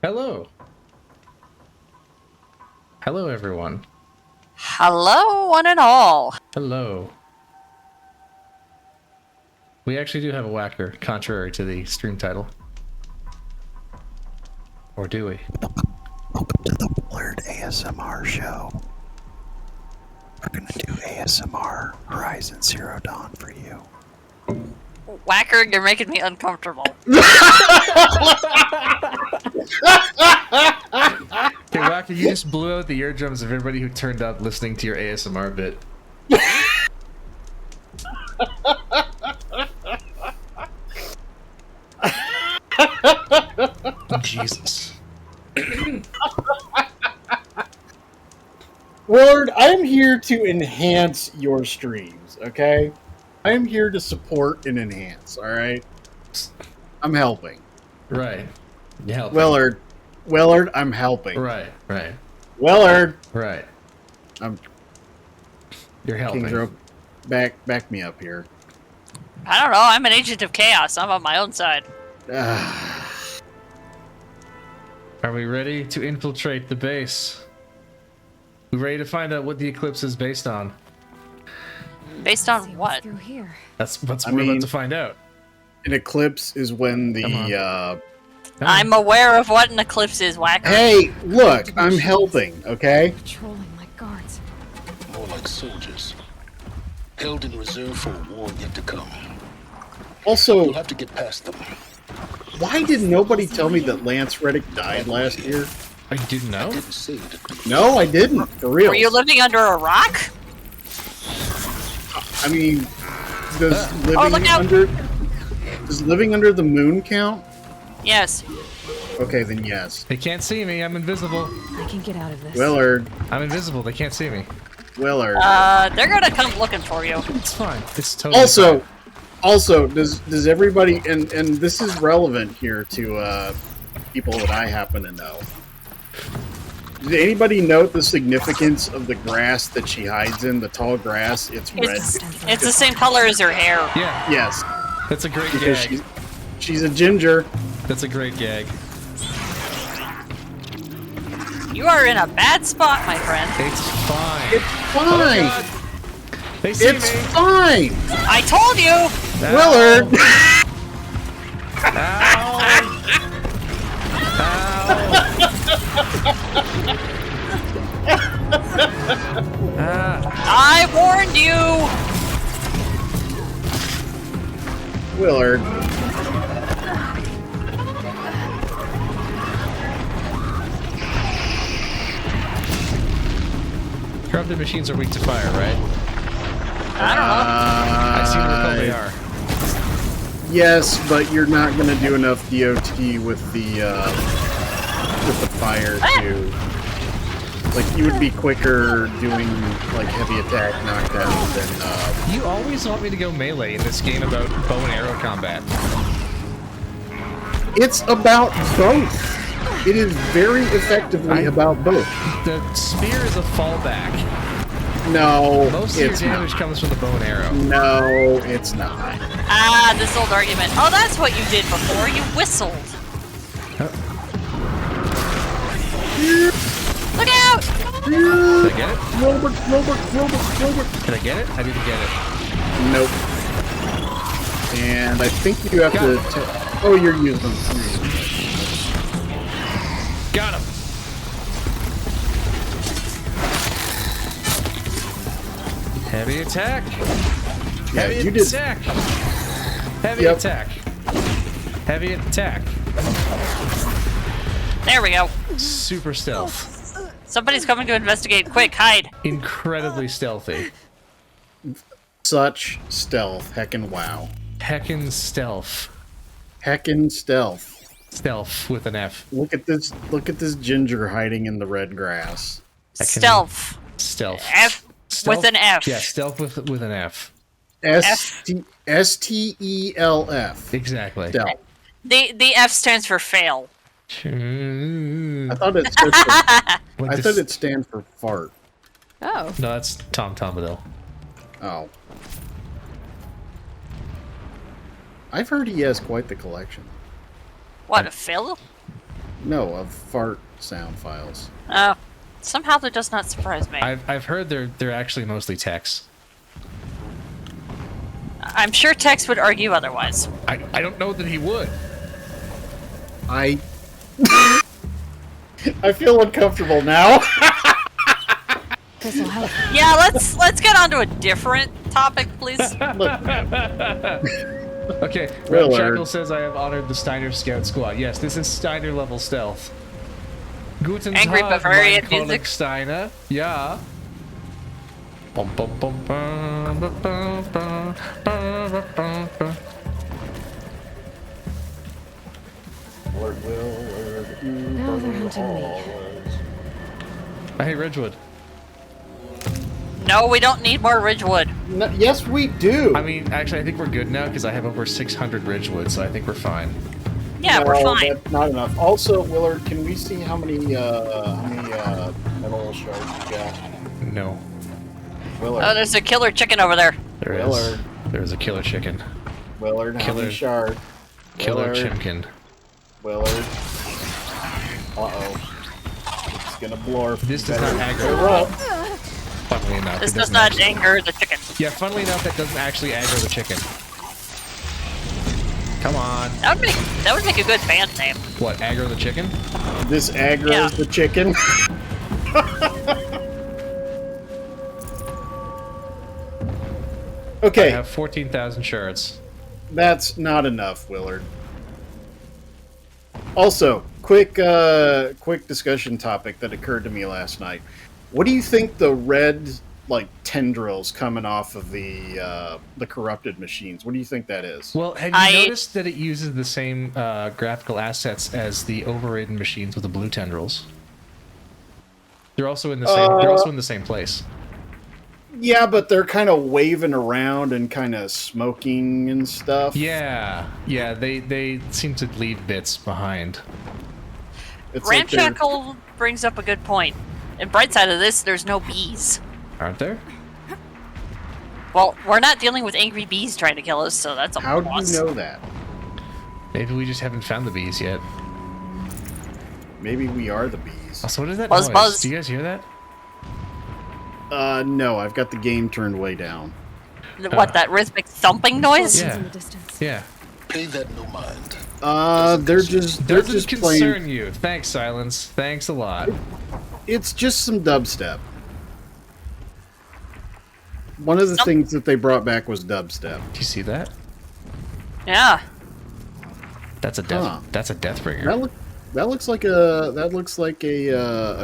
Hello. Hello, everyone. Hello, one and all. Hello. We actually do have a whacker, contrary to the stream title. Or do we? Welcome to the Blurred ASMR show. We're gonna do ASMR Horizon Zero Dawn for you. Whacker, you're making me uncomfortable. Okay, Whacker, you just blew out the eardrums of everybody who turned up listening to your ASMR bit. Jesus. Willard, I'm here to enhance your streams, okay? I'm here to support and enhance, alright? I'm helping. Right. You help. Willard, I'm helping. Right. Willard! Right. You're helping. Kingsrow, back me up here. I don't know, I'm an agent of chaos. I'm on my own side. Are we ready to infiltrate the base? We ready to find out what the eclipse is based on? Based on what? Through here. That's what I we're mean- about to find out. An eclipse is when Come the, I'm aware of what an eclipse is, Whacker. Hey, look, I'm helping, okay? Patrolling my guards. More like soldiers. Held in reserve for a war yet to come. Also, You'll have to get past them. why did nobody tell me that Lance Reddick died last year? I didn't know. Didn't say it. No, I didn't, for real. Were you living under a rock? I mean, does Oh, look out. living under the moon count? Yes. Okay, then yes. They can't see me. I'm invisible. I can get out of this. Willard, I'm invisible. They can't see me. Willard. They're gonna come looking for you. It's fine. It's totally Also, fine. does everybody and this is relevant here to people that I happen to know. Did anybody note the significance of the grass that she hides in? The tall grass, it's red. It's the same color as her hair. Yeah, Yes, that's a great because gag. she's a ginger. That's a great gag. You are in a bad spot, my friend. It's fine. It's fine. They see It's me. fine. I told you! Ow. Willard. Ow. I warned you! Willard. Corrupted machines are weak to fire, right? I don't know. I seem to recall they are. Yes, but you're not going to do enough DOT with the fire to. Like, you would be quicker doing like heavy attack knockdown than. You always want me to go melee in this game about bow and arrow combat. It's about both. It is very effectively about both. The spear is a fallback. No, Most of your it's damage not. comes from the bow and arrow. No, it's not. Ah, this old argument. Oh, that's what you did before. You whistled. Look out! Did I get it? Robert. Did I get it? I didn't get it. Nope. And I think you have Got to. it. Oh, you're using. Got him. Heavy attack. Yeah, Heavy you did. attack. Heavy Yep. attack. Heavy attack. There we go. Super stealth. Somebody's coming to investigate. Quick, hide. Incredibly stealthy. Such stealth. Heckin' wow. Heckin' stealth. Heckin' stealth. Stealth with an F. Look at this. Look at this ginger hiding in the red grass. Stealth. Stealth. F Stealth? with an F. Yeah, stealth with an F. S-T-E-L-F. Exactly. Stealth. The F stands for fail. I thought it stood for, I thought it stands for fart. Oh. No, that's Tom Bombadil. Oh. I've heard he has quite the collection. What, a fail? No, of fart sound files. Oh, somehow that does not surprise me. I've heard they're actually mostly text. I'm sure Tex would argue otherwise. I don't know that he would. I feel uncomfortable now. This'll help. Yeah, let's get on to a different topic, please. Look, Okay, Willard. Shackle says I have honored the Steiner Scout Squad. Yes, this is Steiner level stealth. Guten Angry Tag, Bavarian mein Kollege music. Steiner. Ja. Bum, bum, bum, bum, bum, bum, bum, bum, bum, bum. Now they're hunting me. Hey, Ridgewood. No, we don't need more Ridgewood. no, yes, we do. I mean, actually, I think we're good now because I have over 600 Ridgewood, so I think we're fine. Yeah, we're No, fine. That's not enough. Also, Willard, can we see how many metal shards you got? No. Willard, Oh, there's a killer chicken over there. There is. Willard. There's a killer chicken. Willard, how Killer- many shards? Killer Willard, chimkin. Willard. Uh-oh. It's gonna blorp. This does Better not gear aggro. up. Funnily enough, This it does doesn't not actually- anger the chicken. Yeah, funnily enough, that doesn't actually aggro the chicken. Come on. That would make a good band name. What, aggro the chicken? This aggro's Yeah. the chicken. I Okay, have 14,000 shards. that's not enough, Willard. Also, quick discussion topic that occurred to me last night. What do you think the red tendrils coming off of the corrupted machines? What do you think that is? Well, have you noticed that it uses the same graphical assets as the overridden machines with the blue tendrils? They're also in the same. They're also in the same place. Yeah, but they're kind of waving around and kind of smoking and stuff. Yeah, yeah. They seem to leave bits behind. It's like they're- Ramshackle brings up a good point. And bright side of this, there's no bees. Aren't there? Well, we're not dealing with angry bees trying to kill us, so that's a How do plus. you know that? Maybe we just haven't found the bees yet. Maybe we are the bees. Also, what is that Buzz, noise? buzz. Do you guys hear that? No, I've got the game turned way down. What, that rhythmic thumping noise? Yeah. In the distance. Yeah. Pay that no mind. They're just Doesn't playing. concern you. Thanks, Silence. Thanks a lot. It's just some dubstep. One of the things that they brought back was dubstep. Do you see that? Yeah. That's a death. Huh. That's a death bringer. That looks like a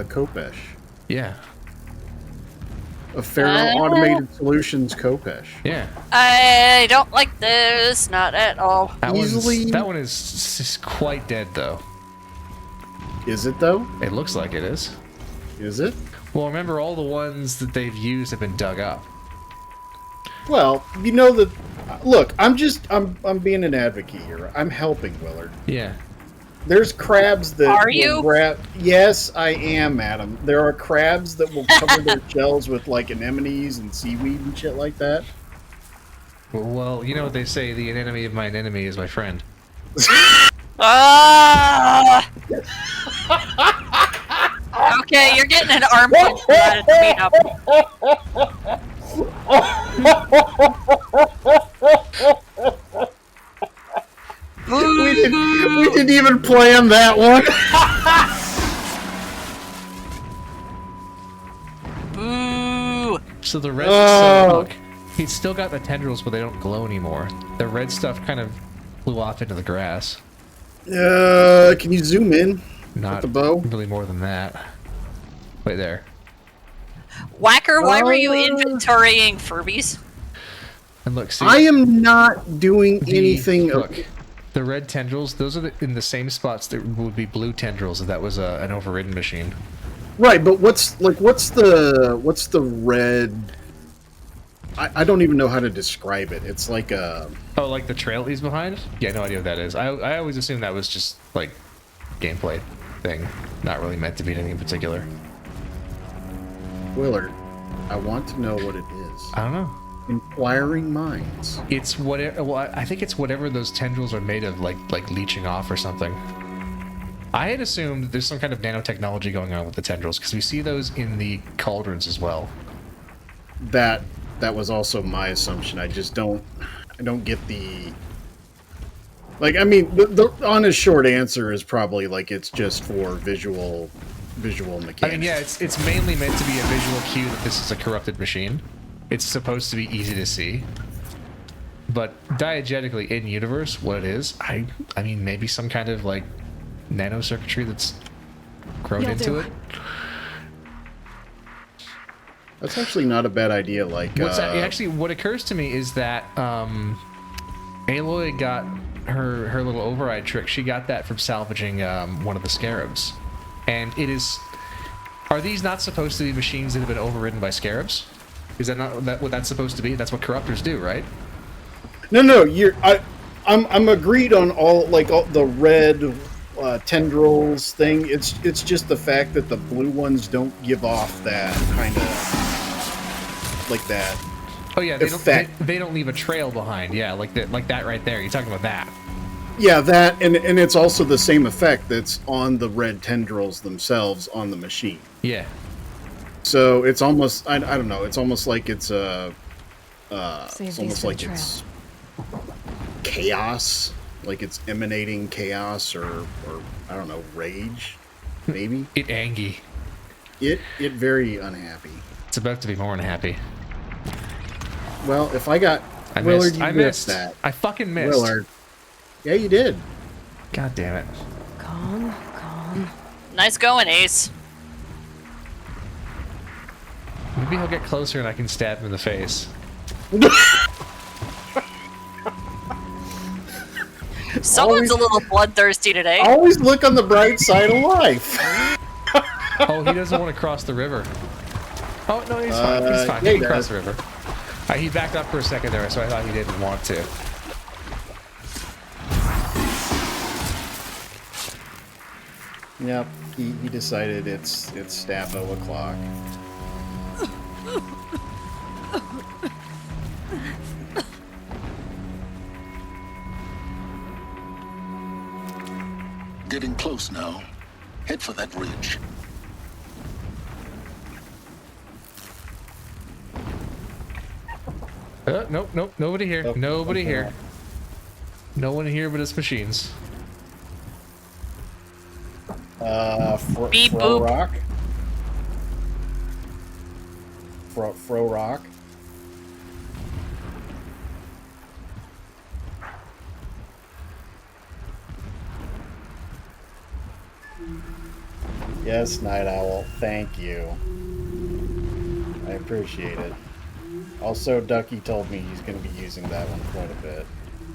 Kopesh, Yeah. a Faro Automated Solutions Kopesh. Yeah. I don't like this, not at all. Easily- That one is quite dead though. Is it though? It looks like it is. Is it? Well, remember all the ones that they've used have been dug up. Well, you know that. Look, I'm being an advocate here. I'm helping Willard. Yeah. There's crabs that Are will you? Yes, I am, madam. There are crabs that will cover their shells with anemones and seaweed and shit like that. Well, you know what they say: the enemy of mine enemy is my friend. Ah! Okay, you're getting an arm punch out of the beat up. We didn't even plan that one. Boo! So the red. Oh. So look, he's still got the tendrils, but they don't glow anymore. The red stuff kind of flew off into the grass. Can you zoom in? Not the bow? really more than that. Wait there. Whacker, why were you inventorying Furbies? And look, see. I am not doing the- anything. Look, the red tendrils. Those are in the same spots that would be blue tendrils if that was an overridden machine. Right, but what's the red? I don't even know how to describe it. It's like a. Oh, like the trail he's behind? Yeah, no idea what that is. I always assumed that was just like gameplay thing, not really meant to be anything in particular. Willard, I want to know what it is. I don't know. Inquiring minds. It's whatever. Well, I think it's whatever those tendrils are made of, like leeching off or something. I had assumed there's some kind of nanotechnology going on with the tendrils because we see those in the cauldrons as well. That was also my assumption. I just don't get the. Like, I mean, the honest short answer is probably like it's just for visual mechanics. I mean, yeah, it's mainly meant to be a visual cue that this is a corrupted machine. It's supposed to be easy to see. But diegetically in universe, what it is, I mean, maybe some kind of like nanocircuitry that's grown into it. That's actually not a bad idea. Like, actually, what occurs to me is that Aloy got her little override trick. She got that from salvaging one of the scarabs, and it is. Are these not supposed to be machines that have been overridden by scarabs? Is that not what that's supposed to be? That's what corruptors do, right? No. I'm agreed on all the red tendrils thing. It's just the fact that the blue ones don't give off that kind of like that. Oh yeah, they don't leave a trail behind. Yeah, like that right there. You're talking about that. Yeah, that and it's also the same effect that's on the red tendrils themselves on the machine. Yeah. So it's almost I don't know. It's almost like it's it's almost like it's chaos, like it's emanating chaos or I don't know, rage, maybe. It angy. It very unhappy. It's about to be more unhappy. Well, if I got Willard, you missed that. I fucking missed. Willard. Yeah, you did. God damn it. Calm. Nice going, Ace. Maybe he'll get closer and I can stab him in the face. Someone's a little bloodthirsty today. Always look on the bright side of life. Oh, he doesn't want to cross the river. Oh, no, he's fine. He's fine. Yeah, He can cross the river. He backed up for a second there, so I thought he didn't want to. Yep, he decided it's Stavo o'clock. Getting close now. Head for that ridge. Nope, nobody here. Nope. Nobody here. No one here but us machines. Beep Fro boop. Rock. Fro Rock. Yes, Night Owl. Thank you. I appreciate it. Also, Ducky told me he's going to be using that one quite a bit.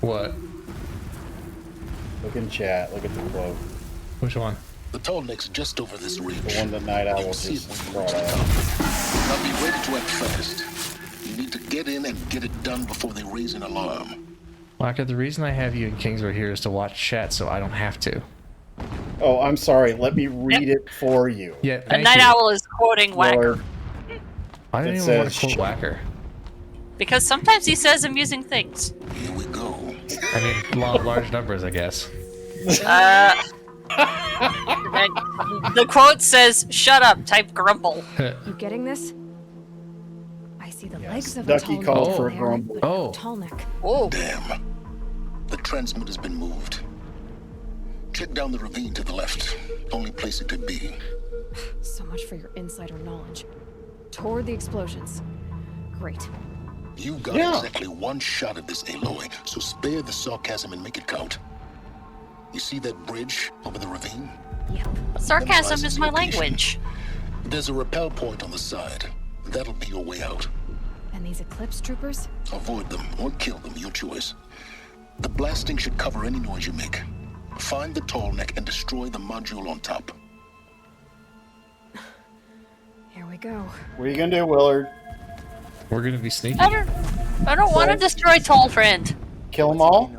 What? Look in chat. Look at the quote. Which one? The tall neck's just over this ridge. The one that Night Owl You'll see it just when you brought reach the up. top. Now be ready to act fast. You need to get in and get it done before they raise an alarm. Waka, the reason I have you in Kingsrow here is to watch chat so I don't have to. Oh, I'm sorry. Let me read it for you. Yeah, A thank Night you. Owl is quoting Whacker. Lord, I didn't it even want to says quote shit. Whacker. Because sometimes he says amusing things. Here we go. I mean, law of large numbers, I guess. And the quote says, "Shut up, type grumble." You getting this? I see the Yes. legs of Ducky a tall called neck for a there, grumble. but no Oh. tall neck. Oh, Damn. The transmitter's been moved. Check down the ravine to the left. Only place it could be. So much for your insider knowledge. Toward the explosions. Great. You got Yeah. exactly one shot at this, Aloy, so spare the sarcasm and make it count. You see that bridge over the ravine? Yep. sarcasm is my Location. language. There's a rappel point on the side. That'll be your way out. And these Eclipse troopers? Avoid them or kill them, your choice. The blasting should cover any noise you make. Find the tall neck and destroy the module on top. Here we go. What are you going to do, Willard? We're gonna be sneaky. I don't want to destroy Tall Friend. Kill them all?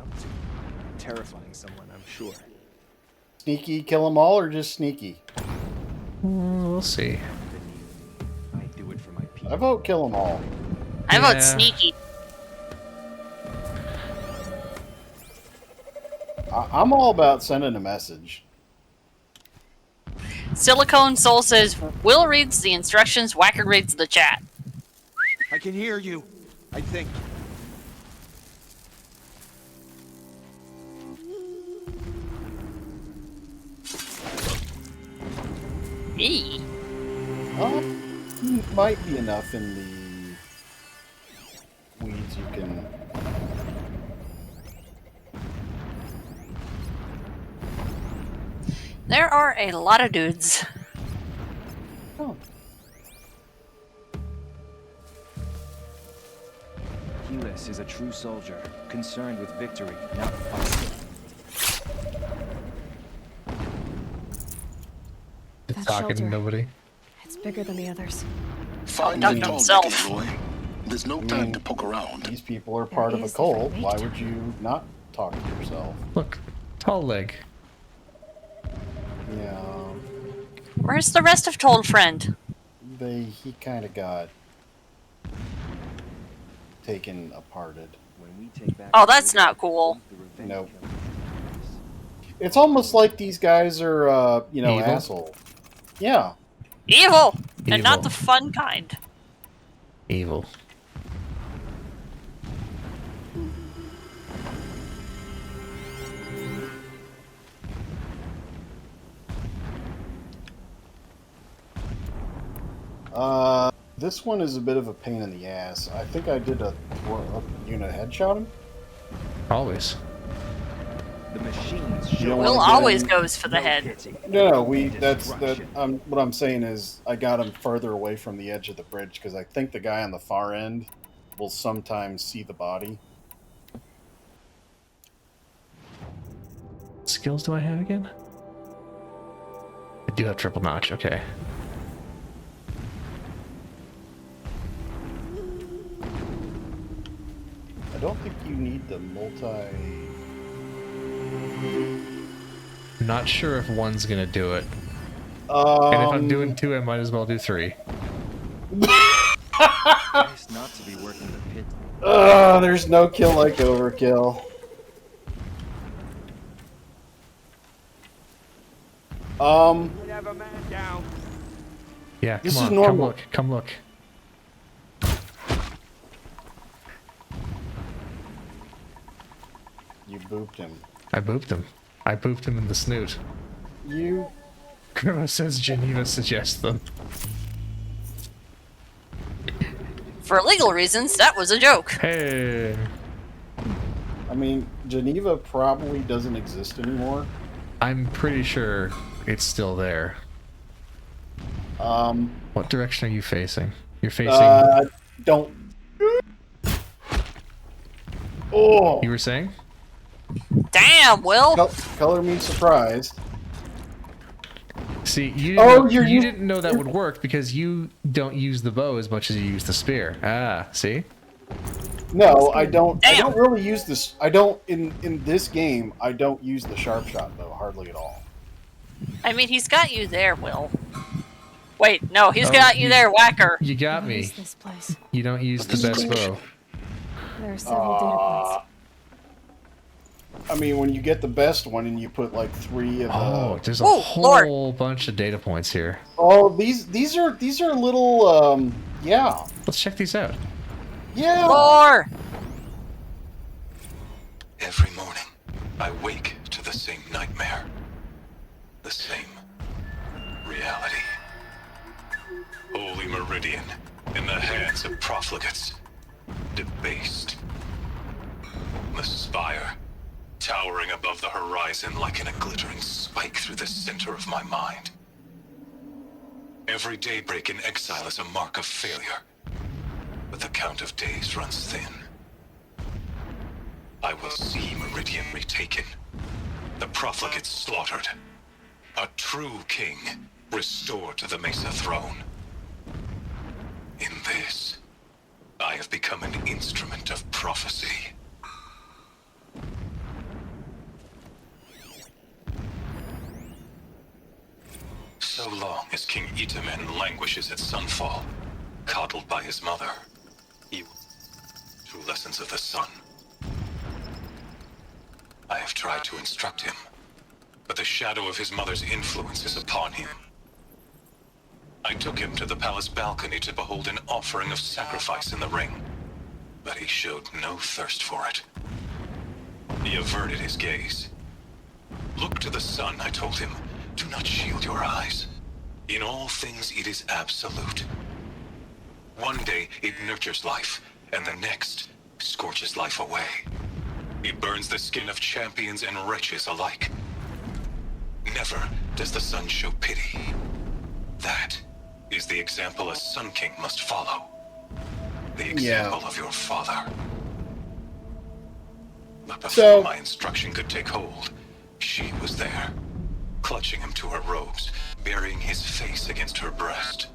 Terrifying someone, I'm sure. Sneaky, kill them all, or just sneaky? We'll see. I do it for my people. I vote kill them all. I Yeah. vote sneaky. I'm all about sending a message. Silicone Soul says, Will reads the instructions, Whacker reads the chat. I can hear you. I think. Eee. Might be enough in the weeds you can. There are a lot of dudes. Oh. Helis is a true soldier, concerned with victory, not fighting. It's That talking to shelter. nobody. It's bigger than the others. Find Dug the tall himself. neck, Roy. There's no time to poke around. These people are part of a is cult. different Why meat. would you not talk to yourself? Look, tall leg. Yeah, Where's the rest of Told Friend? he kind of got taken aparted. When we take back Oh, that's not cool. the revenge Nope. killing. It's almost like these guys are, Evil? assholes. Yeah. Evil! And not Evil. the fun kind. Evil. This one is a bit of a pain in the ass. I think I did a unit headshot him. Always. The machines You show don't Will wanna get always in- goes for the no head. pity. No, Destruction. what I'm saying is I got him further away from the edge of the bridge because I think the guy on the far end will sometimes see the body. What skills do I have again? I do have triple notch, okay. I don't think you need the Not sure if one's gonna do it. Um, And if I'm doing two, I might as well do three. Nice not to be working the pit. there's no kill like overkill. We have a man down. Yeah, come This is on, normal. come look, come look. You booped him. I booped him. I booped him in the snoot. You Grandma says Geneva suggests them. For legal reasons, that was a joke. Hey. I mean, Geneva probably doesn't exist anymore. I'm pretty sure it's still there. What direction are you facing? You're facing... Don't. Oh, You were saying? Damn, Will! color me surprised. See, you Oh, didn't, you didn't know that would work because you don't use the bow as much as you use the spear. Ah, see? No, I don't. I Damn. don't really use this. I don't in this game. I don't use the sharp shot though, hardly at all. I mean, he's got you there, Will. Wait, no, he's Oh, got you there, Whacker. You got What me. is this place? You don't use the best bow. There are several data points. I mean, when you get the best one and you put like 3 of the. Oh, there's a Ooh, whole Lord. bunch of data points here. Oh, these are little. Yeah, Let's check these out. yeah. More! Every morning, I wake to the same nightmare. The same reality. Holy Meridian, in the hands of profligates. Debased. The spire, towering above the horizon like in a glittering spike through the center of my mind. Every daybreak in exile is a mark of failure, but the count of days runs thin. I will see Meridian retaken, the profligates slaughtered, a true king restored to the Mesa throne. In this, I have become an instrument of prophecy. So long as King Itamen languishes at Sunfall, coddled by his mother, he will true lessons of the sun. I have tried to instruct him, but the shadow of his mother's influence is upon him, I took him to the palace balcony to behold an offering of sacrifice in the ring, but he showed no thirst for it. He averted his gaze. Look to the sun, I told him. Do not shield your eyes. In all things it is absolute. One day it nurtures life, and the next scorches life away. It burns the skin of champions and wretches alike. Never does the sun show pity. That is the example a Sun King must follow. The example of your father. But before my instruction could take hold, she was there, clutching him to her robes, burying his face against her breast.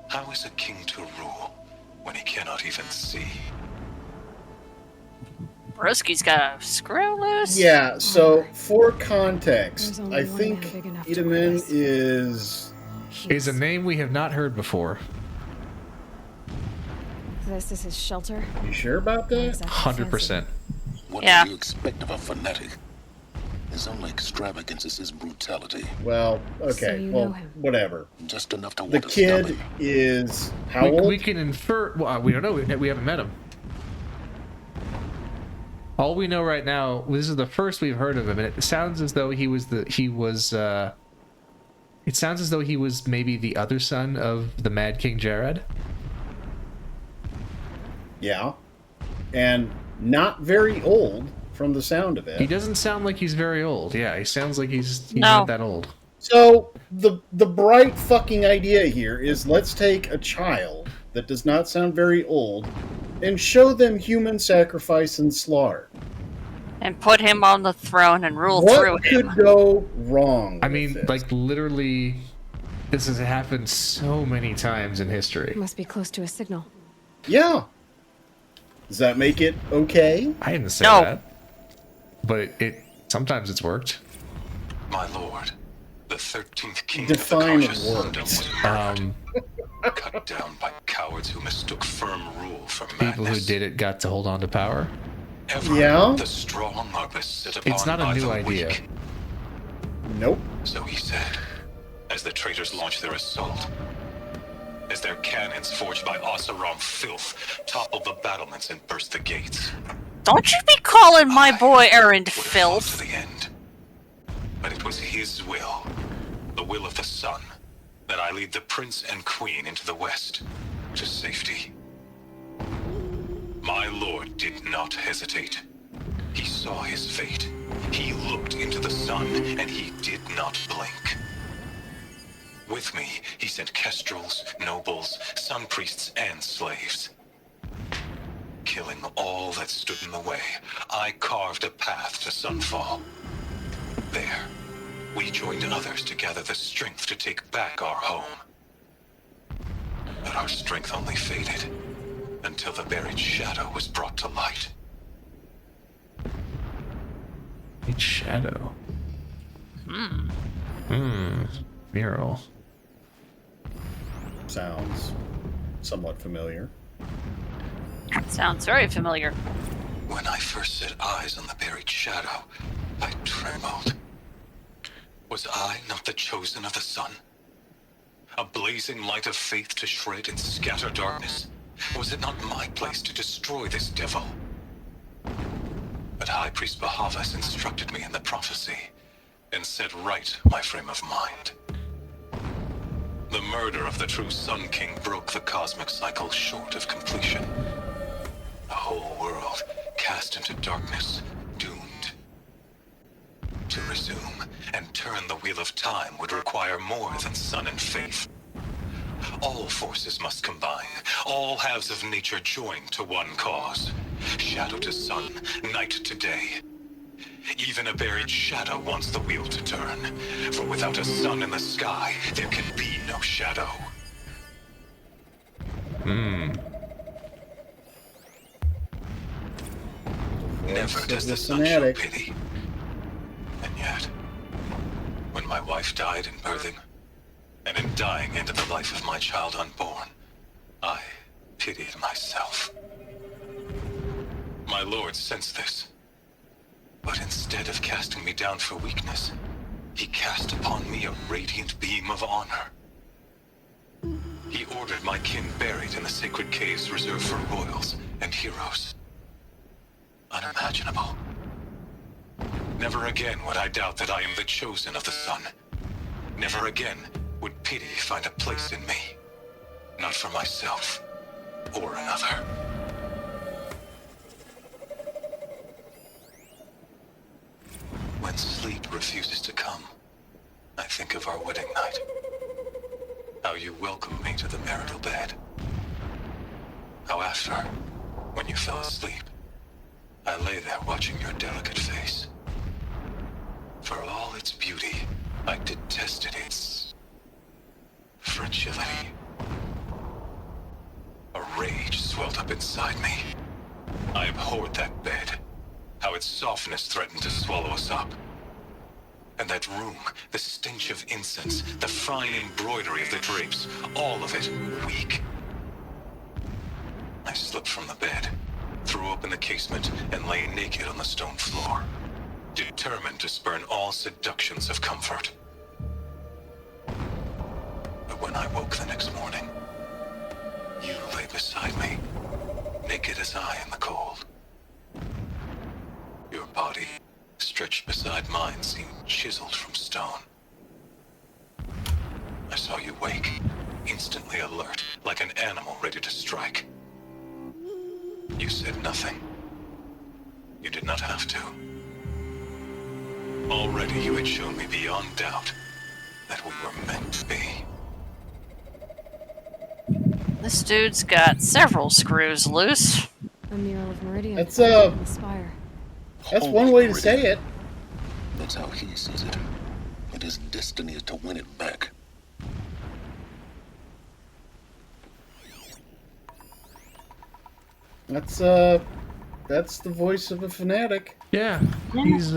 How is a king to rule when he cannot even see? Broski's got a screw loose. Yeah, so for context, There's only I one think man big enough to Itamen replace. is a name we have not heard before. This is his shelter. You sure about Not that? exactly 100%. fancy. What Yeah. do you expect of a fanatic? His only extravagance is his brutality. Well, So okay, you well, know him. whatever. Just enough to The want to stop kid him. is how We old? can infer. Well, we don't know. We haven't met him. All we know right now, this is the first we've heard of him, and it sounds as though it sounds as though he was maybe the other son of the Mad King Jared. Yeah, and not very old from the sound of He it. doesn't sound like he's very old. Yeah, he sounds like he's No. not that old. So the bright fucking idea here is let's take a child that does not sound very old and show them human sacrifice and slaughter. And put him on the throne and rule through What him. could go wrong? I with mean, this? like literally, this has happened so many times in history. Must be close to a signal. yeah. Does that make it okay? I didn't say No. that, but it sometimes it's worked. My lord, the 13th king Define of the Cautious Sundom words. was murdered, cut down by cowards who mistook firm rule for madness. People who did it got to hold on to power. Ever Yeah? the strong are beset upon It's not a by new the idea. weak. Nope. So he said, as the traitors launched their assault. As their cannons forged by Oseram filth toppled the battlements and burst the gates. Don't you be calling my boy Errand Would have fought to filth. the end. But it was his will, the will of the sun, that I lead the prince and queen into the west, to safety. My lord did not hesitate. He saw his fate. He looked into the sun, and he did not blink. With me, he sent kestrels, nobles, sun priests, and slaves. Killing all that stood in the way, I carved a path to sunfall. There, we joined others to gather the strength to take back our home. But our strength only faded until the buried shadow was brought to light. It's Shadow. Mural. Sounds somewhat familiar. Sounds very familiar. When I first set eyes on the buried shadow, I trembled. Was I not the chosen of the sun? A blazing light of faith to shred and scatter darkness? Was it not my place to destroy this devil? But High Priest Bahavas instructed me in the prophecy and set right my frame of mind. The murder of the true Sun King broke the cosmic cycle short of completion. The whole world cast into darkness, doomed. To resume and turn the wheel of time would require more than sun and faith. All forces must combine, all halves of nature join to one cause. Shadow to sun, night to day. Even a buried shadow wants the wheel to turn, for without a sun in the sky, there can be no shadow. Never does the sun show fanatic. pity. And yet, when my wife died in birthing, and in dying into the life of my child unborn, I pitied myself. My lord sensed this. But instead of casting me down for weakness, he cast upon me a radiant beam of honor. ordered my kin buried in the sacred caves reserved for royals and heroes. Unimaginable. Never again would I doubt that I am the chosen of the sun. Never again would pity find a place in me. Not for myself or another. When sleep refuses to come, I think of our wedding night. How you welcomed me to the marital bed. How after, when you fell asleep, I lay there watching your delicate face. For all its beauty, I detested its fragility. A rage swelled up inside me. I abhorred that bed. How its softness threatened to swallow us up. And that room, the stench of incense, the fine embroidery of the drapes, all of it weak. I slipped from the bed, threw open the casement, and lay naked on the stone floor, determined to spurn all seductions of comfort. But when I woke the next morning, you lay beside me, naked as I in the cold. Your body, stretched beside mine, seemed chiseled from stone. I saw you wake, instantly alert, like an animal ready to strike. You said nothing. You did not have to. Already you had shown me beyond doubt that we were meant to be. This dude's got several screws loose. A mural of Meridian. That's, on the spire. That's one way to say it. That's how he sees it. But his destiny is to win it back. That's the voice of a fanatic. Yeah, he's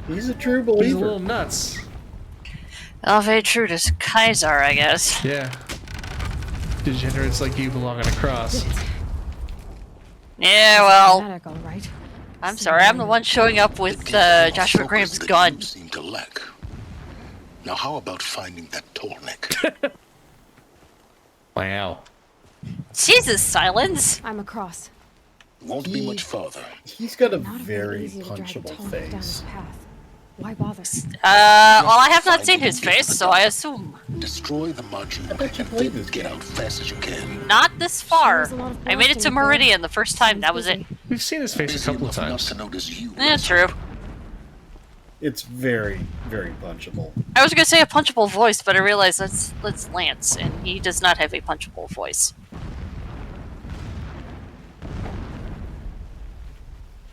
He's a true he's a believer. little nuts. Very true to Kaiser, I guess. Yeah. Degenerates like you belong on a cross. Yeah, well, Fanatic, all right. I'm sorry, I'm the one showing up with Joshua Focus Graham's that gun. you seem to lack. Now, how about finding that tall neck? Wow. Jesus, Silence! I'm across. Won't be much farther. He's got a Not very easy to drag a punchable tall neck down face. his path. Why bother? Well, I have not seen his face, so I assume. Destroy the module I bet you and played then this get game. out fast as you can. Not this far. Sure is a lot of I made it to blasting up there. Meridian the first time, that was it. Busy. We've seen his face a Busy couple of enough not times. to notice you. Yeah, true. It's very, very punchable. I was gonna say a punchable voice, but I realized that's Lance, and he does not have a punchable voice.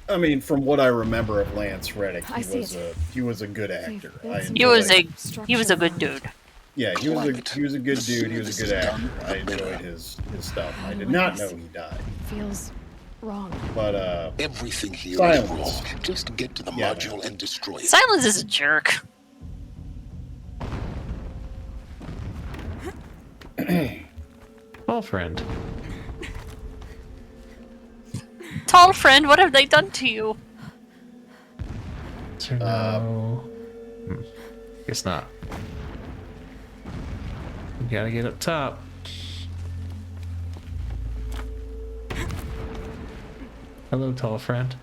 I mean, from what I remember of Lance Reddick, I see he was a good actor. I He was enjoyed- he was a good dude. Yeah, he was a good dude. He was a good This is actor. done, I the better. enjoyed his stuff. I did not know he died, Feels wrong. but Everything here is Silence. wrong. Just get to the Yeah, module man. and destroy it. Silence is a jerk. Well, friend. Tall friend, what have they done to you? Is there no... Guess not. We gotta get up top. Hello, tall friend.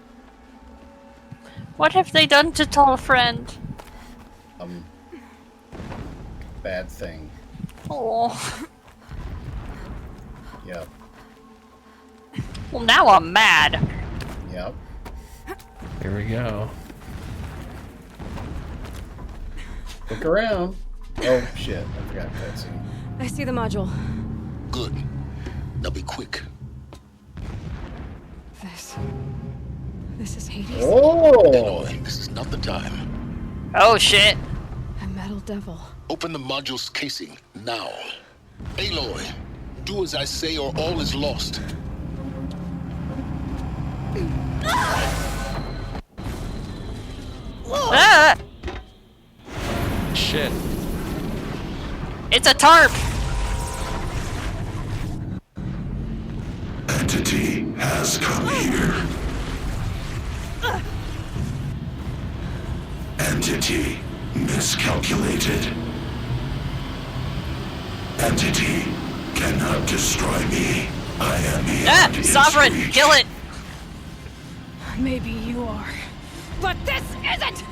What have they done to tall friend? bad thing. Oh, Yep, well now I'm mad. yep. Here we go. Look around. Oh shit! I forgot that scene. I see the module. Good. Now be quick. This is Hades. Oh! Aloy, this is not the time. Oh shit. A metal devil. Open the module's casing now. Aloy, do as I say or all is lost. Ah! Shit. It's a tarp. Entity has come here. Entity miscalculated. Entity cannot destroy me. I am the Ah! Sovereign! Kill it! Maybe you are. But this isn't!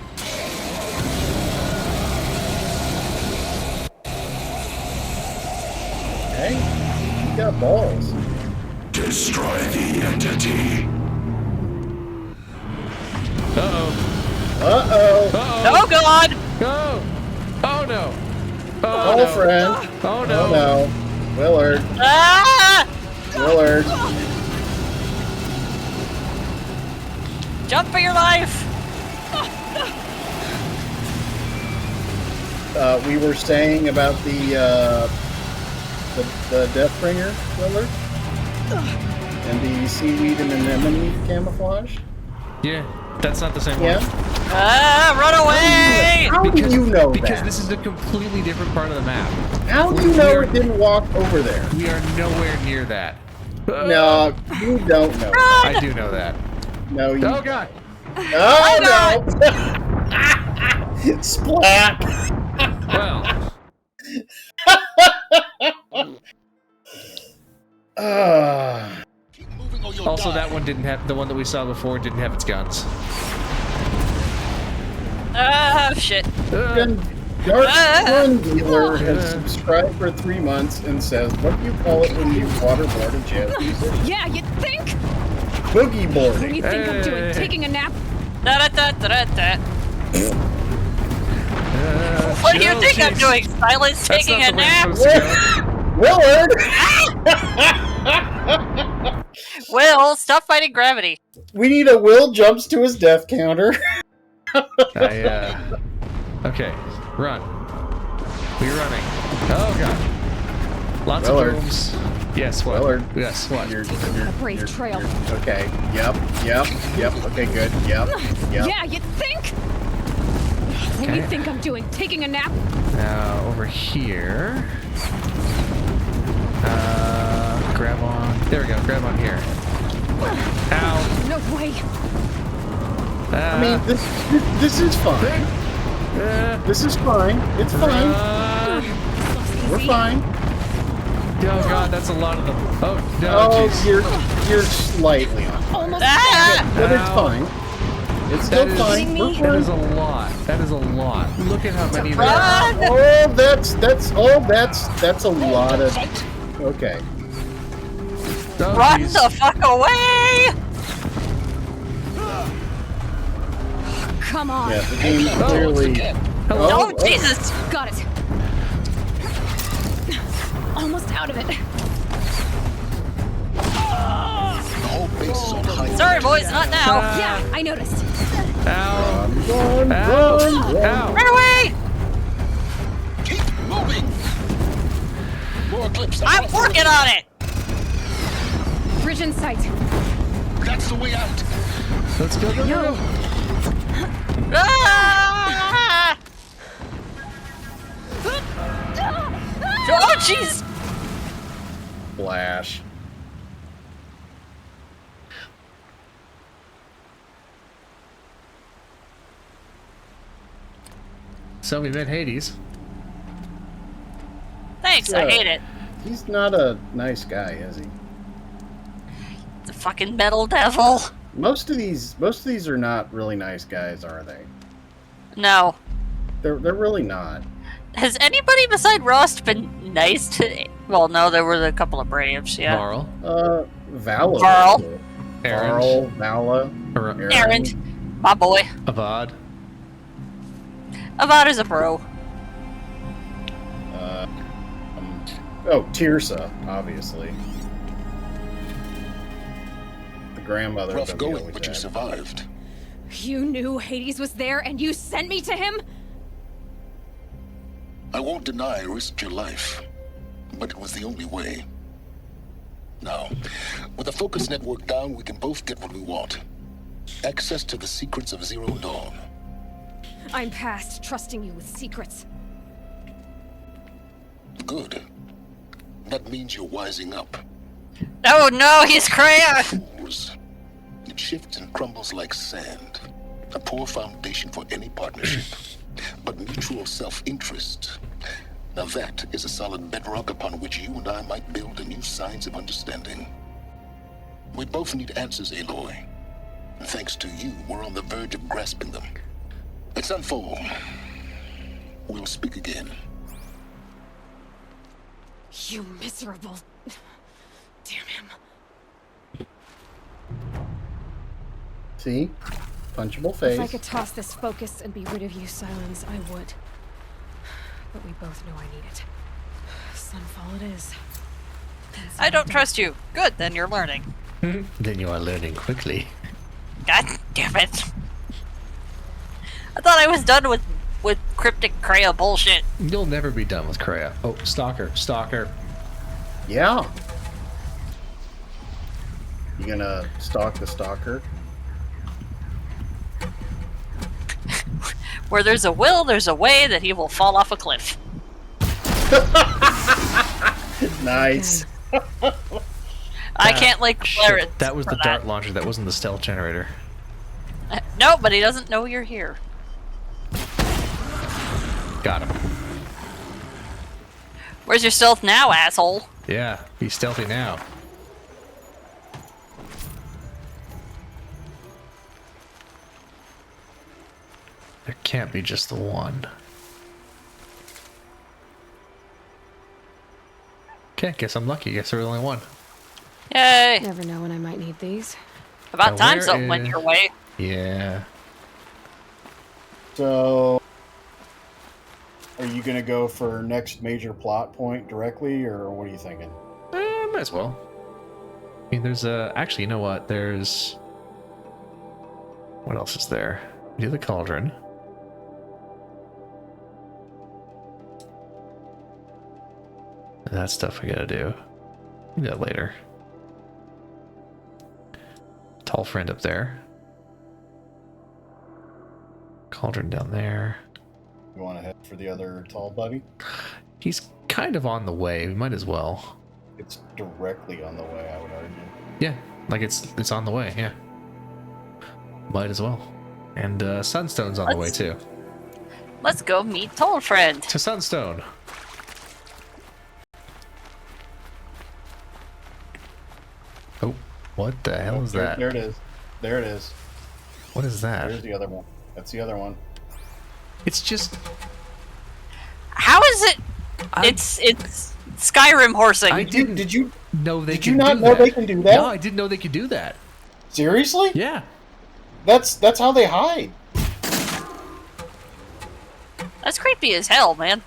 Hey, you got balls. Destroy the entity. Uh-oh. Uh-oh. Uh-oh. Oh god! Oh! Oh no! Oh Call no! friend. Oh no! Oh no. Willard. Ah! Willard. Jump for your life! We were saying about the Deathbringer, Willard? And the seaweed and anemone camouflage? Yeah, that's not the same Yeah? one. Ah! Run away! How do you know Because that? this is a completely different part of the map. How do you know it didn't walk over there? We are nowhere near that. No, you don't know. I do know that. No, you Oh god! Oh no! Splat! Well, Keep moving or you'll also die. that one didn't have, the one that we saw before didn't have its guns. Ah, shit. Dark Gun Dealer has subscribed for 3 months and says, what do you call it when you waterboard a jazz musician? Yeah, you think? Boogie What do boarding. you think I'm Hey. doing? Taking a nap? Da-da-da-da-da. What do you think I'm doing? Silence That's taking not a the way nap? it's supposed to Willard! Will, stop fighting gravity. We need a Will jumps to his death counter. Okay, run. We're running. Oh god. Lots Willard. of booms. Yes, what? Willard. Yes, what? A brave trail. Okay, yep. Okay, good. Yep. Yeah, you think? What do you Okay. think I'm doing? Taking a nap? Now, over here. Grab on. There we go, grab on here. Ow. No way. I mean, this is fine. This is fine. It's fine. We're fine. Oh god, that's a lot of them. Oh no, Oh, jeez. you're slightly off. Almost Ah! But it's Ow. fine. It's still That is- fine. We're That is a fine. lot. That is a lot. Look at how many there are. Run! Oh, that's a lot of. Okay. Oh, Run jeez. the fuck away! Come on. Yeah, the game clearly. Hello. Oh, Jesus! Got it. Almost out of it. The whole base is on high. Sorry, boys, not now. Yeah, I noticed. Ow. Run, Ow. run, run. Ow. Run away! Keep moving. More eclipse. I'm working on it! Bridge in sight. That's the way out. Let's go, go, go, go. Ah! Oh, jeez! Flash. So we met Hades. Thanks, I hate it. He's not a nice guy, is he? The fucking metal devil. Most of these are not really nice guys, are they? No. They're really not. Has anybody beside Rust been nice to... Well, no, there were a couple of Braves, yeah. Varl. Vala. Varl. Erend. Varl, Vala. Erend. My boy. Avad. Avad is a bro. Oh, Tirsa, obviously. The grandmother. Rough that we going, always but you had. survived. You knew Hades was there and you sent me to him? I won't deny I risked your life, but it was the only way. Now, with the focus network down, we can both get what we want. Access to the secrets of Zero Dawn. I'm past trusting you with secrets. Good. That means you're wising up. Oh no, he's crayon! Fools. It shifts and crumbles like sand. A poor foundation for any partnership. But mutual self-interest. Now that is a solid bedrock upon which you and I might build a new science of understanding. We both need answers, Aloy. And thanks to you, we're on the verge of grasping them. Let's unfold. We'll speak again. You miserable. Damn him. See? Punchable If I face. could toss this focus and be rid of you, Silence, I would. But we both know I need it. Sunfall it is. I don't trust you. Good, then you're learning. Then you are learning quickly. God damn it. I thought I was done with cryptic Kreia bullshit. You'll never be done with Kreia. Oh, Stalker. Stalker. Yeah. You gonna stalk the stalker? Where there's a will, there's a way that he will fall off a cliff. Nice. I can't like declare it. That was for the dart launcher. That wasn't the stealth generator. No, but he doesn't know you're here. Got him. Where's your stealth now, asshole? Yeah, he's stealthy now. There can't be just the one. Okay, guess I'm lucky. Guess there was only one. Yay! Never know when I might need these. About Now time where something went is- your way. Yeah. So, are you gonna go for next major plot point directly, or what are you thinking? Might as well. I mean, there's actually, you know what? There's... What else is there? We do the cauldron. That stuff we gotta do. We do that later. Tall friend up there. Cauldron down there. You want to head for the other tall buddy? He's kind of on the way. We might as well. It's directly on the way, I would argue. Yeah, like it's on the way. Yeah, might as well. And Sunstone's on the way too. Let's go meet Toll Friend. To Sunstone. Oh, what the hell is that? There it is. There it is. What is that? There's the other one. That's the other one. It's just. How is it? It's Skyrim horsing. Did you know they Did could you not do know that. they can do that? No, I didn't know they could do that. Seriously? Yeah. That's how they hide. That's creepy as hell, man.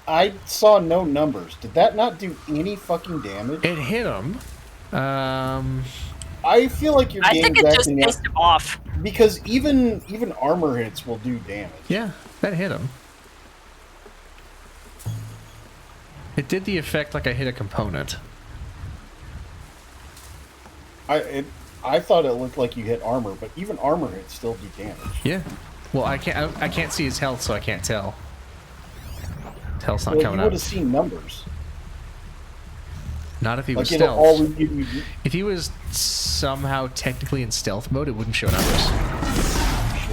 I saw no numbers. Did that not do any fucking damage? It hit him. I feel like your I game's think it just acting out pissed him off. because even armor hits will do damage. Yeah, that hit him. It did the effect like I hit a component. I thought it looked like you hit armor, but even armor hits still do damage. Yeah. Well, I can't see his health, so I can't tell. His health's not Well, coming you up. would have seen numbers. Not if he was Like it'll stealth. always give you. If he was somehow technically in stealth mode, it wouldn't show numbers.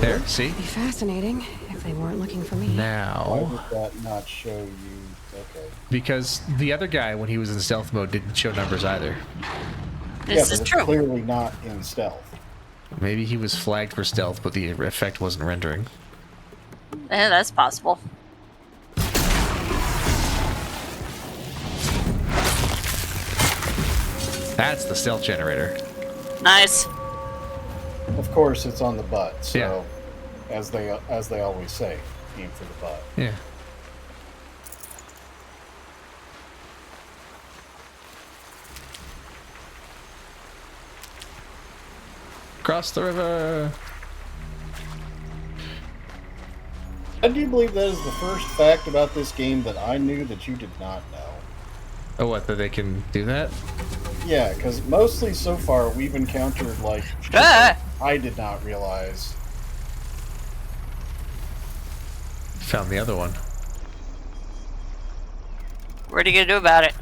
There, see? Be fascinating if they weren't looking for me. Why Now, would that not show you? Okay. because the other guy, when he was in stealth mode, didn't show numbers either. This but is it's true. clearly not in stealth. Maybe he was flagged for stealth, but the effect wasn't rendering. Yeah, that's possible. That's the stealth generator. Nice. Of course, it's on the butt. So, Yeah. as they always say, aim for the butt. Yeah. Cross the river. I do believe that is the first fact about this game that I knew that you did not know. Oh, what? That they can do that? Yeah, because mostly so far we've encountered like shit Ah! that I did not realize. Found the other one. What are you gonna do about it?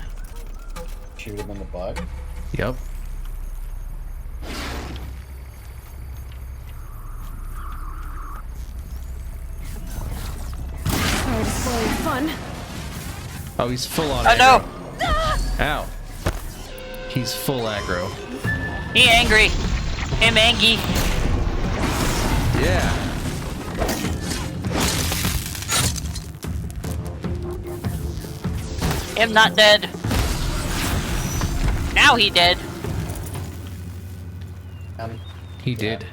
Shoot him in the butt. Yep. Sorry to spoil your fun. Oh, he's full on Oh aggro. no! Ow. He's full aggro. He angry. Him angy. Yeah. Him not dead. Now he dead. He did.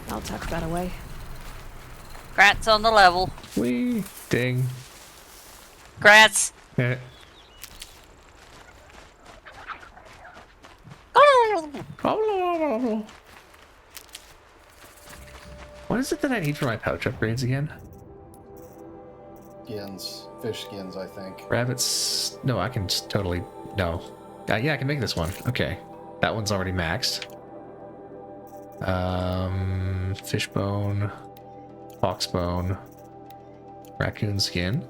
I'll tuck that away. Grats on the level. Wee. Ding. Grats. Eh. What is it that I need for my pouch upgrades again? Skins, fish skins, I think. Rabbits. No, I can just totally. No. Yeah, I can make this one. Okay. That one's already maxed. Fishbone. Foxbone. Raccoon skin.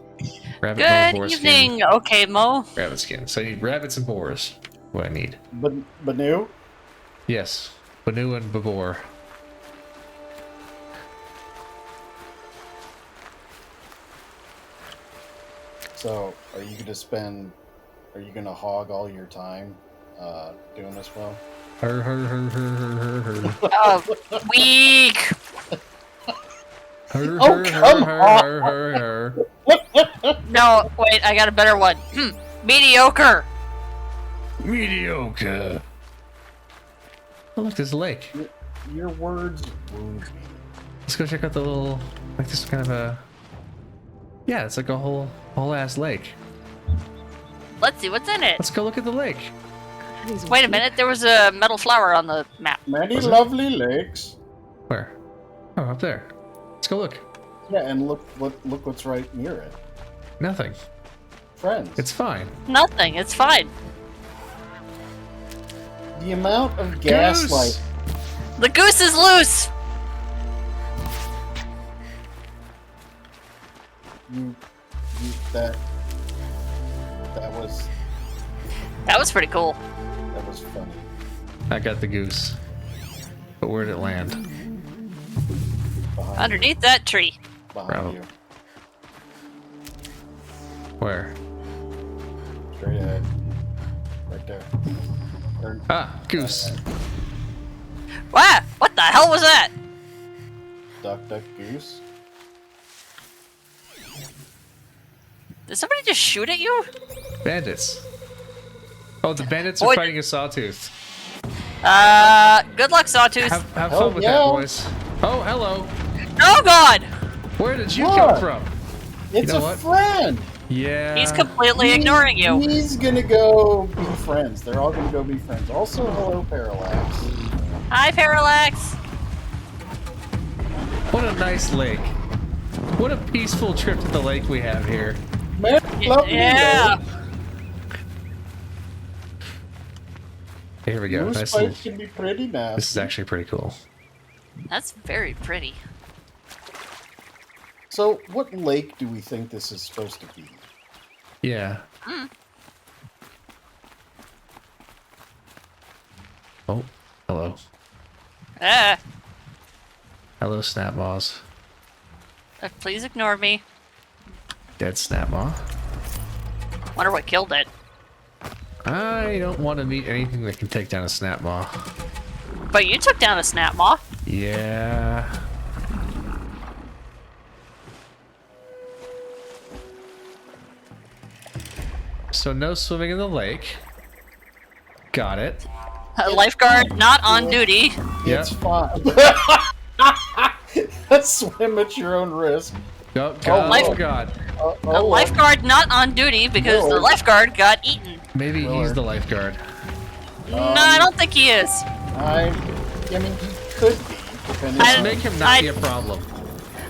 Rabbit bone, Good boar evening, skin. okay, Mo. Rabbit skin. So I need rabbits and boars. What I need. Banu? Yes. Banu and Babor. So, are you gonna hog all your time doing this, Mo? Weak. Oh, come No, wait, I got a better one. Mediocre. Mediocre. Oh, look, there's a lake. Your words wound me. Let's go check out the little, like this kind of a, yeah, it's like a whole ass lake. Let's see what's in it. Let's go look at the lake. Wait a minute, there was a metal flower on the map. Many lovely lakes. Where? Oh, up there. Let's go look. Yeah, and look what's right near it. Nothing. Friends. It's fine. Nothing, it's fine. The amount of gaslight. The goose is loose! That was pretty cool. That was funny. I got the goose. But where'd it land? Underneath that tree. Behind you. Where? Straight ahead. Right there. Ah, goose. Wow, what the hell was that? Duck, goose. Did somebody just shoot at you? Bandits. Oh, the bandits are Boy. fighting a sawtooth. Good luck, Sawtooth. Have fun with that, boys. Oh, hello. Oh god! Where did you What? come from? It's know a what? friend. Yeah. He's completely ignoring you. He's gonna go be friends. They're all gonna go be friends. Also, hello, Parallax. Hi, Parallax. What a nice lake. What a peaceful trip to the lake we have here. Man, lovely Yeah. lake. Here we go. Moose Nice fights little- can be pretty nasty. This is actually pretty cool. That's very pretty. So, what lake do we think this is supposed to be? Yeah. Oh, hello. Hello, Snapmaws. Please ignore me. Dead Snapmaw. Wonder what killed it. I don't want to meet anything that can take down a Snapmaw. But you took down a snap maw. Yeah. So no swimming in the lake. Got it. A lifeguard not on duty. Yep. It's fine. Swim at your own risk. Oh, God. life- Oh, God. A lifeguard not on duty because the Lord. lifeguard got eaten. Maybe he's Willard. the lifeguard. No, I don't think he is. I mean, he could be, depending I- on... Make him not be a problem.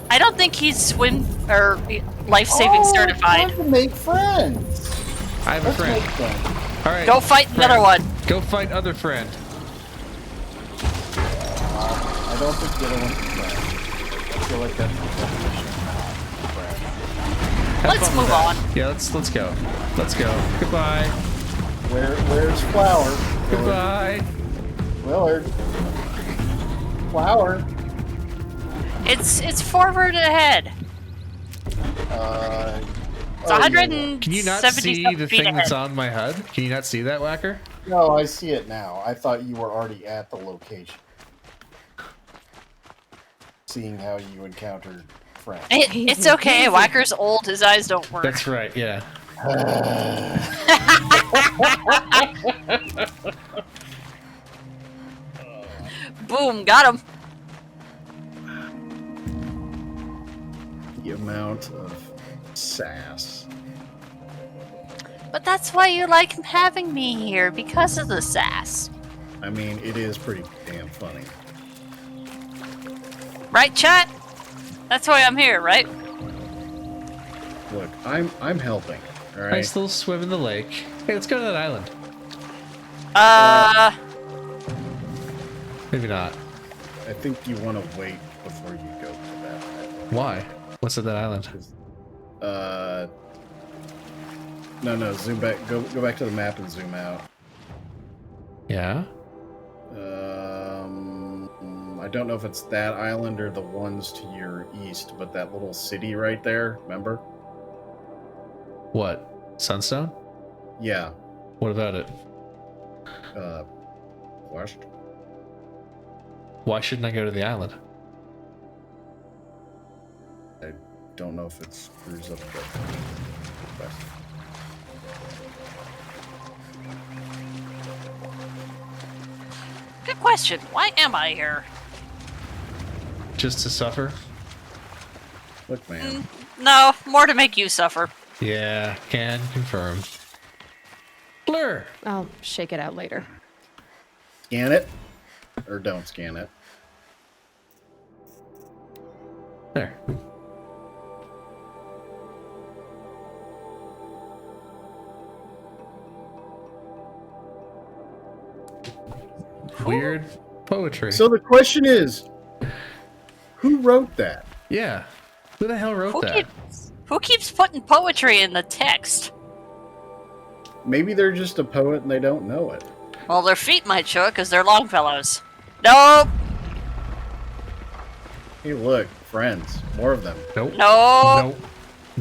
I don't think he's swim or life-saving certified. Time to make friends. I have a Let's friend. make friends. All right. Go fight another one. Go fight other friend. I don't think the other one's a friend. I feel like that's the definition of friend. Have Let's fun move with that. on. Yeah, let's go. Let's go. Goodbye. Where's Flower? Goodbye. Willard. Flower. It's forward ahead. It's 170 Can you not see the feet thing ahead. that's on my HUD? Can you not see that, Whacker? No, I see it now. I thought you were already at the location. Seeing how you encountered friends. It's okay. Whacker's old. His eyes don't work. That's right, yeah. Boom, got him. The amount of sass. But that's why you like having me here, because of the sass. I mean, it is pretty damn funny. Right, chat? That's why I'm here, right? Look, I'm helping. All right. I still swim in the lake. Hey, let's go to that island. Maybe not. I think you want to wait before you go to that island. Why? What's at that island? No, zoom back. Go back to the map and zoom out. Yeah? I don't know if it's that island or the ones to your east, but that little city right there, remember? What? Sunstone? Yeah. What about it? West? Why shouldn't I go to the island? I don't know if it screws up the west. Good question. Why am I here? Just to suffer? Look, man. No, more to make you suffer. Yeah, can confirm. Blur! I'll shake it out later. Scan it. Or don't scan it. There. Weird poetry. So the question is, who wrote that? Yeah. Who the hell wrote that? Who keeps putting poetry in the text? Maybe they're just a poet and they don't know it. Well, their feet might show it because they're Longfellows. Nope. Hey, look, friends. More of them. Nope. No. Nope.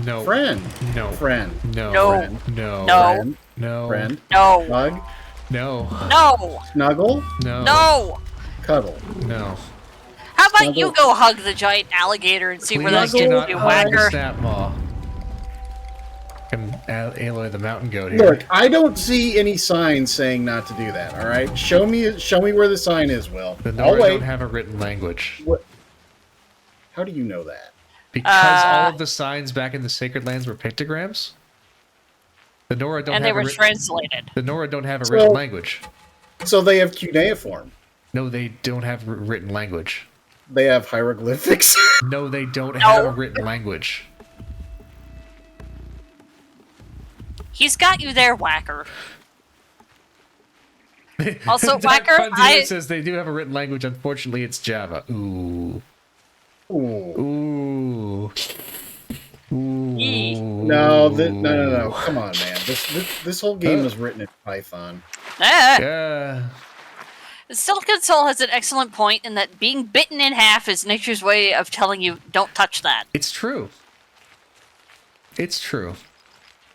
No. Friend. No. Friend. No. No. Friend. No. No. Friend. No. Friend. No. Hug. No. No. Snuggle. No. No. Cuddle. No. How about Snuggle. you go hug the giant alligator and see where that Please do gets not you, hug the Whacker? snap maw. Can Aloy the mountain goat here. Look, I don't see any signs saying not to do that. All right, show me where the sign is, Will. The I'll Nora wait. don't have a written language. What? How do you know that? Because all of the signs back in the Sacred Lands were pictograms. The Nora don't And have they were a written, translated. The Nora don't have a written language. So they have cuneiform. No, they don't have written language. They have hieroglyphics. No, they don't have a written language. He's got you there, Whacker. Also, Whacker, It says they do have a written language. Unfortunately, it's Java. Ooh. Ooh. Ooh. Ooh. No. Come on, man. This whole game was written in Python. Yeah. Silicon Soul has an excellent point in that being bitten in half is nature's way of telling you, don't touch that. It's true. It's true.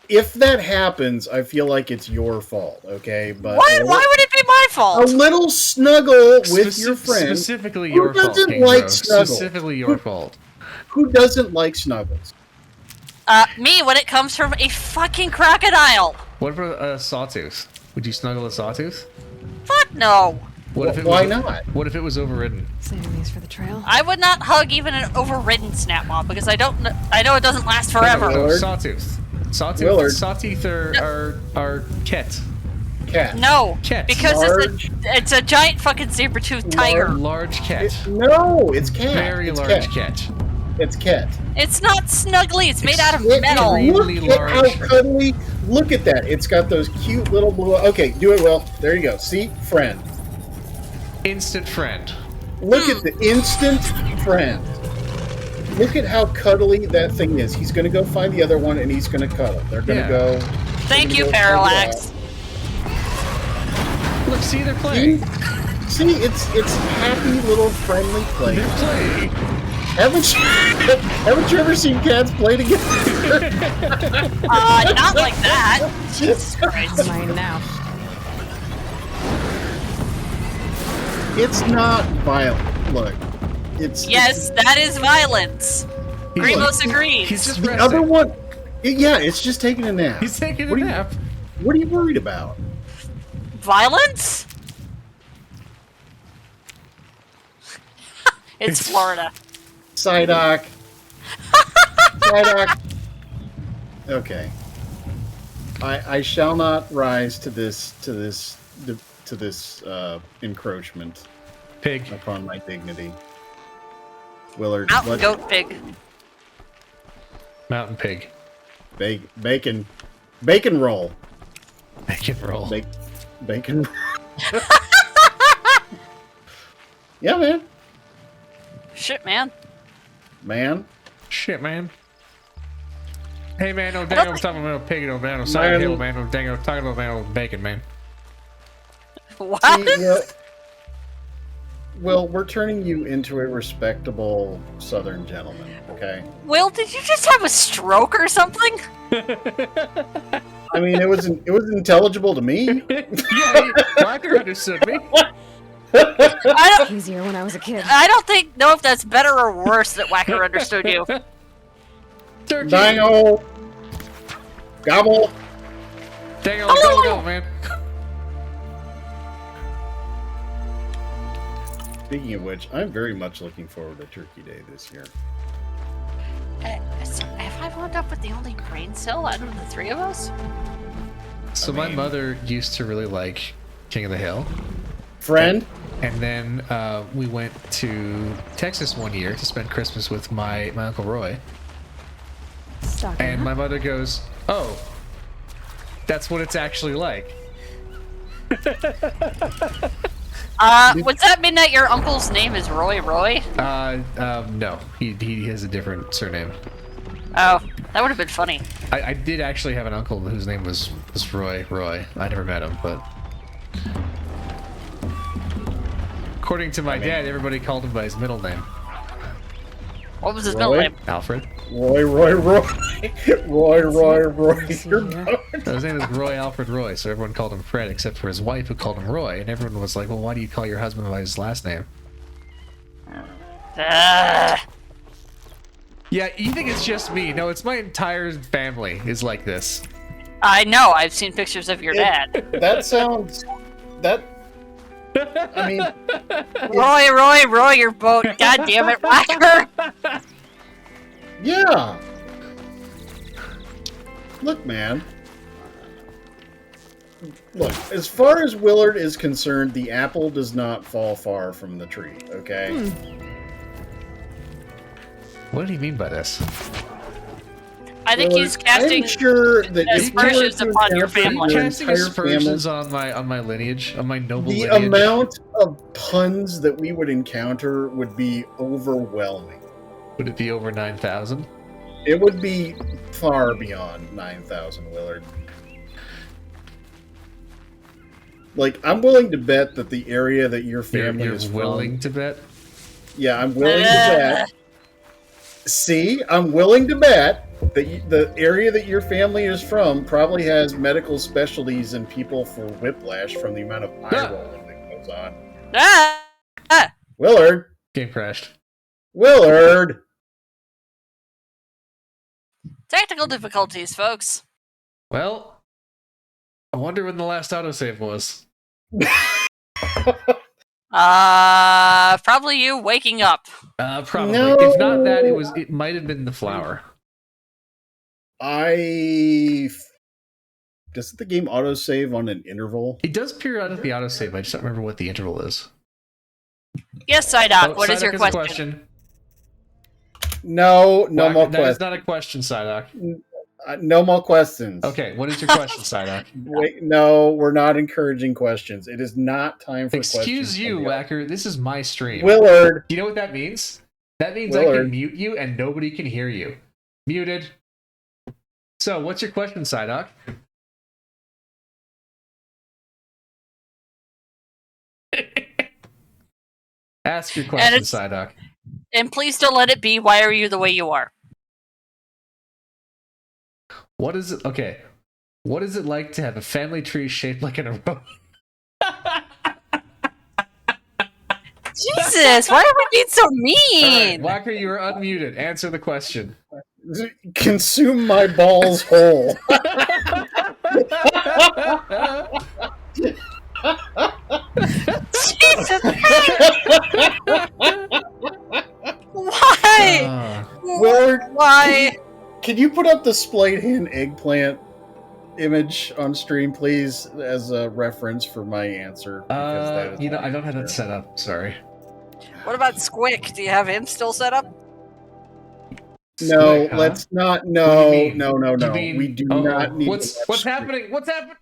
If that happens, I feel like it's your fault, okay? But Why would it be my a fault? little snuggle with your friend. Specifically Who your fault, doesn't Kingsrow. like snuggle? Specifically your fault. Who doesn't like snuggles? Me, when it comes from a fucking crocodile. What about a sawtooth? Would you snuggle a sawtooth? Fuck no. Why not? What if it was overridden? Saving these for the trail. I would not hug even an overridden snapmaw because I know it doesn't last forever. No, sawtooth. Willard. Sawtooth are ket. Cat. No, Cat. because it's a giant fucking saber-toothed tiger. Large cat. No, it's cat. Very it's large cat. cat. It's cat. It's not snuggly. It's made out of metal. Extremely Look at how large. cuddly. Look at that. It's got those cute little blue. Okay, do it, Will. There you go. See, friend. Instant friend. Look at the instant friend. Look at how cuddly that thing is. He's going to go find the other one, and he's going to cuddle. They're going to go. Thank you, go Parallax. Look, see, they're playing. See, it's happy little friendly play. They're playing. Haven't you ever seen cats play together? Not like that. Jesus Christ. Mine now. It's not violent. Look, Yes, that is violence. Grimos agrees. He's just the resting. other one. Yeah, it's just taking a nap. He's taking a What are you- nap. What are you worried about? Violence? It's Florida. Psyduck. Psyduck. Okay. I shall not rise to this encroachment Pig. upon my dignity. Willard, Mountain what? goat pig. Mountain pig. Bacon roll. Bacon roll. Bacon. Yeah, man. Shit, man. Man. Shit, man. Hey, man, no dango, I'm talking about pig, no man, no side Man. hill, man, no dango, talking about man, no bacon, man. What? See, Will, we're turning you into a respectable Southern gentleman, okay? Will, did you just have a stroke or something? I mean, it was intelligible to me. Yeah, Rocker understood me. I Easier when I was a kid. don't know if that's better or worse that Whacker understood you. Turkey. Dango. Gobble. Dango, go, go, man. Speaking of which, I'm very much looking forward to Turkey Day this year. So have I wound up with the only brain cell out of the three of us? So my mother used to really like King of the Hill. Friend? And then we went to Texas one year to spend Christmas with my Uncle Roy. Stocking And up. my mother goes, "Oh, that's what it's actually like." Would that mean that your uncle's name is Roy Roy? No, he has a different surname. Oh, that would have been funny. I did actually have an uncle whose name was Roy. I never met him, but according to my dad, everybody called him by his middle name, What was his Roy? middle name? Alfred. Roy. Roy. You're His name is Roy Alfred Roy, so everyone called him Fred except for his wife who called him Roy, and everyone was like, "Well, why do you call your husband by his last name?" Yeah, you think it's just me? No, it's my entire family is like this. I know. I've seen pictures of your dad. That sounds. That. I mean, Roy your boat. God damn it, Whacker. yeah. Look, man. Look, as far as Willard is concerned, the apple does not fall far from the tree, okay? What did he mean by this? I think he's casting I'm sure that if you were aspersions to upon your encounter family. your Casting entire aspersions family, on my lineage, on my noble the lineage. amount of puns that we would encounter would be overwhelming. Would it be over 9,000? It would be far beyond 9,000, Willard. Like, I'm willing to bet that the area that your family You're is willing from... to bet? Yeah, I'm willing to bet. See, I'm willing to bet that the area that your family is from probably has medical specialties and people for whiplash from the amount of eye rolling that goes on. Willard! Game crashed. Willard! Technical difficulties, folks. Well, I wonder when the last autosave was. Probably you waking up. Probably. No. If not that, it might have been the flower. Doesn't the game autosave on an interval? It does periodically autosave. I just don't remember what the interval is. Yes, Psydoc, Oh, what is your Psyduck has a question? No more That is questions. not a question, Psyduck. No more questions. Okay, what is your question, Psyduck? Wait, no, we're not encouraging questions. It is not time for questions. Excuse you, from the- Whacker. This is my stream. Willard. Do you know what that means? That means I Willard. can mute you and nobody can hear you. Muted. So, what's your question, Psyduck? Ask your question, it's- Psyduck. And please don't let it be, why are you the way you are? What is it? Okay. What is it like to have a family tree shaped like an arrow? Jesus, why are we being so All right, mean? Walker, you are unmuted. Answer the question. Consume my balls whole. Jesus Why? Willard, Why? Can you put up the splayed hand eggplant image on stream, please, as a reference for my answer? Because that is I don't have that set up. Sorry. What about Squick? Do you have him still set up? No, Squick, huh? let's not. What No, do you mean? no, no, You no. mean- We do Uh-oh. not need. What's happening? What's happening?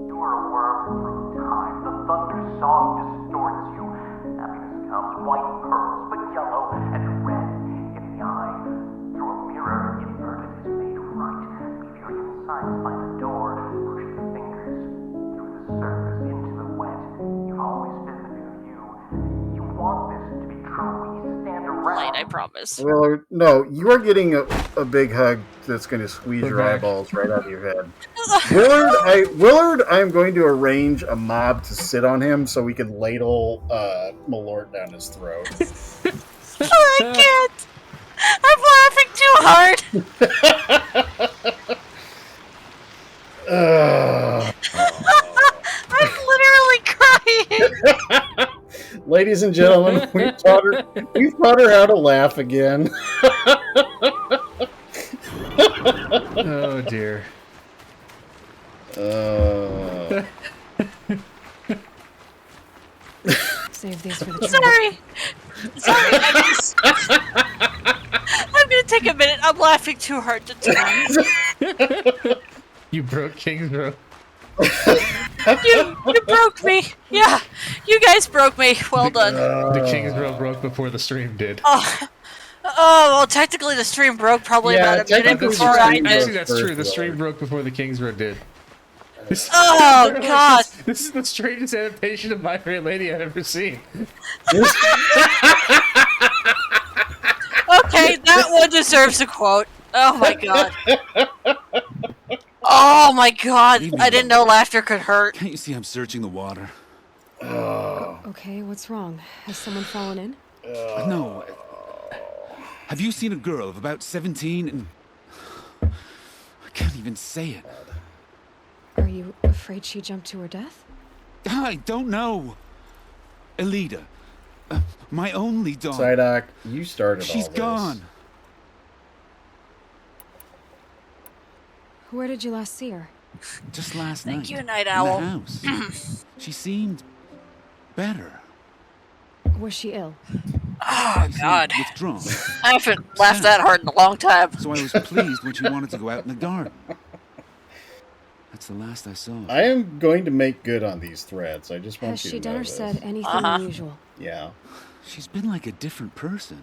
You are a worm through time. The thunder song distorts you. Happiness comes white pearls, but yellow and red in the eye. Through a mirror, inverted is made right. Leave your insides by the door. Push the fingers through the surface into the wet. You've always been the new you. You want this to be true. We stand around. Light, I promise. Well, no, you are getting a big hug that's going to squeeze your back. eyeballs right out of your head. Willard, I'm going to arrange a mob to sit on him so we can ladle Malort down his throat. Oh, I can't. I'm laughing too hard. I'm literally crying. Ladies and gentlemen, we've taught her how to laugh again. Oh dear. Save these for the Sorry. I'm gonna take a minute. I'm laughing too hard to talk. You broke Kingsrow. You broke me. Yeah, you guys broke me. Well done. The Kingsrow broke before the stream did. Oh, well, technically the stream broke probably Yeah, about a minute technically the before I stream did. Actually, that's first, true. The stream Willard. broke before the Kingsrow did. Oh God! This is the strangest adaptation of My Fair Lady I've ever seen. Okay, that one deserves a quote. Oh my God. Oh my God! I didn't know laughter could hurt. Can't you see I'm searching the water? Okay, what's wrong? Has someone fallen in? No. Have you seen a girl of about 17 and... I can't even say it. Are you afraid she jumped to her death? I don't know. Elida. My only daughter. Psyduck, you started She's all this. gone. Where did you last see her? Just last Thank night. you, Night in Owl. the house. She seemed better. Was she ill? Oh God! Withdrawn. I haven't laughed that hard in a long time. So I was pleased when she wanted to go out in the garden. That's the last I saw. I am going to make good on these threads. I just want Has you she to done know or this. said anything unusual? Yeah. She's been like a different person.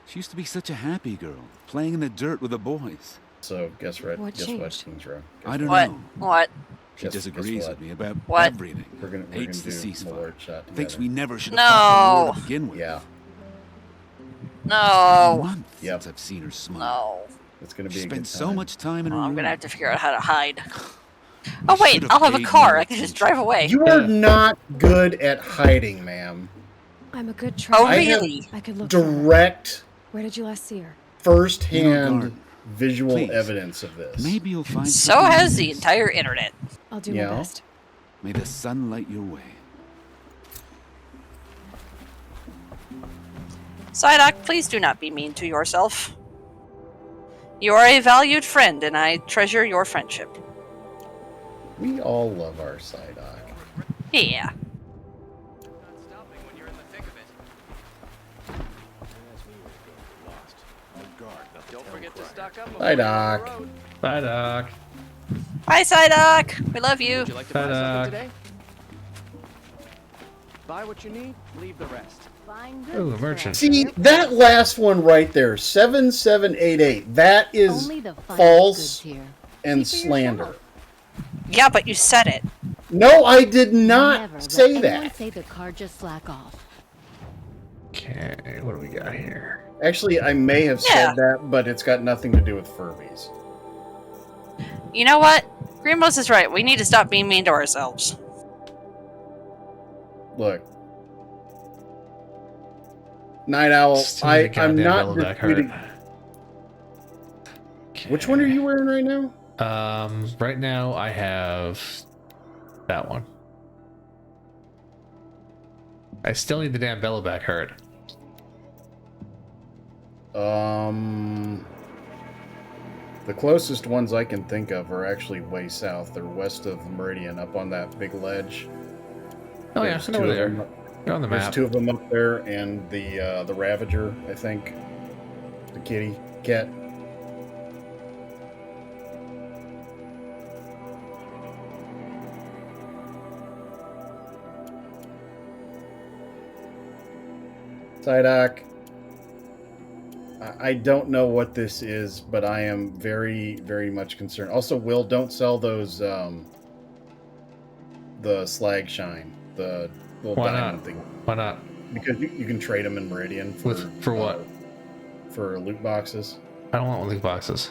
She used to be such a happy girl, playing in the dirt with the boys. So guess what? What Guess changed? what, Kingsrow? I don't What? know. What? She Guess disagrees what? with me about What? everything. We're gonna Hates do the ceasefire. Malort shot Thinks together. we never should have fought the war No. to begin with. Yeah, A No. month Yep. since I've seen her smile. No. it's gonna be She a good spends so time. much time in her Well, I'm room. gonna have to figure out how to hide. Oh wait, should've I'll have a paid car. more I can just attention. drive away. You are not good at hiding, ma'am. I'm a good Oh tracker. I have really? I could look for her. Direct, Where did you last see her? first-hand garden. visual Please. evidence of this. Maybe you'll find So something has the nice. entire internet. I'll do Yeah. my best. May the sun light your way. Psyduck, please do not be mean to yourself. You are a valued friend, and I treasure your friendship. We all love our Psyduck. Yeah. Psyduck. Bye, Doc. Hi, Psyduck. We love you. Would you like to Bye, buy something Doc. today? Buy what you need, leave the rest. Ooh, a merchant. See, that last one right there, 7788, that is Only the finest false goods here. and See for slander. yourself. Yeah, but you said it. No, I did not Never say let anyone that. say the car just slack off. Okay, what do we got here? Actually, I may have Yeah. said that, but it's got nothing to do with Furbies. You know what? Grimos is right. We need to stop being mean to ourselves. Look. Night Owl, Still the I'm goddamn not Yellowback heart. disputing. Which one are you wearing right now? Right now I have that one. I still need the damn Belloback heart. The closest ones I can think of are actually way south. They're west of the Meridian, up on that big ledge. Oh yeah, There's I know two where of they are. them. They're on the There's map. two of them up there, and the Ravager, I think, the kitty cat. Psyduck. I don't know what this is, but I am very, very much concerned. Also, Will, don't sell those the slag shine, the little Why diamond not? thing. Why not? Because you can trade them in Meridian For what? For loot boxes. I don't want loot boxes.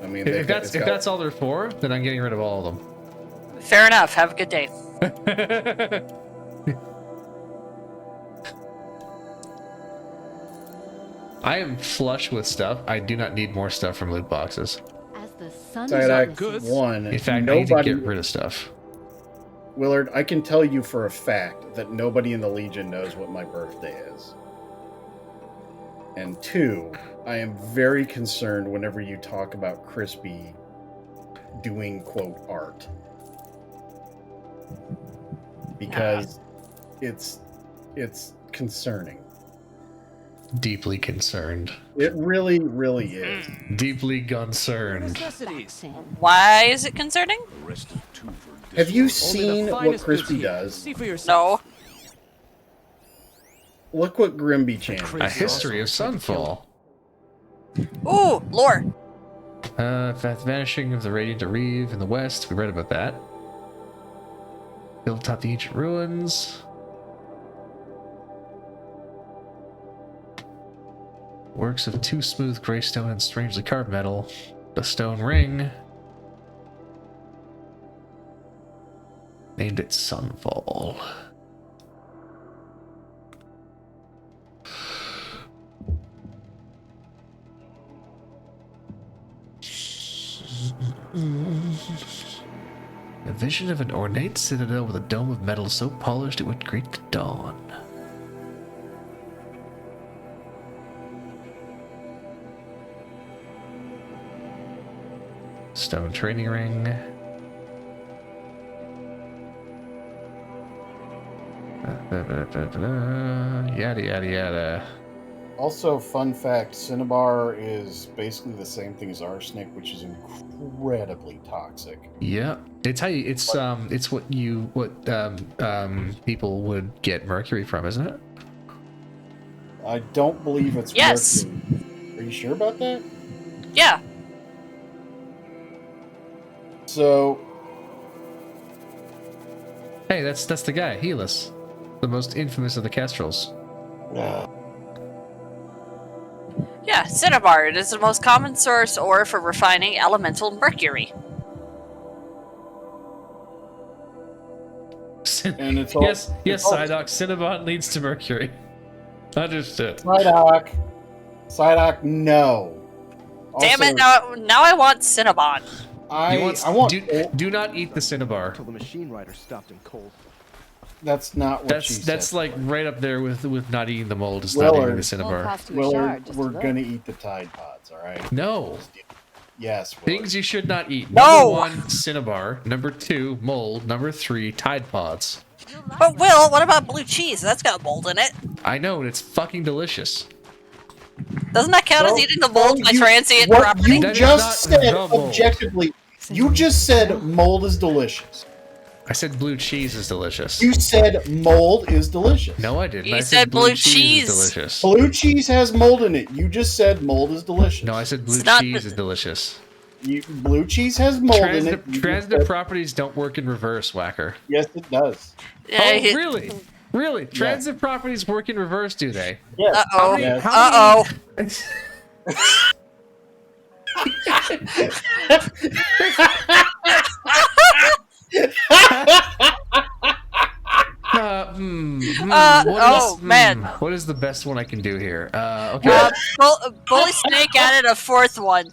I mean, If that's all they're for, then I'm getting rid of all of them. Fair enough. Have a good day. I am flush with stuff. I do not need more stuff from loot boxes. As the sun Psyduck, one. In fact, I need nobody, to get rid of stuff. Willard, I can tell you for a fact that nobody in the Legion knows what my birthday is. And two, I am very concerned whenever you talk about Crispy doing, quote, art. Because it's concerning. Deeply concerned. It really, really is. Deeply concerned. Why is it concerning? Have you seen what Crispy does? No. Look what Grimby channeled. A history of Sunfall. Ooh, lore. Vanishing of the Radiant Reeve in the west. We read about that. Built atop the ancient ruins. Works of two smooth gray stone and strangely carved metal. The stone ring. Named it Sunfall. A vision of an ornate citadel with a dome of metal so polished it would greet the dawn. Stone training ring. Yada yada yada. Also, fun fact, Cinnabar is basically the same thing as arsenic, which is incredibly toxic. Yeah, it's how you, it's what people would get mercury from, isn't it? I don't believe it's Yes. mercury. Are you sure about that? Yeah. So, Hey, that's the guy, Helus, the most infamous of the Kestrels. Yeah, cinnabar. It is the most common source ore for refining elemental mercury. and it's all, Yes, it's all- Psyduck, Cinnabon leads to mercury. Understood. Psyduck, no. Damn Also, it! Now I want Cinnabon. You want- I want. do not eat the Cinnabar. Till the machine rider stopped him cold. That's not what she said. That's like right up there with not eating the mold. Is not eating the Willard, Cinnabar. Willard, we're gonna eat the Tide Pods, all right? No. Yes. Willard. Things you should not eat. No! Number 1, Cinnabar. Number 2, mold. Number 3, Tide Pods. But Will, what about blue cheese? That's got mold in it. I know, and it's fucking delicious. Doesn't that count as eating the mold by you- transient what property? You That is just not said the mold. objectively. You just said mold is delicious. I said blue cheese is delicious. You said mold is delicious. No, I didn't. You I said blue Is cheese. delicious. Blue cheese has mold in it. You just said mold is delicious. No, I said blue It's not cheese the- is delicious. Blue cheese has mold in it. Transitive properties don't work in reverse, Whacker. Yes, it does. Oh, really? Really? Transitive properties work in reverse, do they? Yes. Uh-oh. Yes. Uh-oh. Man. What is the best one I can do here? Okay. Bully Snake added a fourth one.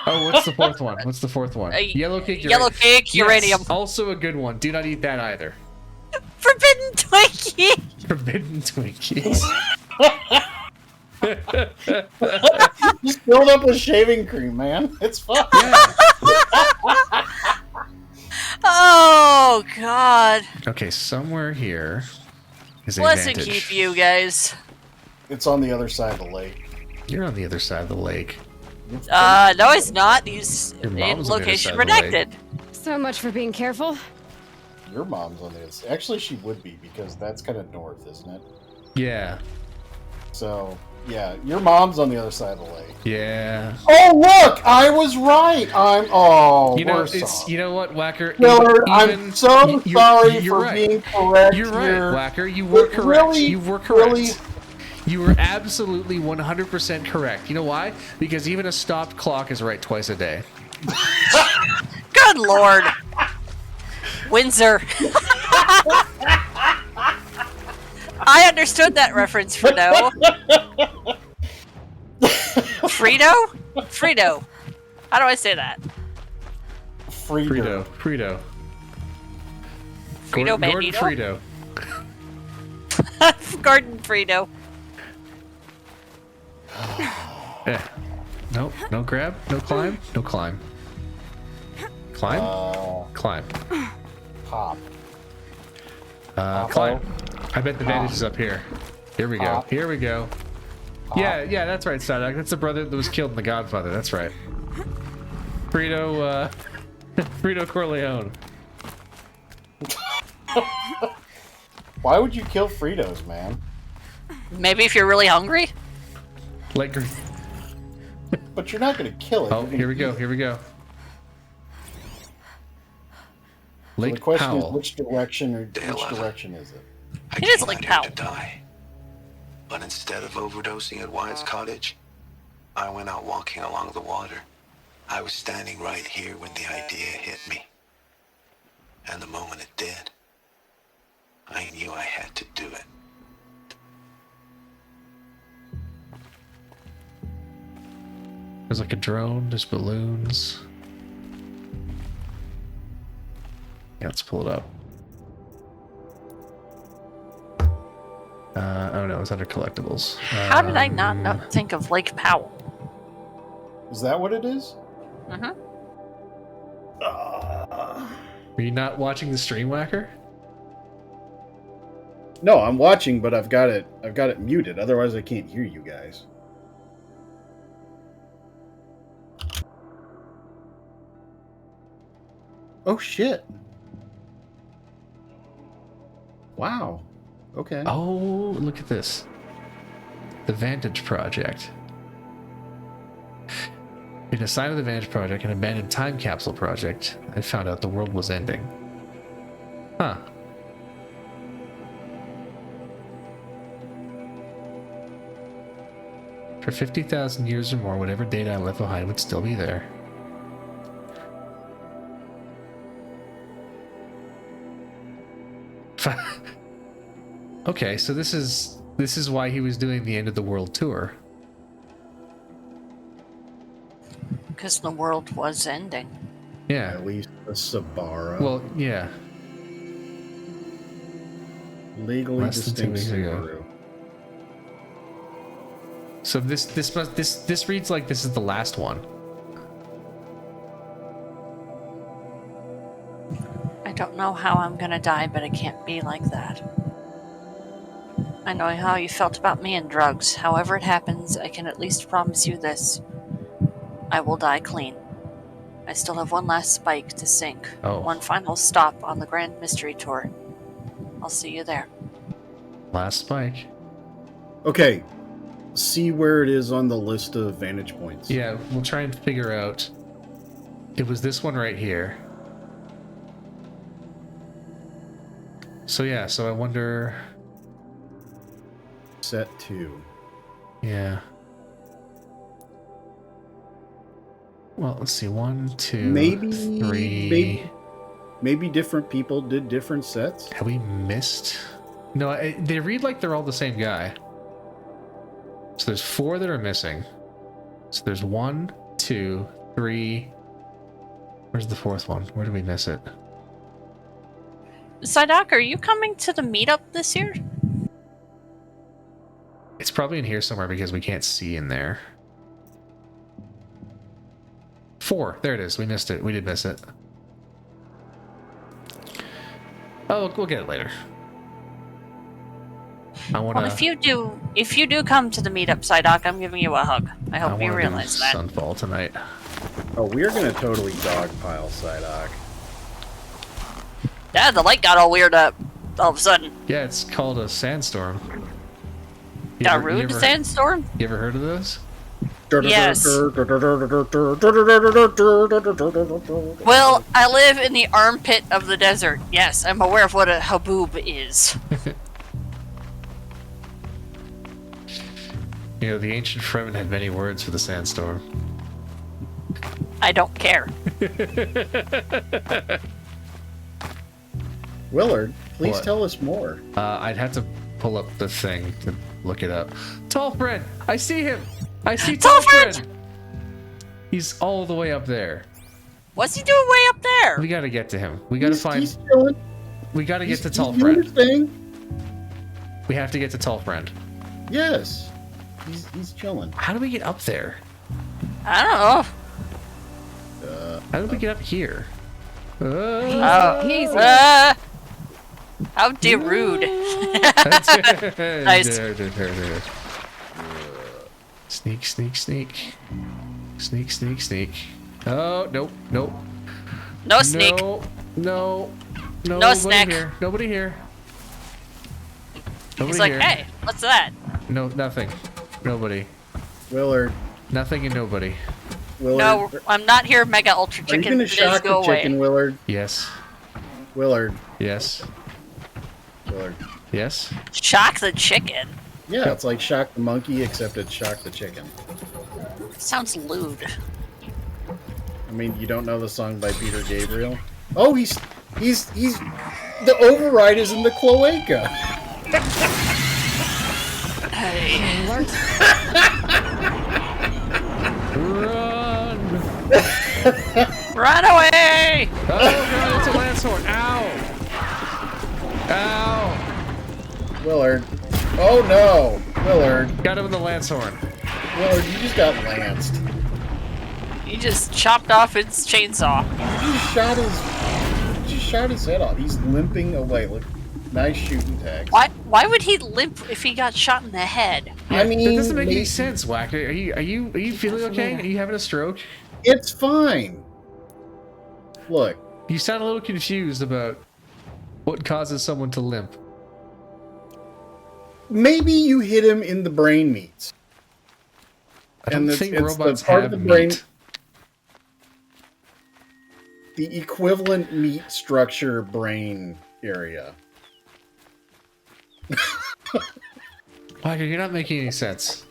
Oh, what's the fourth one? What's the fourth one? Yellow cake. Yellow cake, uranium. Yes, also a good one. Do not eat that either. Forbidden Twinkie. Forbidden Twinkies. Just fill it up with shaving cream, man. It's fun. Yeah. Oh God. Okay, somewhere here is a Bless and vantage. keep you guys. It's on the other side of the lake. You're on the other side of the lake. No, it's not. He's Your in mom's on the other side location of the lake. redacted. So much for being careful. Your mom's on the other side. Actually, she would be because that's kind of north, isn't it? Yeah. So, yeah, your mom's on the other side of the lake. Yeah. Oh, look! I was right! You know, worse it's off. you know what, Whacker? Willard, I'm so sorry for right. being correct. You're right, here. Whacker. You were correct. Really, you were correct. really- You were absolutely 100% correct. You know why? Because even a stopped clock is right twice a day. Good Lord. Windsor. I understood that reference, Fredo. Frito? Frito. How do I say that? Frito. Frito Gordon Bandito? Frito. Gordon Frito. No, no grab, no climb, no climb. Climb? Climb. Pop. Climb. I bet the vantage is up here. Here we go. Pop. Here we go. Yeah, that's right, Psyduck. That's the brother that was killed in The Godfather. That's right. Frito, Frito Corleone. Why would you kill Fritos, man? Maybe if you're really hungry? Like, But you're not going to kill it. oh, here we go. Here we go. So Lake the question Powell. is, which direction is it? It is Lake Powell. To die. But instead of overdosing at Wyatt's cottage, I went out walking along the water. I was standing right here when the idea hit me. And the moment it did, I knew I had to do it. There's like a drone, there's balloons. Yeah, let's pull it up. Oh no, it's under collectibles. How did I not think of Lake Powell? Is that what it is? Mm-hmm. Were you not watching the stream, Whacker? No, I'm watching, but I've got it muted. Otherwise, I can't hear you guys. Oh shit! Wow. Okay. Oh, look at this. The Vantage Project. In a sign of the Vantage Project, an abandoned time capsule project, I found out the world was ending. Huh. For 50,000 years or more, whatever data I left behind would still be there. Okay, so this is why he was doing the End of the World tour. Because the world was ending. Yeah. At least the Sabara. Well, yeah. Legally Less than 2 distinct weeks ago. Subaru. So this reads like this is the last one. I don't know how I'm gonna die, but it can't be like that. I know how you felt about me and drugs. However it happens, I can at least promise you this. I will die clean. I still have one last spike to sink. Oh. One final stop on the Grand Mystery Tour. I'll see you there. Last spike. Okay. See where it is on the list of vantage points. Yeah, we'll try and figure out It was this one right here. So yeah, so I wonder... Set 2. Yeah. Well, let's see. 1, 2, Maybe 3... Maybe different people did different sets? Have we missed? No, they read like they're all the same guy. So there's 4 that are missing. So there's 1, 2, 3... Where's the 4th one? Where did we miss it? Psyduck, are you coming to the meetup this year? It's probably in here somewhere because we can't see in there. 4. There it is. We missed it. We did miss it. Oh, we'll get it later. I want to... Well, if you do come to the meetup, Psyduck, I'm giving you a hug. I hope you realize that. Sunfall tonight. Oh, we're gonna totally dogpile Psyduck. Dad, the light got all weird up all of a sudden. Yeah, it's called a sandstorm. Got rude sandstorm? You ever heard of those? Yes. Well, I live in the armpit of the desert. Yes, I'm aware of what a haboob is. You know, the ancient Fremen had many words for the sandstorm. I don't care. Willard, please What? tell us more. I'd have to pull up the thing to look it up. Tall friend! I see him! I see Tall friend! He's all the way up there. What's he doing way up there? We gotta get to him. We gotta find... He's chilling. We gotta get to He's Tall doing his friend. thing. We have to get to Tall friend. Yes. He's chilling. How do we get up there? I don't know. How did we get up here? Easy. How rude. Nice. Sneak, sneak, sneak. Sneak, sneak, sneak. Oh, nope, nope. No sneak. No, no. No snack. Here. Nobody here. Nobody He's like, here. hey, what's that? No, nothing. Nobody. Willard. Nothing and nobody. Willard. No, I'm not here, Mega Ultra Are you Chicken. gonna Please shock go the chicken, away. Willard? Yes. Willard. Yes. Willard. Yes. Shock the chicken? Yeah, it's like Shock the Monkey, except it's Shock the Chicken. Sounds lewd. I mean, you don't know the song by Peter Gabriel? Oh, he's the override is in the cloaca. Hey. Run! Run away! Oh god, it's a lance horn. Ow! Ow! Willard. Oh no! Willard. Got him with the lance horn. Willard, you just got lanced. He just chopped off its chainsaw. He just shot his head off. He's limping away. Look, nice shooting tag. Why would he limp if he got shot in the head? I mean, that doesn't make any sense, Whack. Are you feeling okay? Are you having a stroke? It's fine. Look. You sound a little confused about what causes someone to limp. Maybe you hit him in the brain meats. I don't think it's robots the part have of the brain, meat. the equivalent meat structure brain area. Whacker, you're not making any sense.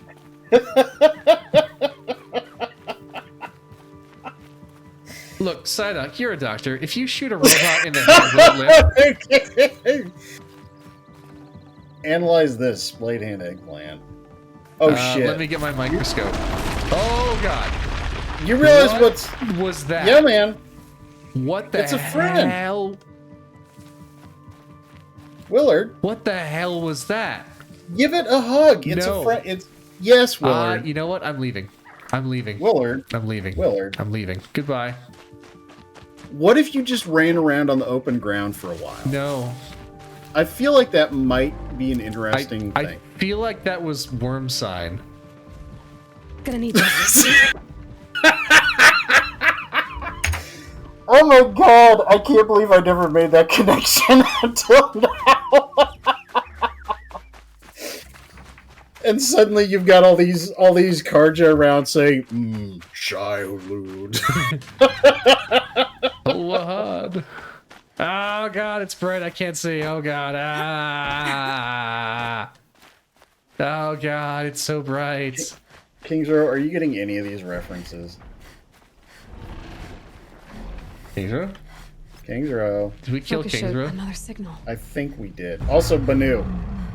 Look, Psyduck, you're a doctor. If you shoot a robot in the head, will it live? Analyze this splayed hand eggplant. Oh shit! Let me get my microscope. Oh god! You realize what was that? Yeah, man. What the It's a friend. hell? Willard. What the hell was that? Give it a hug. It's No. a friend. It's yes, Willard. You know what? I'm leaving. I'm leaving. Willard. I'm leaving. Willard. I'm leaving. Goodbye. What if you just ran around on the open ground for a while? No. I feel like that might be an interesting I thing. feel like that was worm sign. Gonna need this. Oh my god! I can't believe I never made that connection until now. And suddenly you've got all these Karja around saying, childhood. Oh, Wahad. Oh god, it's bright. I can't see. Oh god. Ah. Oh god, it's so bright. Kingsrow, are you getting any of these references? Kingsrow? Kingsrow. Did we kill Focus showed Kingsrow? another signal. I think we did. Also, Banu.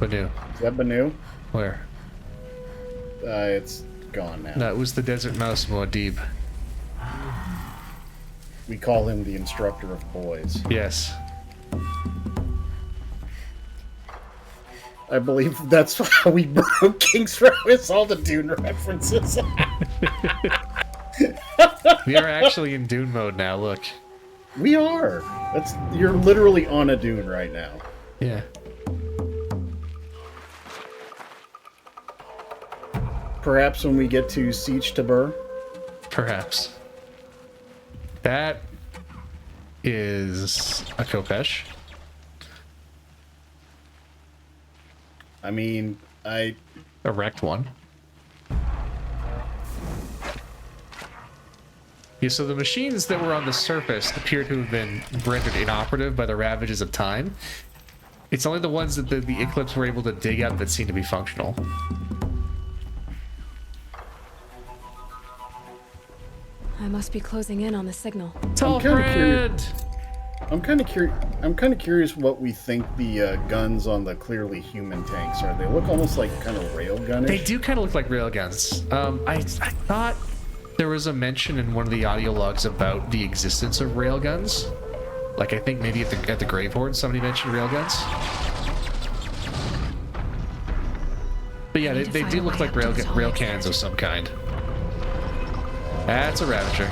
Banu. Is that Banu? Where? It's gone now. No, it was the desert mouse Muad'Dib. We call him the instructor of boys. Yes. I believe that's how we broke Kingsrow. It's all the Dune references. We are actually in Dune mode now, look. We are. You're literally on a Dune right now. Yeah. Perhaps when we get to Siege Tabur. Perhaps. That is a Kopesh. I mean, A wrecked one. Yeah, so the machines that were on the surface appear to have been rendered inoperative by the ravages of time. It's only the ones that the Eclipse were able to dig up that seem to be functional. I must be closing in on the signal. Tall friend! I'm kind of curious what we think the guns on the clearly human tanks are. They look almost like kind of railgun-ish. They do kind of look like railguns. I thought there was a mention in one of the audio logs about the existence of railguns. Like I think maybe at the Gravehorde somebody mentioned railguns. But yeah, they do look like rail cans of some kind. That's a Ravager.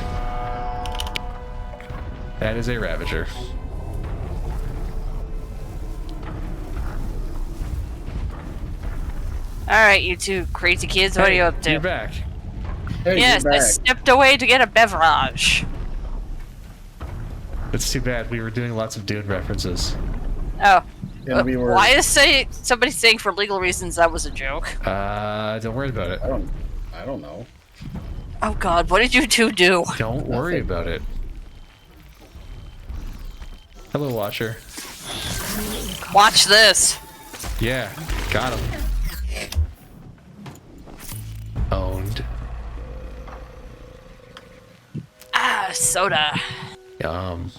That is a Ravager. Alright, you two crazy kids, what are you up to? You're back. Hey, yes, you're I back. stepped away to get a beverage. It's too bad. We were doing lots of Dune references. Oh. And we were... Why is somebody saying for legal reasons that was a joke? Don't worry about it. I don't know. Oh god, what did you two do? Don't worry about it. Hello, Watcher. Watch this. Yeah, got him. Owned. Ah, soda. Yum.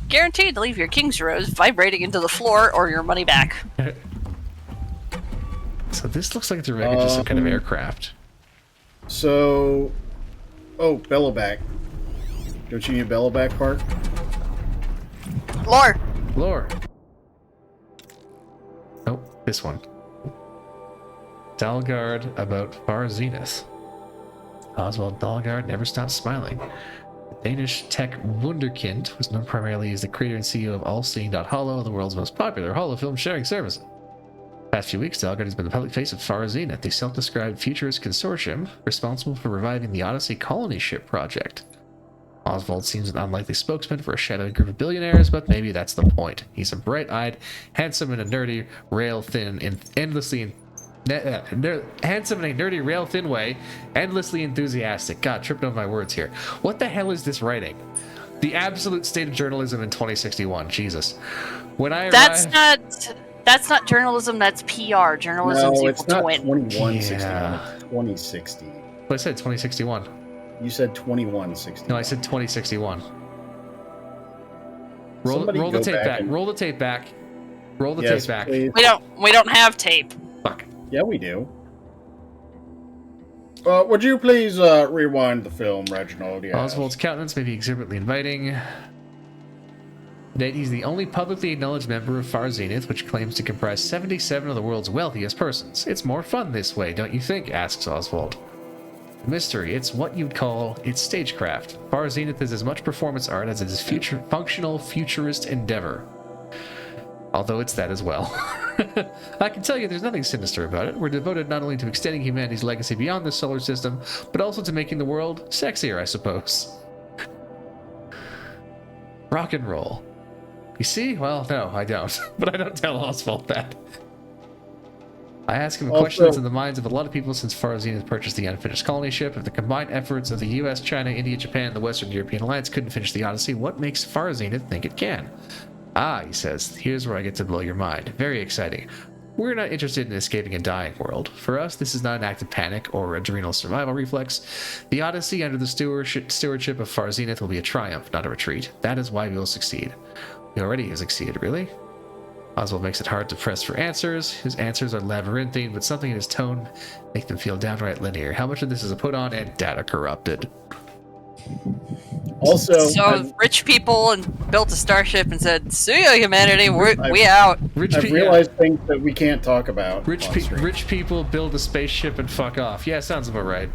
Guaranteed to leave your Kingsrows vibrating into the floor or your money back. So this looks like it's a wreckage of some kind of aircraft. So... Oh, Bellowback. Don't you need a Bellowback part? Lore. Lore. Oh, this one. Dalgard about Far Zenith. Oswald Dalgard never stopped smiling. The Danish tech wunderkind was known primarily as the creator and CEO of Allseeing.Hollow, the world's most popular holofilm sharing service. Past few weeks, Dalgard has been the public face of Far Zenith, the self-described futurist consortium responsible for reviving the Odyssey colony ship project. Oswald seems an unlikely spokesman for a shadowy group of billionaires, but maybe that's the point. He's a bright-eyed, handsome in a nerdy, rail-thin, and endlessly handsome in a nerdy, rail-thin way, endlessly enthusiastic. God, tripping over my words here. What the hell is this writing? The absolute state of journalism in 2061. Jesus. When I arrived... That's not journalism, that's PR. Journalism's no, equal it's not twin. 2161, Yeah. it's 2060. But I said 2061. You said 2160. No, I said 2061. Roll Somebody the go tape back back. and- Roll the tape back. Roll the Yes, tape back. please. We don't have tape. Fuck. Yeah, we do. Would you please rewind the film, Reginald? Yes. Oswald's countenance may be exuberantly inviting. That he's the only publicly acknowledged member of Far Zenith, which claims to comprise 77 of the world's wealthiest persons. It's more fun this way, don't you think? Asks Oswald. Mystery, it's what you'd call its stagecraft. Far Zenith is as much performance art as it is functional futurist endeavor. Although it's that as well. I can tell you there's nothing sinister about it. We're devoted not only to extending humanity's legacy beyond this solar system, but also to making the world sexier, I suppose. Rock and roll. You see? Well, no, I don't. But I don't tell Oswald that. I ask him a question that's in the minds of a lot of people since Far Zenith purchased the unfinished colony ship. If the combined efforts of the US, China, India, Japan, and the Western European Alliance couldn't finish the Odyssey, what makes Far Zenith think it can? Ah, he says, here's where I get to blow your mind. Very exciting. We're not interested in escaping a dying world. For us, this is not an act of panic or adrenal survival reflex. The Odyssey under the stewardship of Far Zenith will be a triumph, not a retreat. That is why we will succeed. We already have succeeded, really? Oswald makes it hard to press for answers. His answers are labyrinthine, but something in his tone makes them feel downright linear. How much of this is a put on and data corrupted? Also, so rich people and built a starship and said, "See ya, humanity. We out." I've realized things that we can't talk about. Rich people build a spaceship and fuck off. Yeah, sounds about right.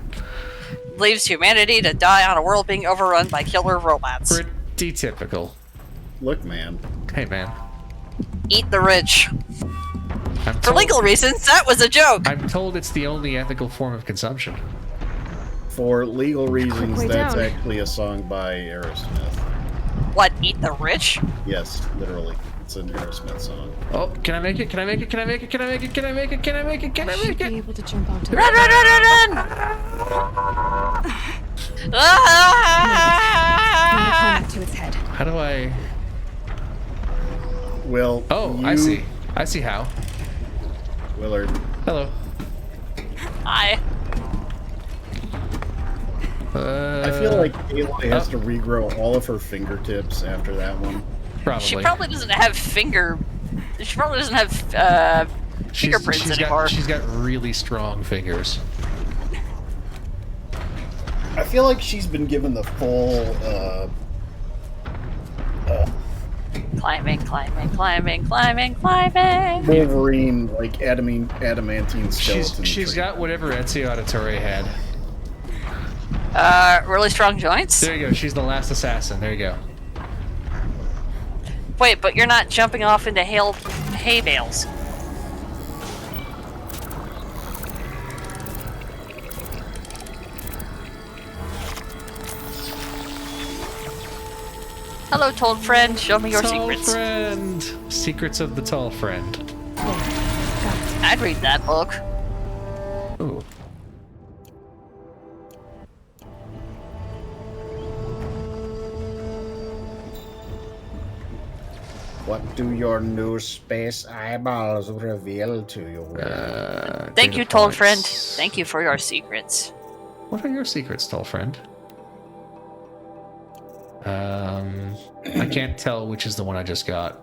Leaves humanity to die on a world being overrun by killer robots. Pretty typical. Look, man. Hey, man. Eat the rich. For legal reasons, that was a joke. I'm told it's the only ethical form of consumption. For legal reasons, Way that's down. actually a song by Aerosmith. What, eat the rich? Yes, literally. It's an Aerosmith song. Oh, can I make it? Can I make it? Can I make it? Can I make it? Can I make it? Can I make it? Can I make it? Be able to jump onto Run, run, run, run, run! climb up to its head. How do I... Will, oh, I see. I see how. Willard. Hello. Hi. I feel like Aloy has to regrow all of her fingertips after that one. Probably. She probably doesn't have She probably doesn't have fingerprints anymore. She's got really strong fingers. I feel like she's been given the full, Climbing, climbing, climbing, climbing, climbing. Wolverine, like adamantine skeleton. She's got whatever Ezio Auditore had. Really strong joints? There you go. She's the last assassin. There you go. Wait, but you're not jumping off into hay bales. Hello, told friend. Show me your secrets. Tall friend. Secrets of the tall friend. I'd read that book. Ooh. What do your new space eyeballs reveal to you? Thank you, told friend. Thank you for your secrets. What are your secrets, tall friend? I can't tell which is the one I just got.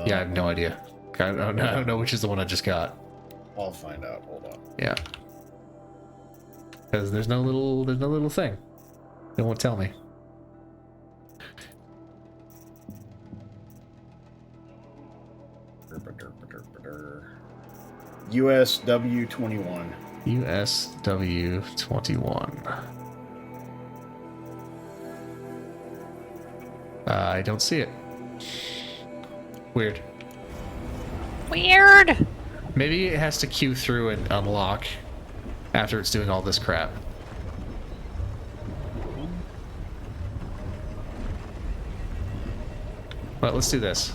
Yeah, I have no idea. I don't know which is the one I just got. I'll find out. Hold on. Yeah. Because there's no little thing. They won't tell me. USW-21. USW-21. I don't see it. Weird. Weird. Maybe it has to queue through and unlock after it's doing all this crap. Well, let's do this.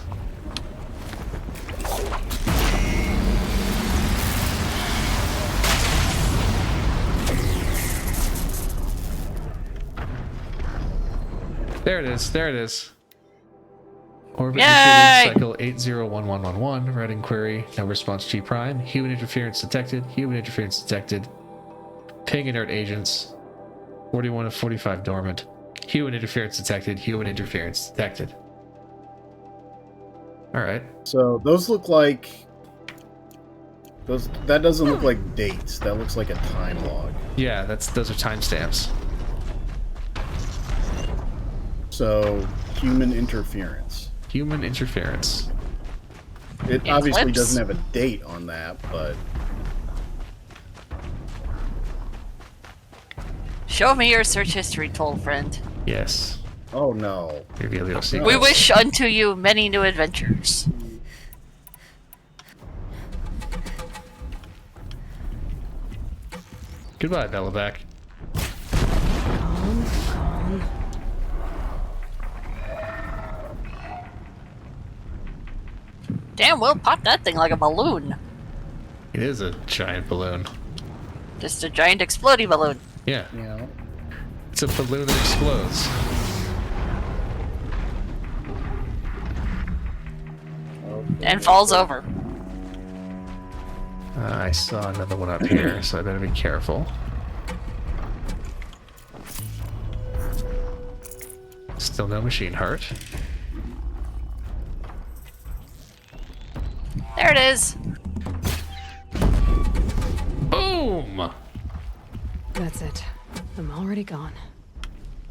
There it is. There it is. Orbit cycle 801111. Red inquiry. No response G prime. Human interference detected. Human interference detected. Ping inert agents. 41 of 45 dormant. Human interference detected. Human interference detected. All right. So those look like that doesn't look like dates. That looks like a time log. Yeah, those are timestamps. So human interference. Human interference. It obviously doesn't have a date on that, but Show me your search history, told friend. Yes. Oh no. Reveal your secrets. We wish unto you many new adventures. Goodbye, Bellaback. Damn, we'll pop that thing like a balloon. It is a giant balloon. Just a giant exploding balloon. Yeah. Yeah. It's a balloon that explodes. And falls over. I saw another one up here, so I better be careful. Still no machine heart. There it is. Boom! That's it. I'm already gone.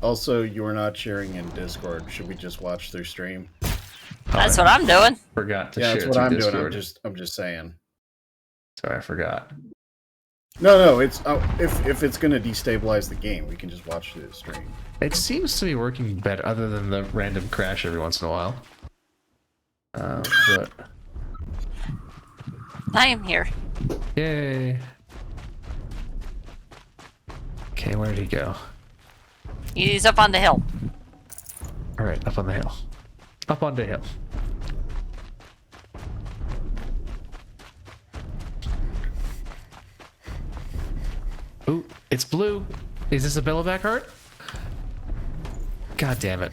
Also, you are not sharing in Discord. Should we just watch through stream? That's what I'm doing. Forgot to Yeah, share that's what through I'm Discord. doing. I'm just saying. Sorry, I forgot. No, it's if it's gonna destabilize the game, we can just watch the stream. It seems to be working better, other than the random crash every once in a while. But I am here. yay! Okay, where did he go? He's up on the hill. All right, up on the hill. Up on the hill. Ooh, it's blue. Is this a Billowback heart? God damn it.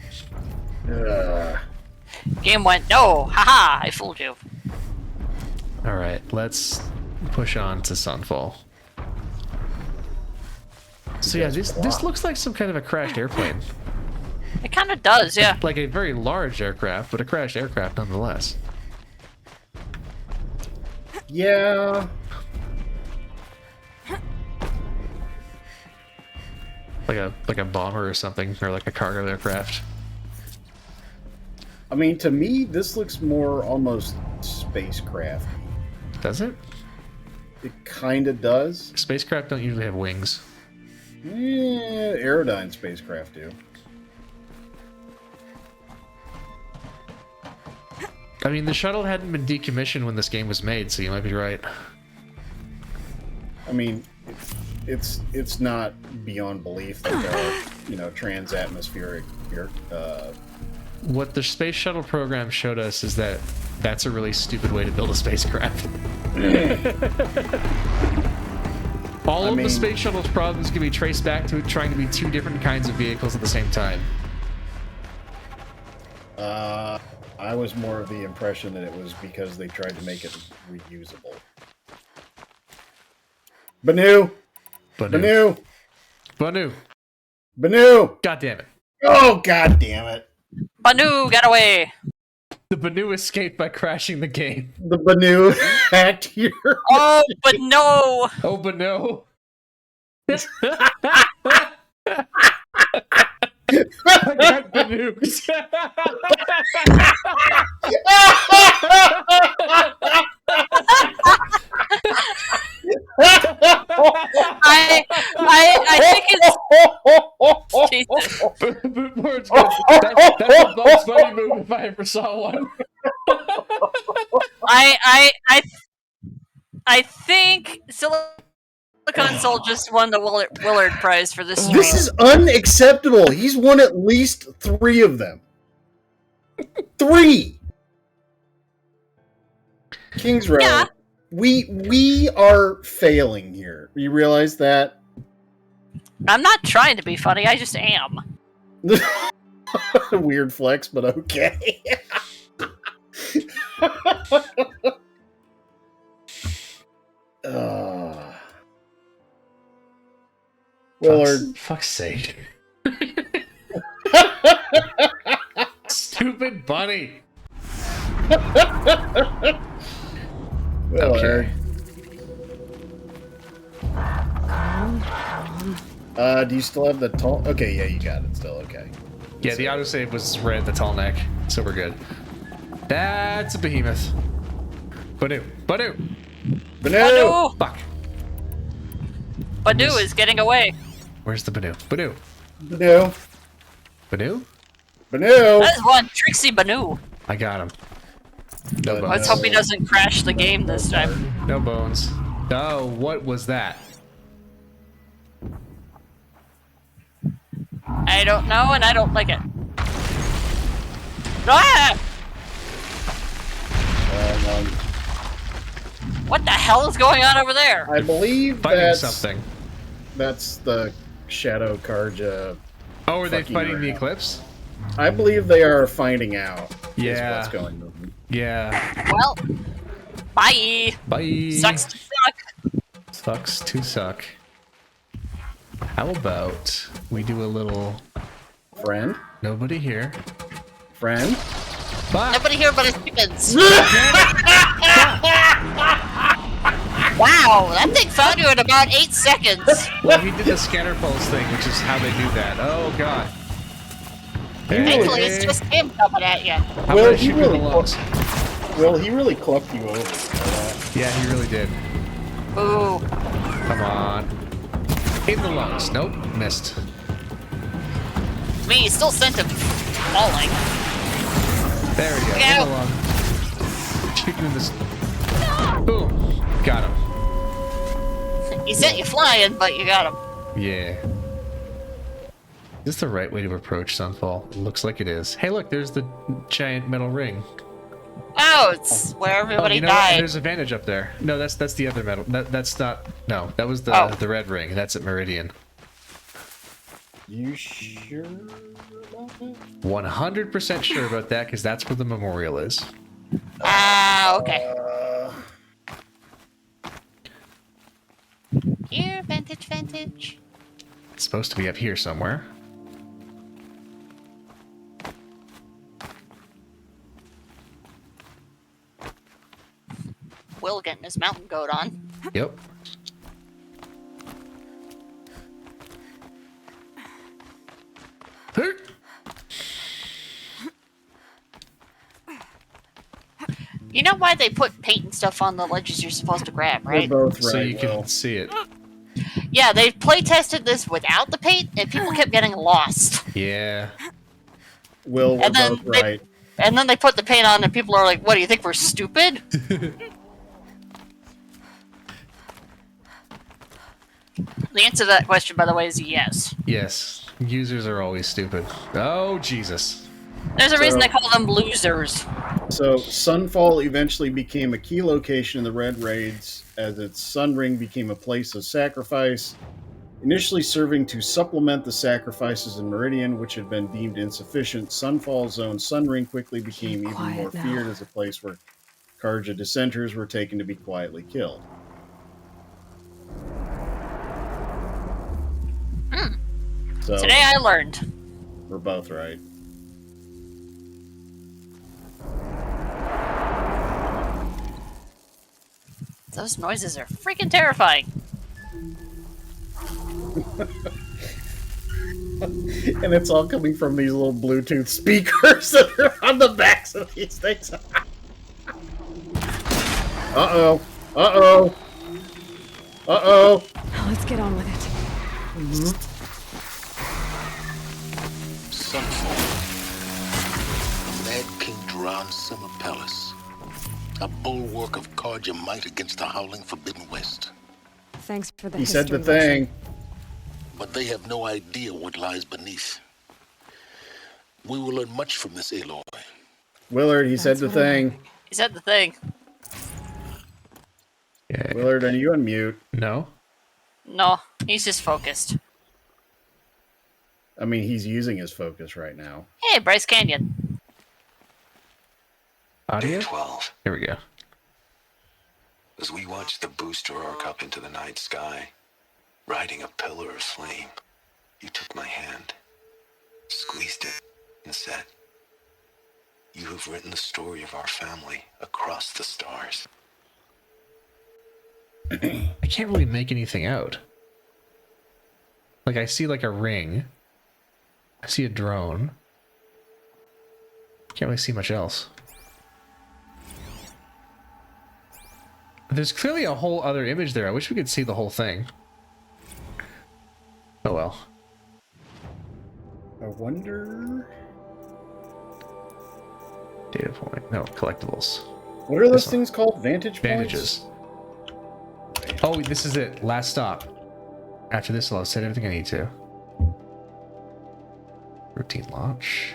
Game went, no, haha, I fooled you. Alright, let's push on to Sunfall. So yeah, this looks like some kind of a crashed airplane. It kind of does, yeah. Like a very large aircraft, but a crashed aircraft nonetheless. Yeah. Like a bomber or something, or like a cargo aircraft. I mean, to me, this looks more almost spacecraft. Does it? It kind of does. Spacecraft don't usually have wings. Yeah, Aerodyne spacecraft do. I mean, the shuttle hadn't been decommissioned when this game was made, so you might be right. I mean, it's not beyond belief that there are, trans-atmospheric What the space shuttle program showed us is that that's a really stupid way to build a spacecraft. All of the space shuttle's problems can be traced back to it trying to be two different kinds of vehicles at the same time. I was more of the impression that it was because they tried to make it reusable. Banu! Banu! Banu! Banu! Banu! God damn it. Oh, god damn it. Banu, get away! The Banu escaped by crashing the game. The Banu hacked here. Oh, but no! Oh, but no. I got Banus. I think it's Jesus. That's a Bugs Bunny move if I ever saw one. I think Silicon Soul just won the Willard Prize for this stream. This is unacceptable. He's won at least 3 of them. 3! Kingsrow, yeah. we are failing here. You realize that? I'm not trying to be funny, I just am. Weird flex, but okay. Willard. Fuck's sake. Stupid bunny. Willard. Do you still have the tall? Okay, yeah, you got it still. Okay. Yeah, the autosave was right at the tall neck, so we're good. That's a behemoth. Banu. Banu. Banu! Fuck. Banu is getting away. Where's the Banu? Banu. Banu. Banu? Banu. That is one tricksy Banu. I got him. No bones. Let's hope he doesn't crash the game this time. No bones. Oh, what was that? I don't know, and I don't like it. Ah! What the hell is going on over there? I believe Fighting something. That's the Shadow Karja. Oh, are they fucking fighting the around. Eclipse? I believe they are finding out. Yeah. What's going on. Yeah. Well, bye. Bye. Sucks to suck. Sucks to suck. How about we do a little... Friend? Nobody here. Friend? Bye. Nobody here but his chickens. Wow, that thing found you in about 8 seconds. Well, he did the scatter pulse thing, which is how they do that. Oh, God. Thankfully, it's just him coming at you. How about I shoot you in the lungs? Well, he really clucked you over. Yeah, he really did. Ooh. Come on. In the lungs. Nope. Missed. Me, still sent him falling. There we go. Yeah. In the lung. Shoot him in this. Boom. Got him. He sent you flying, but you got him. Yeah. Is this the right way to approach Sunfall? It looks like it is. Hey, look, there's the giant metal ring. Oh, it's where everybody you know what? died. There's a bandage up there. No, that's the other metal. That's not. No, that was the red ring. That's at Meridian. You sure about that? 100% sure about that because that's where the memorial is. Ah, okay. Here, vantage. It's supposed to be up here somewhere. Will getting his mountain goat on. Yep. You know why they put paint and stuff on the ledges you're supposed to grab, right? We're both right. So you Will. can see it. Yeah, they play tested this without the paint, and people kept getting lost. Yeah. Will, we're And then both right. And then they put the paint on, and people are like, "What do you think? We're stupid?" The answer to that question, by the way, is yes. Yes. Users are always stupid. Oh, Jesus. There's a reason they call them losers. So, Sunfall eventually became a key location in the Red Raids, as its Sun Ring became a place of sacrifice, initially serving to supplement the sacrifices in Meridian, which had been deemed insufficient. Sunfall's own Sun Ring quickly became even more feared as a place where Karja dissenters were taken to be quietly killed. So, Today I learned. we're both right. Those noises are freaking terrifying. And it's all coming from these little Bluetooth speakers that are on the backs of these things. Uh-oh. Uh-oh. Uh-oh. Let's get on with it. Sunfall. The Mad King Duran's summer palace. A bulwark of Karja might against the howling Forbidden West. Thanks for the He said the history lesson. thing. But they have no idea what lies beneath. We will learn much from this Aloy. Willard, he said the That's what I'm thing. hoping. He said the thing. Yeah. Willard, are you on mute? No? No, he's just focused. I mean, he's using his focus right now. Hey, Bryce Canyon. Audio? Day 12. Here we go. As we watch the booster arc up into the night sky, riding a pillar of flame, you took my hand, squeezed it, and said, "You have written the story of our family across the stars." I can't really make anything out. Like, I see like a ring. I see a drone. Can't really see much else. There's clearly a whole other image there. I wish we could see the whole thing. Oh well. I wonder... Data point. No, collectibles. What are those This one. things called? Vantage points? Bandages. Oh, this is it. Last stop. After this, I'll set everything I need to. Routine launch.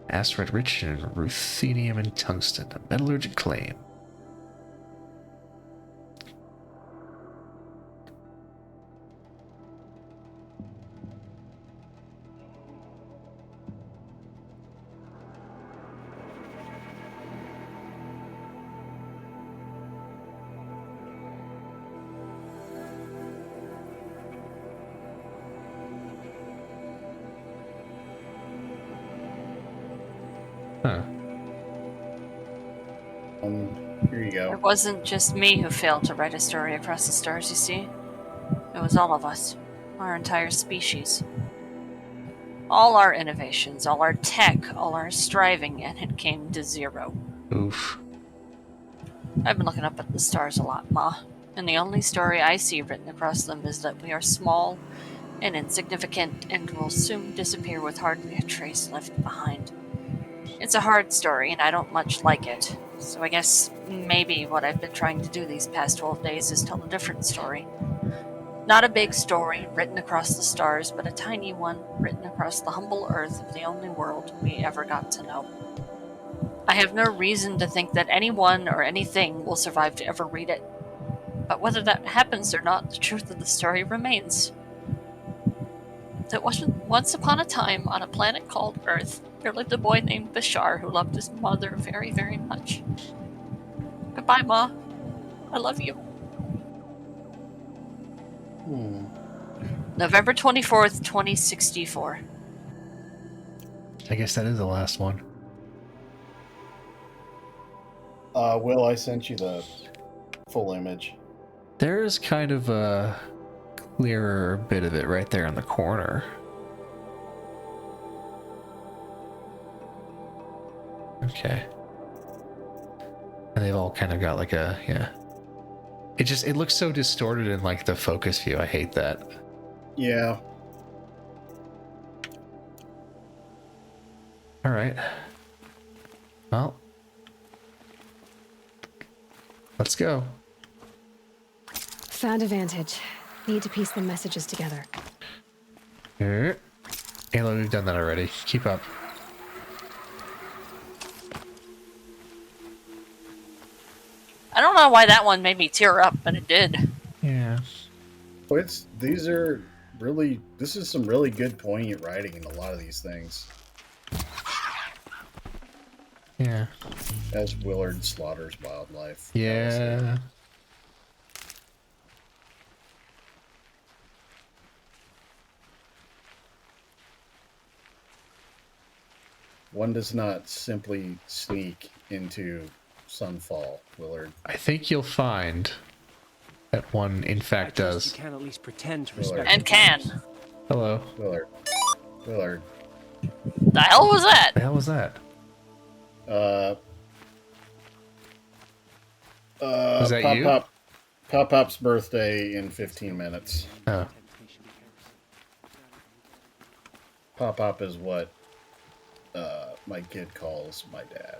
Asteroid rich in ruthenium and tungsten. A metallurgic claim. Huh. Here you go. It wasn't just me who failed to write a story across the stars, you see. It was all of us. Our entire species. All our innovations, all our tech, all our striving, and it came to zero. Oof. I've been looking up at the stars a lot, Ma, and the only story I see written across them is that we are small and insignificant and will soon disappear with hardly a trace left behind. It's a hard story, and I don't much like it, so I guess maybe what I've been trying to do these past 12 days is tell a different story. Not a big story written across the stars, but a tiny one written across the humble earth of the only world we ever got to know. I have no reason to think that anyone or anything will survive to ever read it. But whether that happens or not, the truth of the story remains. That once upon a time, on a planet called Earth, there lived a boy named Bashar who loved his mother very, very much. Goodbye, Ma. I love you. November 24th, 2064. I guess that is the last one. Will, I sent you the full image. There's kind of a clearer bit of it right there in the corner. Okay. And they've all kind of got like a, yeah. It looks so distorted in like the focus view. I hate that. Yeah. All right. Well, let's go. Found a vantage. Need to piece the messages together. Ayla, we've done that already. Keep up. I don't know why that one made me tear up, but it did. Yeah. Well, this is some really good poignant writing in a lot of these things. Yeah. As Willard slaughters wildlife. Yeah. One does not simply sneak into Sunfall, Willard. I think you'll find that one, in fact, does. You can at least pretend to Willard. respect. And can. Hello. Willard. The hell was that? The hell was that? Was that Pop you? Pop's birthday in 15 minutes. Oh. Pop is what my kid calls my dad.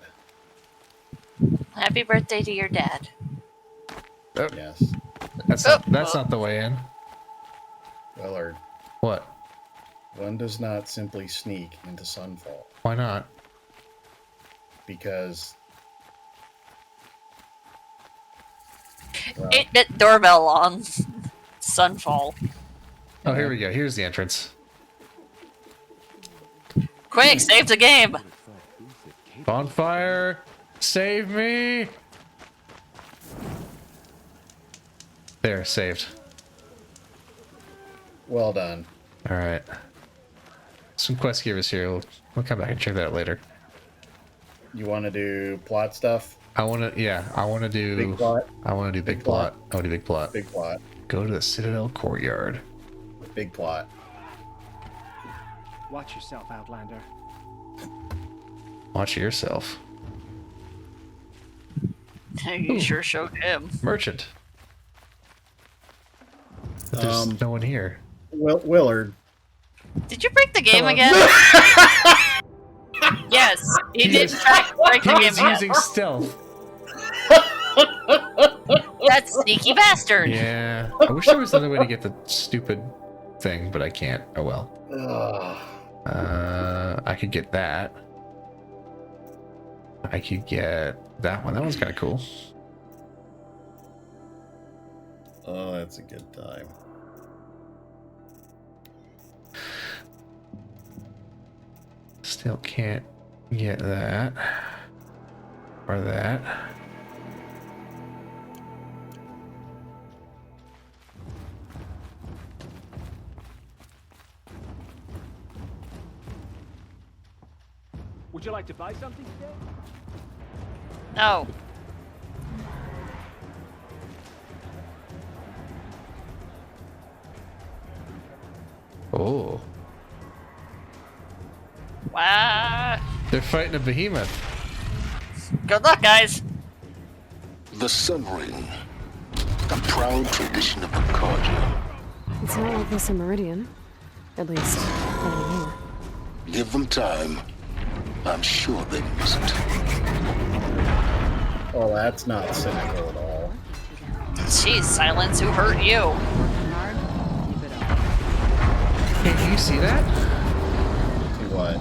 Happy birthday to your dad. Oh. Yes. That's not the way in. Willard. What? One does not simply sneak into Sunfall. Why not? Because It doorbell on. Sunfall. Oh, here we go. Here's the entrance. Quick, save the game! Bonfire! Save me! There, saved. well done. Alright. Some quest givers here. We'll come back and check that out later. You want to do plot stuff? I want to do... Big plot? I want to do big plot. I want to do big plot. Big plot. Go to the Citadel courtyard. Big plot. Watch yourself, Outlander. Watch yourself. You sure showed him. Merchant. But there's no one here. Willard. Did you break the game again? Yes, he did try to break the He game was again. using stealth. That sneaky bastard! Yeah. I wish there was another way to get the stupid thing, but I can't. Oh well. I could get that. I could get that one. That one's kind of cool. Oh, that's a good time. Still can't get that. Or that. Would you like to buy something today? No. Oh. Wow. They're fighting a behemoth. Good luck, guys. The Sun Ring. A proud tradition of the Carja. It's not like this in Meridian. At least, not anymore. Give them time. I'm sure they mustn't. Well, that's not cynical at all. Jeez, Silence, who hurt you? Hey, do you see that? See what?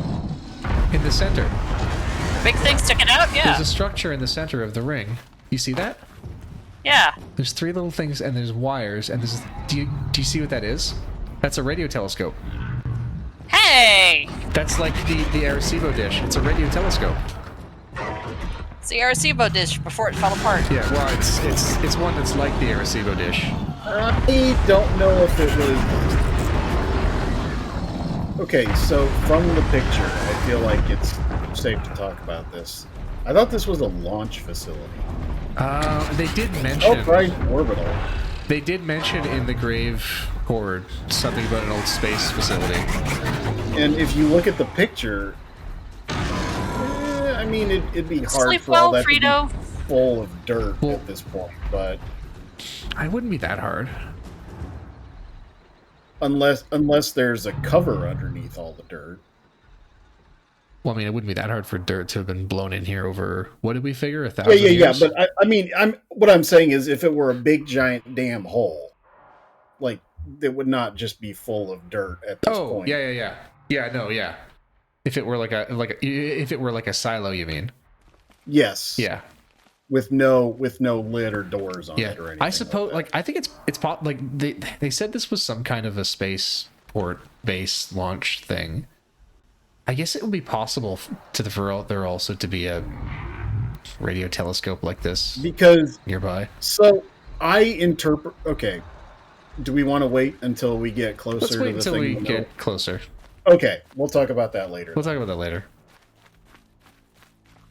In the center. The big thing sticking out? Yeah. There's a structure in the center of the ring. You see that? Yeah. There's 3 little things, and there's wires, and there's... Do you see what that is? That's a radio telescope. Hey! That's like the Arecibo dish. It's a radio telescope. It's the Arecibo dish before it fell apart. Yeah, well, it's one that's like the Arecibo dish. I don't know if it was... Okay, so from the picture, I feel like it's safe to talk about this. I thought this was a launch facility. They did mention... Oh, right, orbital. They did mention in the Grave Horde something about an old space facility. And if you look at the picture, I mean, it'd be hard Sleep for all well, that to Frito. be full of dirt at this point, but... I wouldn't be that hard. Unless there's a cover underneath all the dirt. Well, I mean, it wouldn't be that hard for dirt to have been blown in here over, what did we figure, 1,000 years? Yeah, but I mean, what I'm saying is if it were a big, giant, damn hole, like, it would not just be full of dirt at this point. Yeah. If it were if it were like a silo, you mean? Yes. Yeah. With no lid or doors on it or anything. I suppose, I think it's they said this was some kind of a spaceport base launch thing. I guess it would be possible for there also to be a radio telescope like this because nearby. So I interpret. Okay, do we want to wait until we get closer? Let's wait to the until thing we get closer. Okay, we'll talk about that later. We'll talk about that later.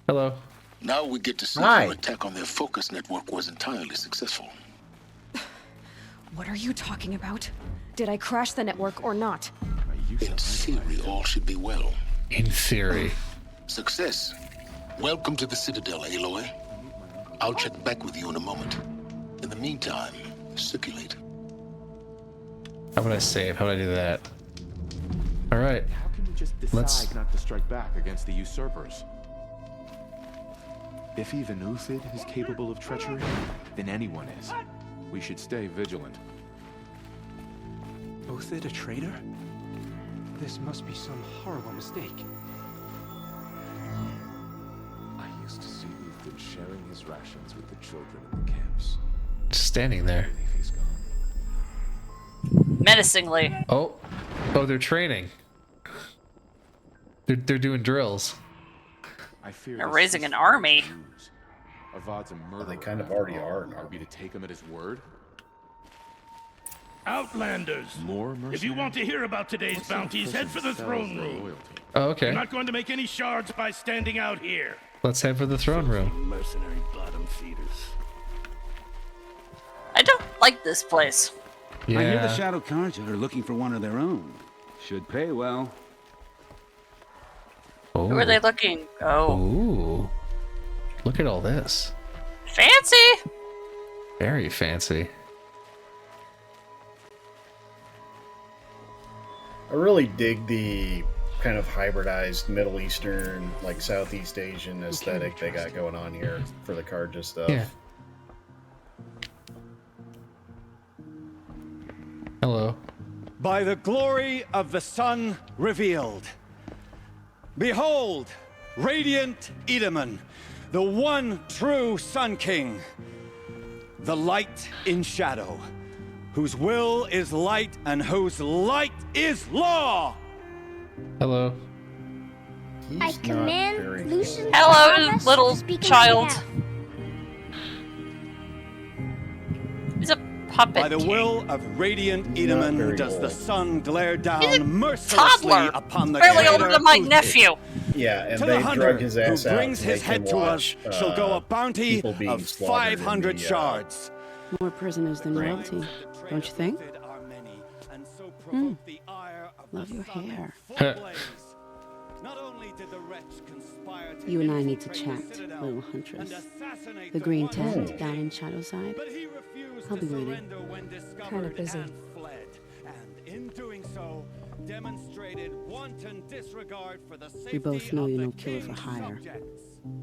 Hello. Now we get to see if our attack on their focus network was entirely successful. What are you talking about? Did I crash the network or not? In theory, all should be well. In theory. Success. Welcome to the Citadel, Aloy. I'll check back with you in a moment. In the meantime, circulate. How would I save? How would I do that? All right. How can we just decide not to strike back against the usurpers? If even Uthid is capable of treachery, then anyone is. We should stay vigilant. Uthid a traitor? This must be some horrible mistake. I used to see Uthid sharing his rations with the children in the camps. Just standing there. I believe he's gone. Menacingly. Oh, they're training. They're doing drills. I fear They're raising an army. Avad's a murderer. They kind of already are. Are we to take him at his word? Outlanders! More if you want to hear about today's bounties, head for the throne room. Oh, okay. I'm not going to make any shards by standing out here. Let's head for the throne room. Mercenary bottom feeders. I don't like this place. Yeah. I hear the Shadow Carja are looking for one of their own. Should pay well. Oh. Who are they looking? Oh. Ooh. Look at all this. Fancy! Very fancy. I really dig the kind of hybridized Middle Eastern, like Southeast Asian aesthetic they got going on here for the Carja stuff. Yeah. Hello. By the glory of the sun revealed. Behold, radiant Edaman, the one true Sun King, the light in shadow, whose will is light and whose light is law. Hello. I command Lucian. Hello, little child. He's a puppet By the king. will of Radiant Edaman does the sun glare down mercilessly Toddler, upon the barely older traitor than my Uthid. nephew. Yeah, and To they the hunter drug his ass who out brings to his make him head to us watch, shall go a bounty people being of slaughtered in 500 the, shards. More prisoners than royalty, don't you think? Love your hair. You and I need to chat, little huntress. The green tent down in Shadowside. I'll be waiting. Kind of busy. We both know you're no killer for hire.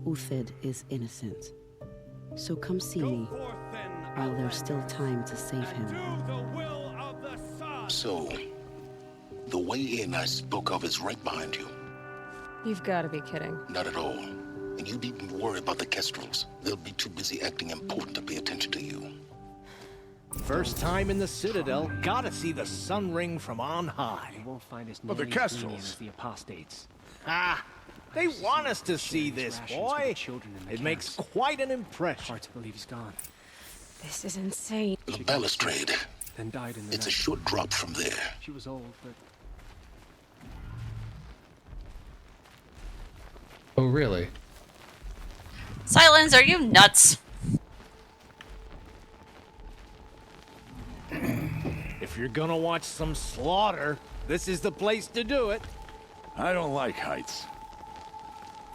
Uthid is innocent. So come see me while there's still time to save him. So, the way in I spoke of is right behind you. You've got to be kidding. Not at all. And you needn't worry about the Kestrels. They'll be too busy acting important to pay attention to you. First time in the Citadel, gotta see the sun ring from on high. You won't find as But many the Kestrels. as the apostates. Ah, they want us to see this, Rations for boy. the children in the It makes camps. quite an impression. Hard to believe he's gone. This is insane. The balustrade. Then died in the It's a night. short drop from there. She was old, but Oh, really? Silence, are you nuts? If you're gonna watch some slaughter, this is the place to do it. I don't like heights.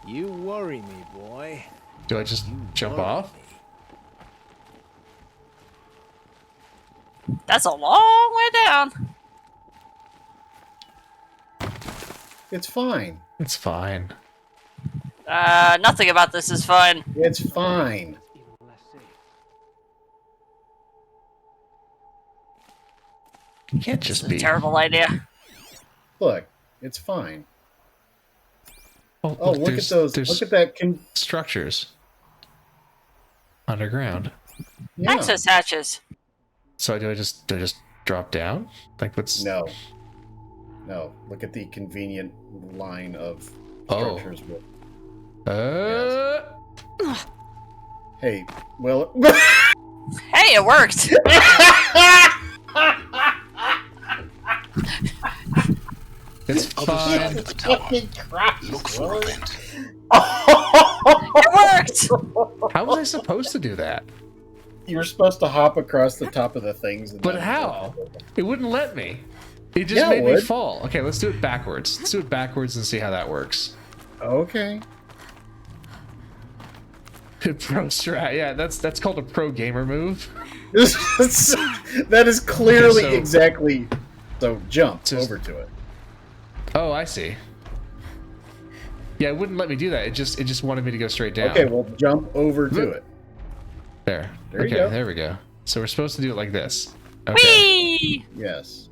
You worry me, boy. Do I just jump off? That's a long way down. It's fine. It's fine. Nothing about this is fine. It's fine. You can't just It's be. a terrible idea. Look, it's fine. Oh, Oh, look at those. there's Look at that. structures underground. Yeah. Access hatches. So do I just drop down? Like what's? No. No. Look at the convenient line of Oh. structures. With... Hey, well. Hey, it worked. It's fine. Look for a vent. It worked. How was I supposed to do that? You were supposed to hop across the top of the things. And But then- how? It wouldn't let me. It just Yeah, it made me would. fall. Okay, let's do it backwards. Let's do it backwards and see how that works. Okay. Pro strat. Yeah, that's called a pro gamer move. That is clearly Okay, so- exactly. So jump over to it. Oh, I see. Yeah, it wouldn't let me do that. It just wanted me to go straight down. Okay, well jump over to it. There. There you Okay, go. there we go. So we're supposed to do it like this. Okay. Whee! Yes.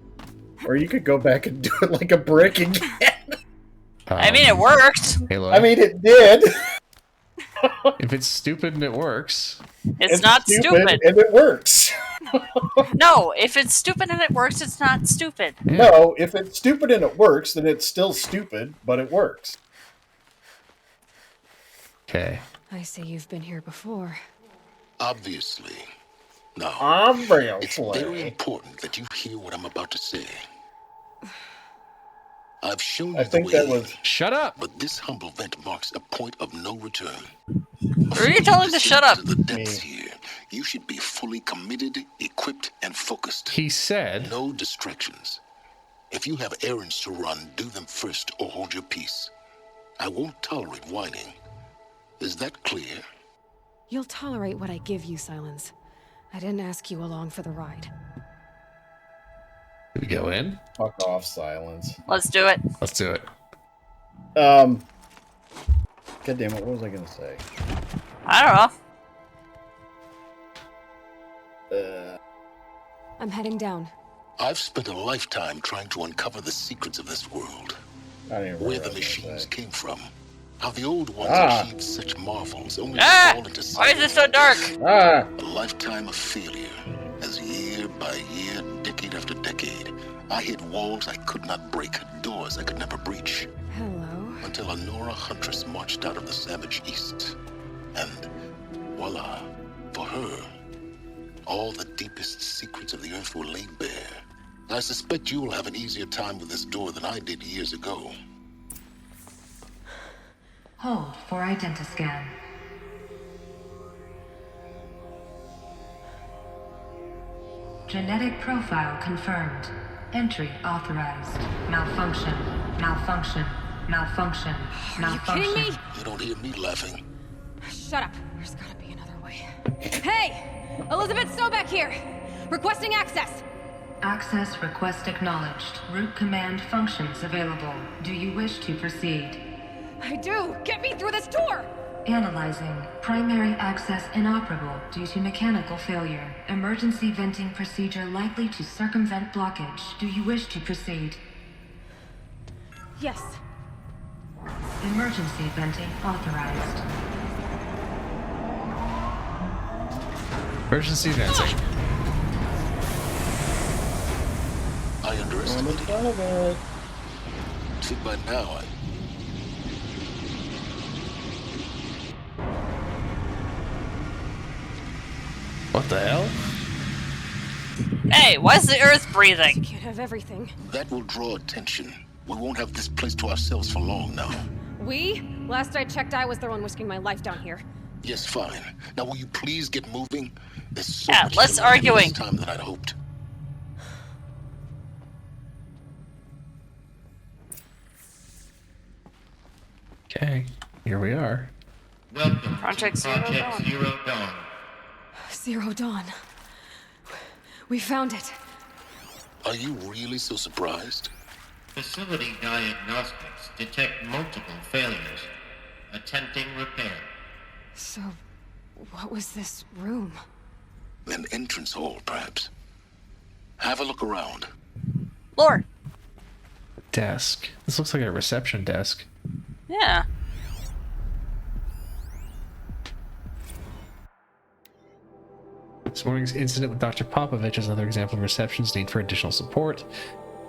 Or you could go back and do it like a brick again. I mean, it worked. Halo. I mean, it did. If it's stupid and it works. It's not stupid. and it works. No, if it's stupid and it works, it's not stupid. No, if it's stupid and it works, then it's still stupid, but it works. Okay. I see you've been here before. Obviously. Now, it's Obviously. very important that you hear what I'm about to say. I've shown you I think the way, that was. Shut up. but this humble vent marks a point of no return. Who are you telling to shut up? To the depths here, you should be fully committed, equipped, and focused. He said. No distractions. If you have errands to run, do them first or hold your peace. I won't tolerate whining. Is that clear? You'll tolerate what I give you, Silence. I didn't ask you along for the ride. Did we go in? Fuck off, Silence. Let's do it. Let's do it. God damn it, what was I gonna say? I don't know. I'm heading down. I've spent a lifetime trying to uncover the secrets of this world. I don't even remember Where what the I was machines gonna say. came from. How the old ones Ah. achieved such marvels only to Ah! fall into Why is it so dark? Ah! a lifetime of failure. As year by year, decade after decade, I hit walls I could not break, doors I could never breach. Hello. Until a Nora huntress marched out of the savage east. And voila, for her, all the deepest secrets of the Earth were laid bare. I suspect you will have an easier time with this door than I did years ago. Hold for identiscan. Genetic profile confirmed. Entry authorized. Malfunction. Malfunction. Malfunction. Malfunction. Are you kidding me? You don't hear me laughing. Shut up. There's gotta be another way. Hey! Elizabeth Sobeck here! Requesting access! Access request acknowledged. Root command functions available. Do you wish to proceed? I do! Get me through this door! Analyzing. Primary access inoperable due to mechanical failure. Emergency venting procedure likely to circumvent blockage. Do you wish to proceed? Yes. Emergency venting authorized. Emergency venting. I underestimated you. See, by now, What the hell? Hey, why is the Earth breathing? Can't have everything. That will draw attention. We won't have this place to ourselves for long now. We? Last I checked, I was the one risking my life down here. Yes, fine. Now, will you please get moving? There's so Yeah, much less to learn in arguing. this time than I'd hoped. Okay, here we are. Welcome Project to Zero Project Dawn. Zero Dawn. Zero Dawn. We found it. Are you really so surprised? Facility diagnostics detect multiple failures. Attempting repair. So, what was this room? An entrance hall, perhaps. Have a look around. Lord. Desk. This looks like a reception desk. Yeah. This morning's incident with Dr. Popovich is another example of reception's need for additional support.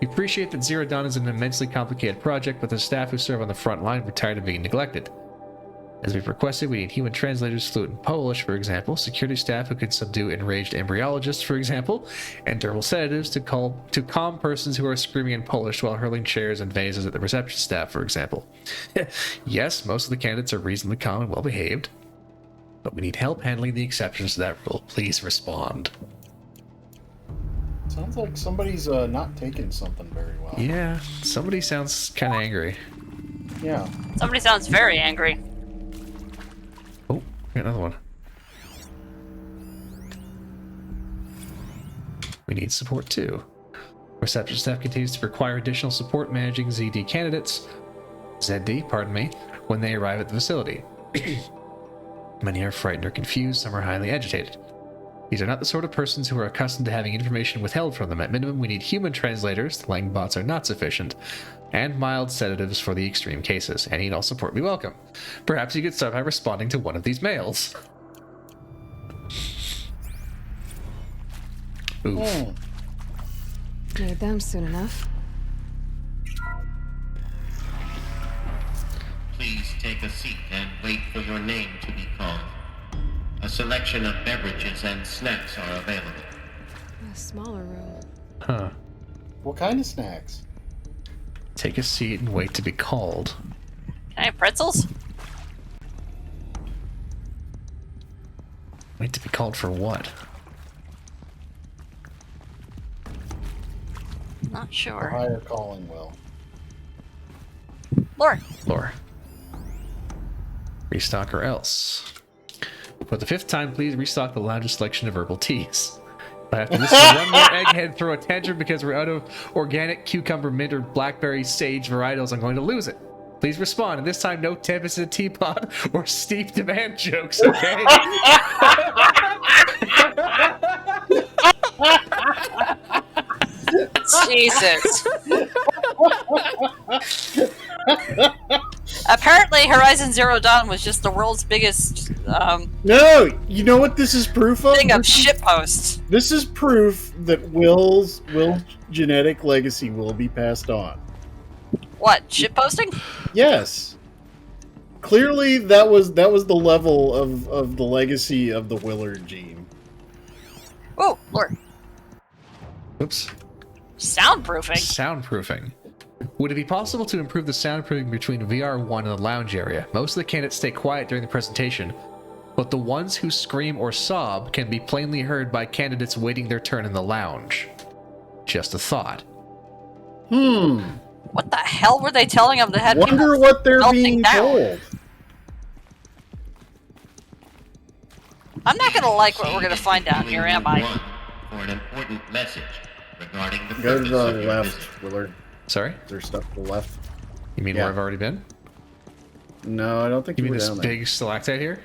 We appreciate that Zero Dawn is an immensely complicated project, but the staff who serve on the front line were tired of being neglected. As we've requested, we need human translators fluent in Polish, for example, security staff who can subdue enraged embryologists, for example, and durable sedatives to calm persons who are screaming in Polish while hurling chairs and vases at the reception staff, for example. Yes, most of the candidates are reasonably calm and well behaved, but we need help handling the exceptions to that rule. Please respond. Sounds like somebody's not taking something very well. Yeah, somebody sounds kind of angry. Yeah. Somebody sounds very angry. Oh, got another one. We need support too. Reception staff continues to require additional support managing ZD candidates, ZD, pardon me, when they arrive at the facility. Many are frightened or confused, some are highly agitated. These are not the sort of persons who are accustomed to having information withheld from them. At minimum, we need human translators, the lang bots are not sufficient, and mild sedatives for the extreme cases. Any and all support be welcome. Perhaps you could start by responding to one of these mails. Oof. Need them soon enough. Please take a seat and wait for your name to be called. A selection of beverages and snacks are available. A smaller room. Huh. What kind of snacks? Take a seat and wait to be called. Can I have pretzels? Wait to be called for what? Not The sure. higher calling will. Lore. Restock or else. For the 5th time, please restock the largest selection of herbal teas. If I have to listen to one more egghead throw a tantrum because we're out of organic cucumber, mint, or blackberry sage varietals, I'm going to lose it. Please respond, and this time no tempest in a teapot or steep demand jokes, okay? Jesus. Apparently, Horizon Zero Dawn was just the world's biggest No, you know what this is proof of? thing of shitposts. This is proof that Will's genetic legacy will be passed on. What, shitposting? Yes. Clearly, that was the level of the legacy of the Willard gene. Oh, Lord. Oops. Soundproofing? Soundproofing. Would it be possible to improve the soundproofing between VR1 and the lounge area? Most of the candidates stay quiet during the presentation, but the ones who scream or sob can be plainly heard by candidates waiting their turn in the lounge. Just a thought. What the hell were they telling them that had Wonder people what they're melting being down? told. I'm not gonna like what we're gonna find out here, am I? For an important message regarding the Go to purpose the of your visit. left, Willard. Sorry? There's stuff to the left. You mean Yeah. where I've already been? No, I don't think You mean were this down there. big stalactite here?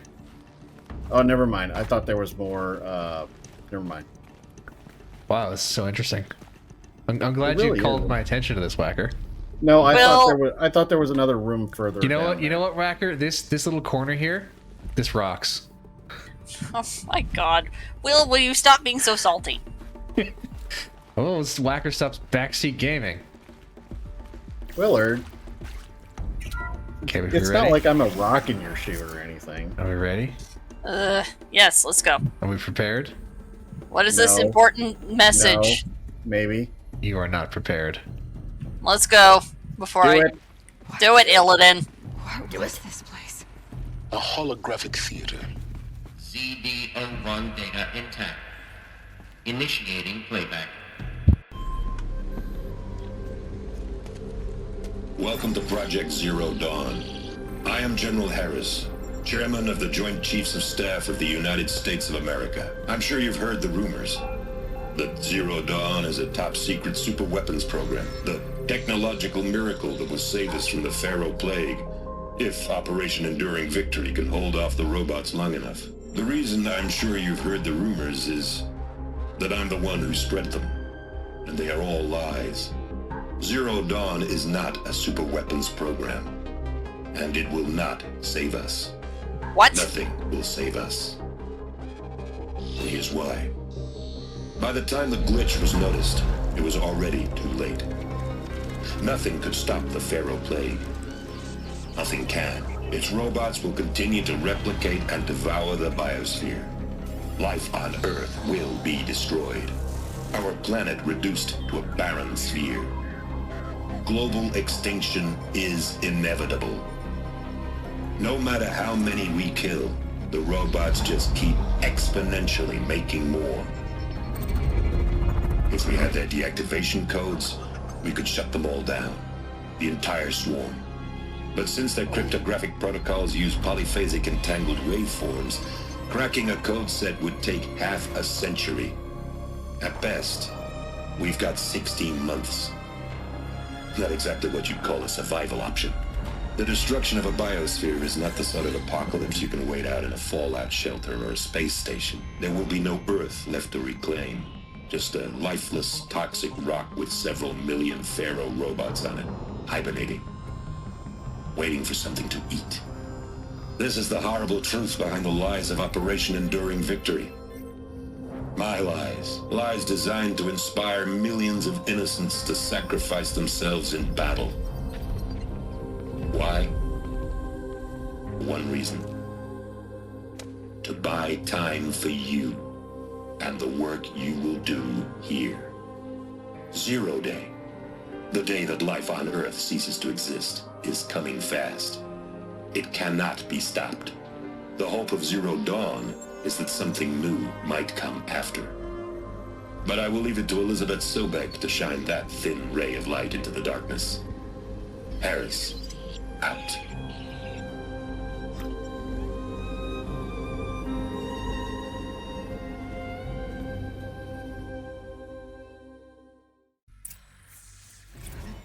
Oh, never mind. I thought there was more. Never mind. Wow, this is so interesting. I'm glad really you called is. my attention to this, Whacker. No, I thought there was another room further. You know down what? You know what, Whacker? This little corner here, this rocks. Oh my god. Will you stop being so salty? Oh, this Whacker stops backseat gaming. Willard. Okay, we It's ready? not like I'm a rock in your shoe or anything. Are we ready? Yes, let's go. Are we prepared? What is this No. important message? No, maybe. You are not prepared. Let's go before Do I it. do it, Illidan. What is this place? A holographic theater. ZB01 data intact. Initiating playback. Welcome to Project Zero Dawn. I am General Harris, Chairman of the Joint Chiefs of Staff of the United States of America. I'm sure you've heard the rumors that Zero Dawn is a top-secret superweapons program, the technological miracle that will save us from the Pharaoh Plague, if Operation Enduring Victory can hold off the robots long enough. The reason I'm sure you've heard the rumors is that I'm the one who spread them, and they are all lies. Zero Dawn is not a superweapons program, and it will not save us. What? Nothing will save us. And here's why. By the time the glitch was noticed, it was already too late. Nothing could stop the Pharaoh Plague. Nothing can. Its robots will continue to replicate and devour the biosphere. Life on Earth will be destroyed. Our planet reduced to a barren sphere. Global extinction is inevitable. No matter how many we kill, the robots just keep exponentially making more. If we had their deactivation codes, we could shut them all down. The entire swarm. But since their cryptographic protocols use polyphasic entangled waveforms, cracking a code set would take half a century. At best, we've got 16 months. Not exactly what you'd call a survival option. The destruction of a biosphere is not the sort of apocalypse you can wait out in a fallout shelter or a space station. There will be no Earth left to reclaim. Just a lifeless, toxic rock with several million Pharaoh robots on it, hibernating, waiting for something to eat. This is the horrible truth behind the lies of Operation Enduring Victory. My lies. Lies designed to inspire millions of innocents to sacrifice themselves in battle. Why? One reason. To buy time for you and the work you will do here. Zero Day, the day that life on Earth ceases to exist, is coming fast. It cannot be stopped. The hope of Zero Dawn is that something new might come after. But I will leave it to Elizabeth Sobek to shine that thin ray of light into the darkness. Harris, out.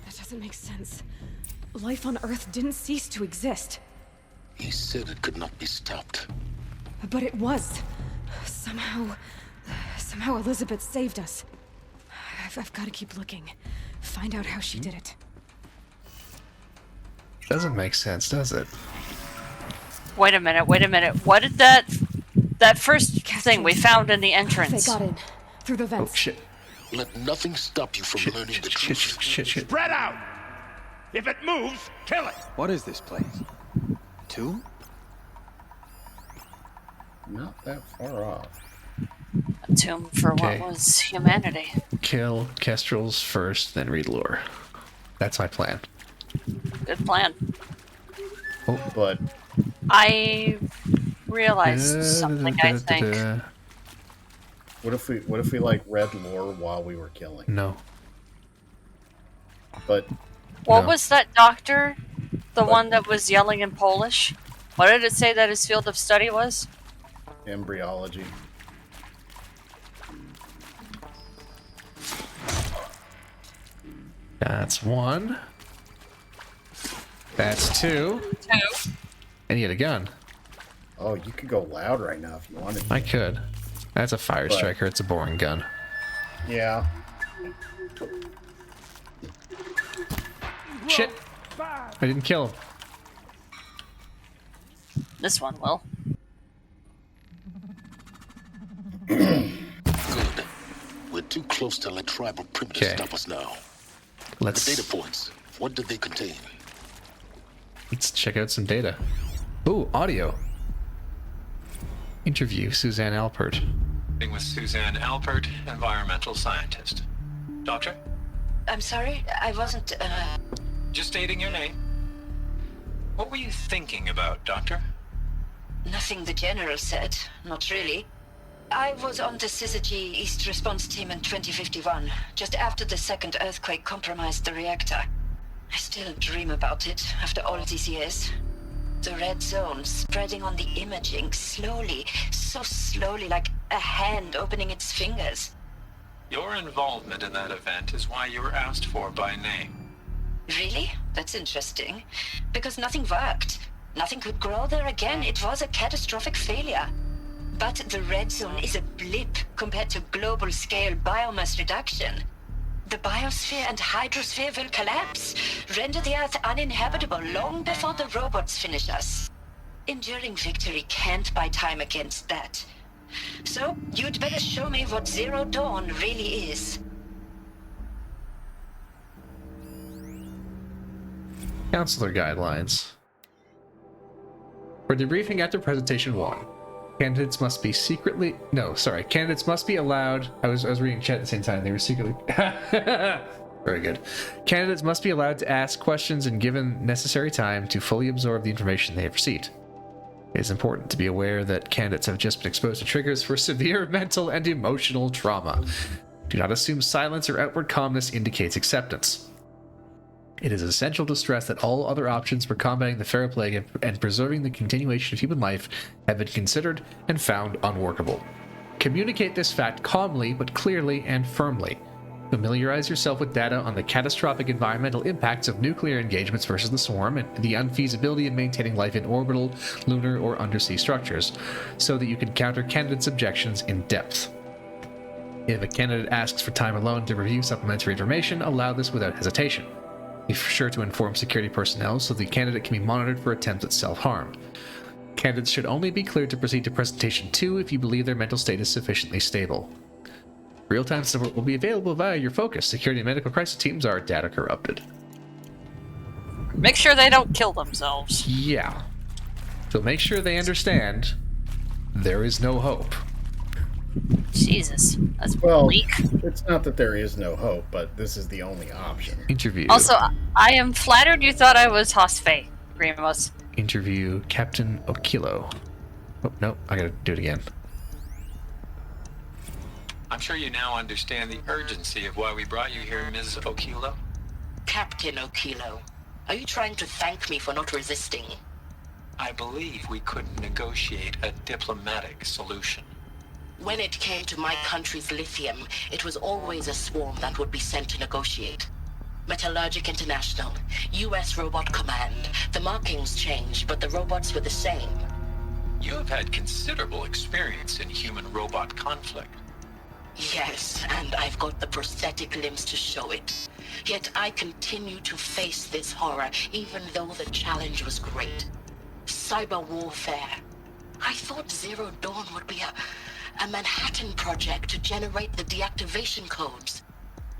That doesn't make sense. Life on Earth didn't cease to exist. He said it could not be stopped. But it was. Somehow Elizabeth saved us. I've got to keep looking. Find out how she did it. Doesn't make sense, does it? Wait a minute. What did that first thing we found in the entrance? They got in. Through the vents. Oh, shit. Let nothing stop you from learning the truth. Shit. Spread out! If it moves, kill it! What is this place? Two? Not that far off. tomb for Okay. what was humanity. Kill Kestrels first, then read lore. That's my plan. Good plan. Oh, but I realized something, I think. What if we like read lore while we were killing? No. But What was that doctor? The one that was yelling in Polish? What did it say that his field of study was? embryology. That's one. That's two. And you get a gun. Oh, you could go loud right now if you wanted to. I could. That's a fire But- striker. It's a boring gun. Yeah. Shit! I didn't kill him. This one will. Good. We're too close to let tribal primitives Okay. stop us now. Let's The data points. What did they contain? let's check out some data. Ooh, audio. Interview Suzanne Alpert. With Suzanne Alpert, environmental scientist. Doctor? I'm sorry, I wasn't, Just stating your name. What were you thinking about, Doctor? Nothing the General said. Not really. I was on the Syzygy East Response Team in 2051, just after the second earthquake compromised the reactor. I still dream about it, after all these years. The red zone spreading on the imaging, slowly, so slowly, like a hand opening its fingers. Your involvement in that event is why you were asked for by name. Really? That's interesting. Because nothing worked. Nothing could grow there again. It was a catastrophic failure. But the red zone is a blip compared to global-scale biomass reduction. The biosphere and hydrosphere will collapse, render the Earth uninhabitable long before the robots finish us. Enduring victory can't buy time against that. So, you'd better show me what Zero Dawn really is. Counselor guidelines. For debriefing after presentation 1, candidates must be candidates must be allowed. I was reading chat at the same time. They were secretly. Very good. Candidates must be allowed to ask questions and given necessary time to fully absorb the information they have received. It is important to be aware that candidates have just been exposed to triggers for severe mental and emotional trauma. Do not assume silence or outward calmness indicates acceptance. It is essential to stress that all other options for combating the feral plague and preserving the continuation of human life have been considered and found unworkable. Communicate this fact calmly but clearly and firmly. Familiarize yourself with data on the catastrophic environmental impacts of nuclear engagements versus the swarm and the unfeasibility of maintaining life in orbital, lunar, or undersea structures, so that you can counter candidates' objections in depth. If a candidate asks for time alone to review supplementary information, allow this without hesitation. Be sure to inform security personnel so the candidate can be monitored for attempts at self-harm. Candidates should only be cleared to proceed to presentation 2 if you believe their mental state is sufficiently stable. Real-time support will be available via your focus. Security and medical crisis teams are data corrupted. Make sure they don't kill themselves. Yeah. So make sure they understand there is no hope. Jesus, that's Well, bleak. it's not that there is no hope, but this is the only option. Interview. Also, I am flattered you thought I was Hosfei, Grimos. Interview Captain Okilo. Oh, no, I gotta do it again. I'm sure you now understand the urgency of why we brought you here, Ms. Okilo. Captain Okilo, are you trying to thank me for not resisting? I believe we could negotiate a diplomatic solution. When it came to my country's lithium, it was always a swarm that would be sent to negotiate. Metallurgic International, US Robot Command. The markings changed, but the robots were the same. You have had considerable experience in human-robot conflict. Yes, and I've got the prosthetic limbs to show it. Yet I continue to face this horror, even though the challenge was great. Cyber warfare. I thought Zero Dawn would be a Manhattan project to generate the deactivation codes.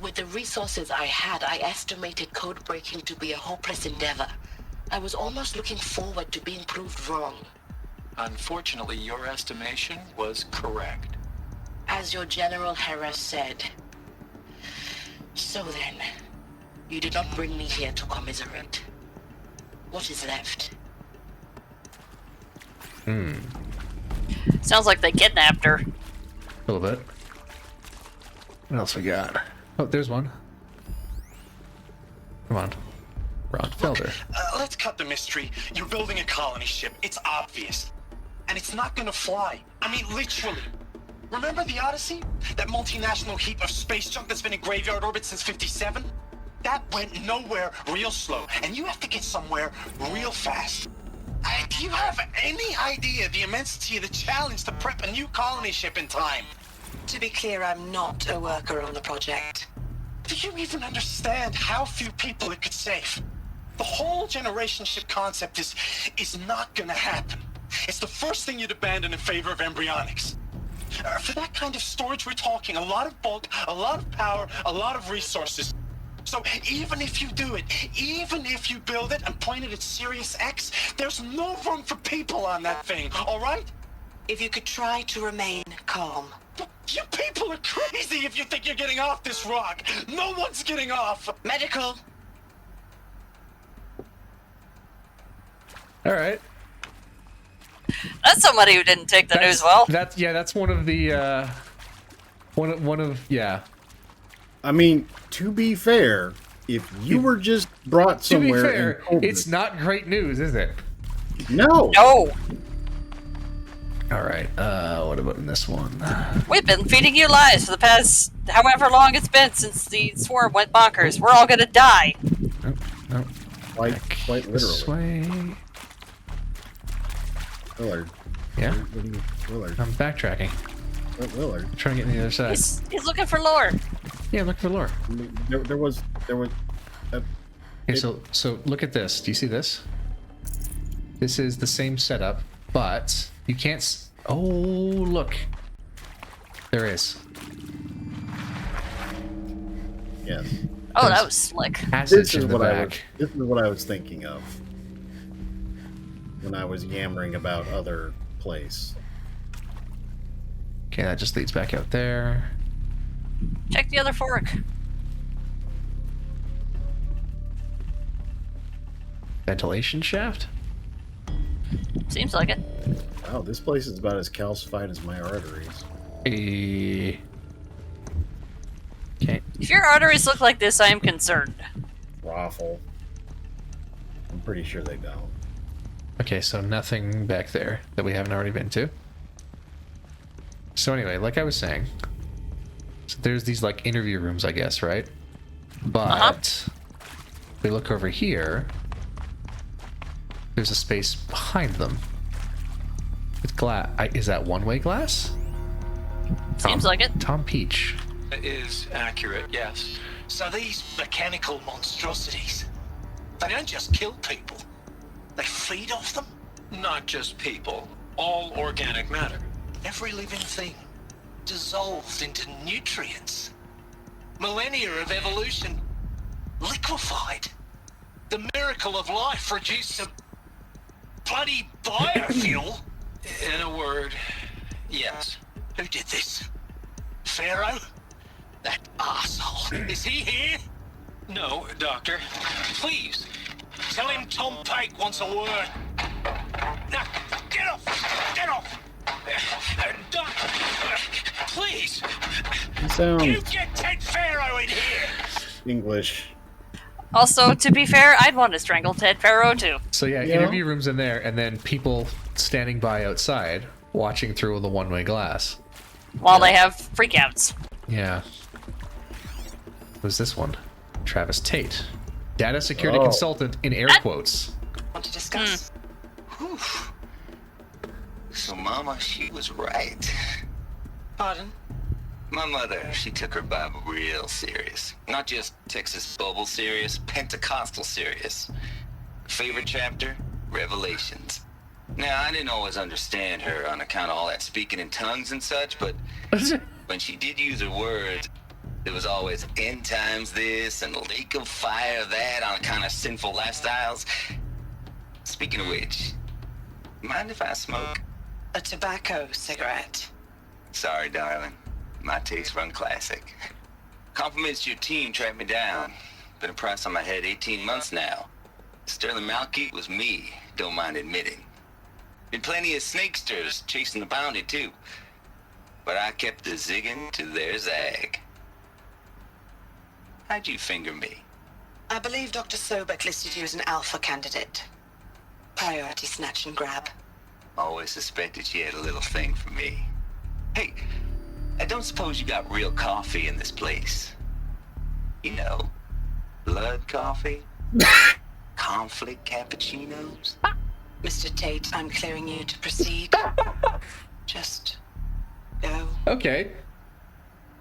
With the resources I had, I estimated code breaking to be a hopeless endeavor. I was almost looking forward to being proved wrong. Unfortunately, your estimation was correct. As your General Hera said. So then, you did not bring me here to commiserate. What is left? Sounds like they kidnapped her. A little bit. What else we got? Oh, there's one. Come on. Ron Felder. Let's cut the mystery. You're building a colony ship. It's obvious. And it's not gonna fly. I mean, literally. Remember the Odyssey? That multinational heap of space junk that's been in graveyard orbit since 57? That went nowhere real slow. And you have to get somewhere real fast. Do you have any idea the immensity of the challenge to prep a new colony ship in time? To be clear, I'm not a worker on the project. Do you even understand how few people it could save? The whole generation ship concept is not gonna happen. It's the first thing you'd abandon in favor of embryonics. For that kind of storage, we're talking a lot of bulk, a lot of power, a lot of resources. So even if you do it, even if you build it and point it at Sirius X, there's no room for people on that thing, all right? If you could try to remain calm. You people are crazy if you think you're getting off this rock. No one's getting off. Medical. All right. That's somebody who didn't take the news well. That's one of the one of I mean, to be fair, if you were just brought somewhere, to be fair, and told it's not great news, is it? No. No. All right. What about in this one? We've been feeding you lies for the past however long it's been since the swarm went bonkers. We're all gonna die. No. Quite This literally. way. Willard. Yeah. What do you, Willard? I'm backtracking. What Willard? Trying to get to the other side. He's looking for lore. Yeah, I'm looking for lore. There was. Okay, so look at this. Do you see this? This is the same setup, but you can't. Oh, look. There is. Yes. Oh, that was slick. Passage in the back. This is what I was thinking of when I was yammering about other place. Okay, that just leads back out there. Check the other fork. Ventilation shaft? Seems like it. Wow, this place is about as calcified as my arteries. Okay. If your arteries look like this, I am concerned. Waffle. I'm pretty sure they don't. Okay, so nothing back there that we haven't already been to. So anyway, like I was saying, so there's these like interview rooms, I guess, right? But if we look over here, there's a space behind them with glass. Is that one-way glass? Seems like it. Tom Peach. Is accurate, yes. So these mechanical monstrosities, they don't just kill people. They feed off them. Not just people. All organic matter. Every living thing dissolved into nutrients. Millennia of evolution liquefied. The miracle of life reduced to bloody biofuel. In a word, yes. Who did this? Pharaoh? That arsehole. Is he here? No, Doctor. Please, tell him Tom Pike wants a word. Now, get off! Get off! Doctor, please! He sounds You get Ted Pharaoh in here! English. Also, to be fair, I'd want to strangle Ted Pharaoh too. So yeah, interview rooms in there, and then people standing by outside watching through the one-way glass. While they have freakouts. Yeah. Who's this one? Travis Tate. Data security Oh. consultant in air quotes. Want to discuss? Whew. So Mama, she was right. Pardon? My mother, she took her Bible real serious. Not just Texas Bible serious, Pentecostal serious. Favorite chapter? Revelations. Now, I didn't always understand her on account of all that speaking in tongues and such, but when she did use her words, there was always end times this and lake of fire that on account of sinful lifestyles. Speaking of which, mind if I smoke? A tobacco cigarette. Sorry, darling. My taste run classic. Compliments to your team tracked me down. Been a price on my head 18 months now. Sterling Malkeet was me, don't mind admitting. Been plenty of snakesters chasing the bounty too. But I kept the zigging to their zag. How'd you finger me? I believe Dr. Sobek listed you as an alpha candidate. Priority snatch and grab. Always suspected she had a little thing for me. Hey, I don't suppose you got real coffee in this place? You know, blood coffee? Conflict cappuccinos? Mr. Tate, I'm clearing you to proceed. Just go. Okay.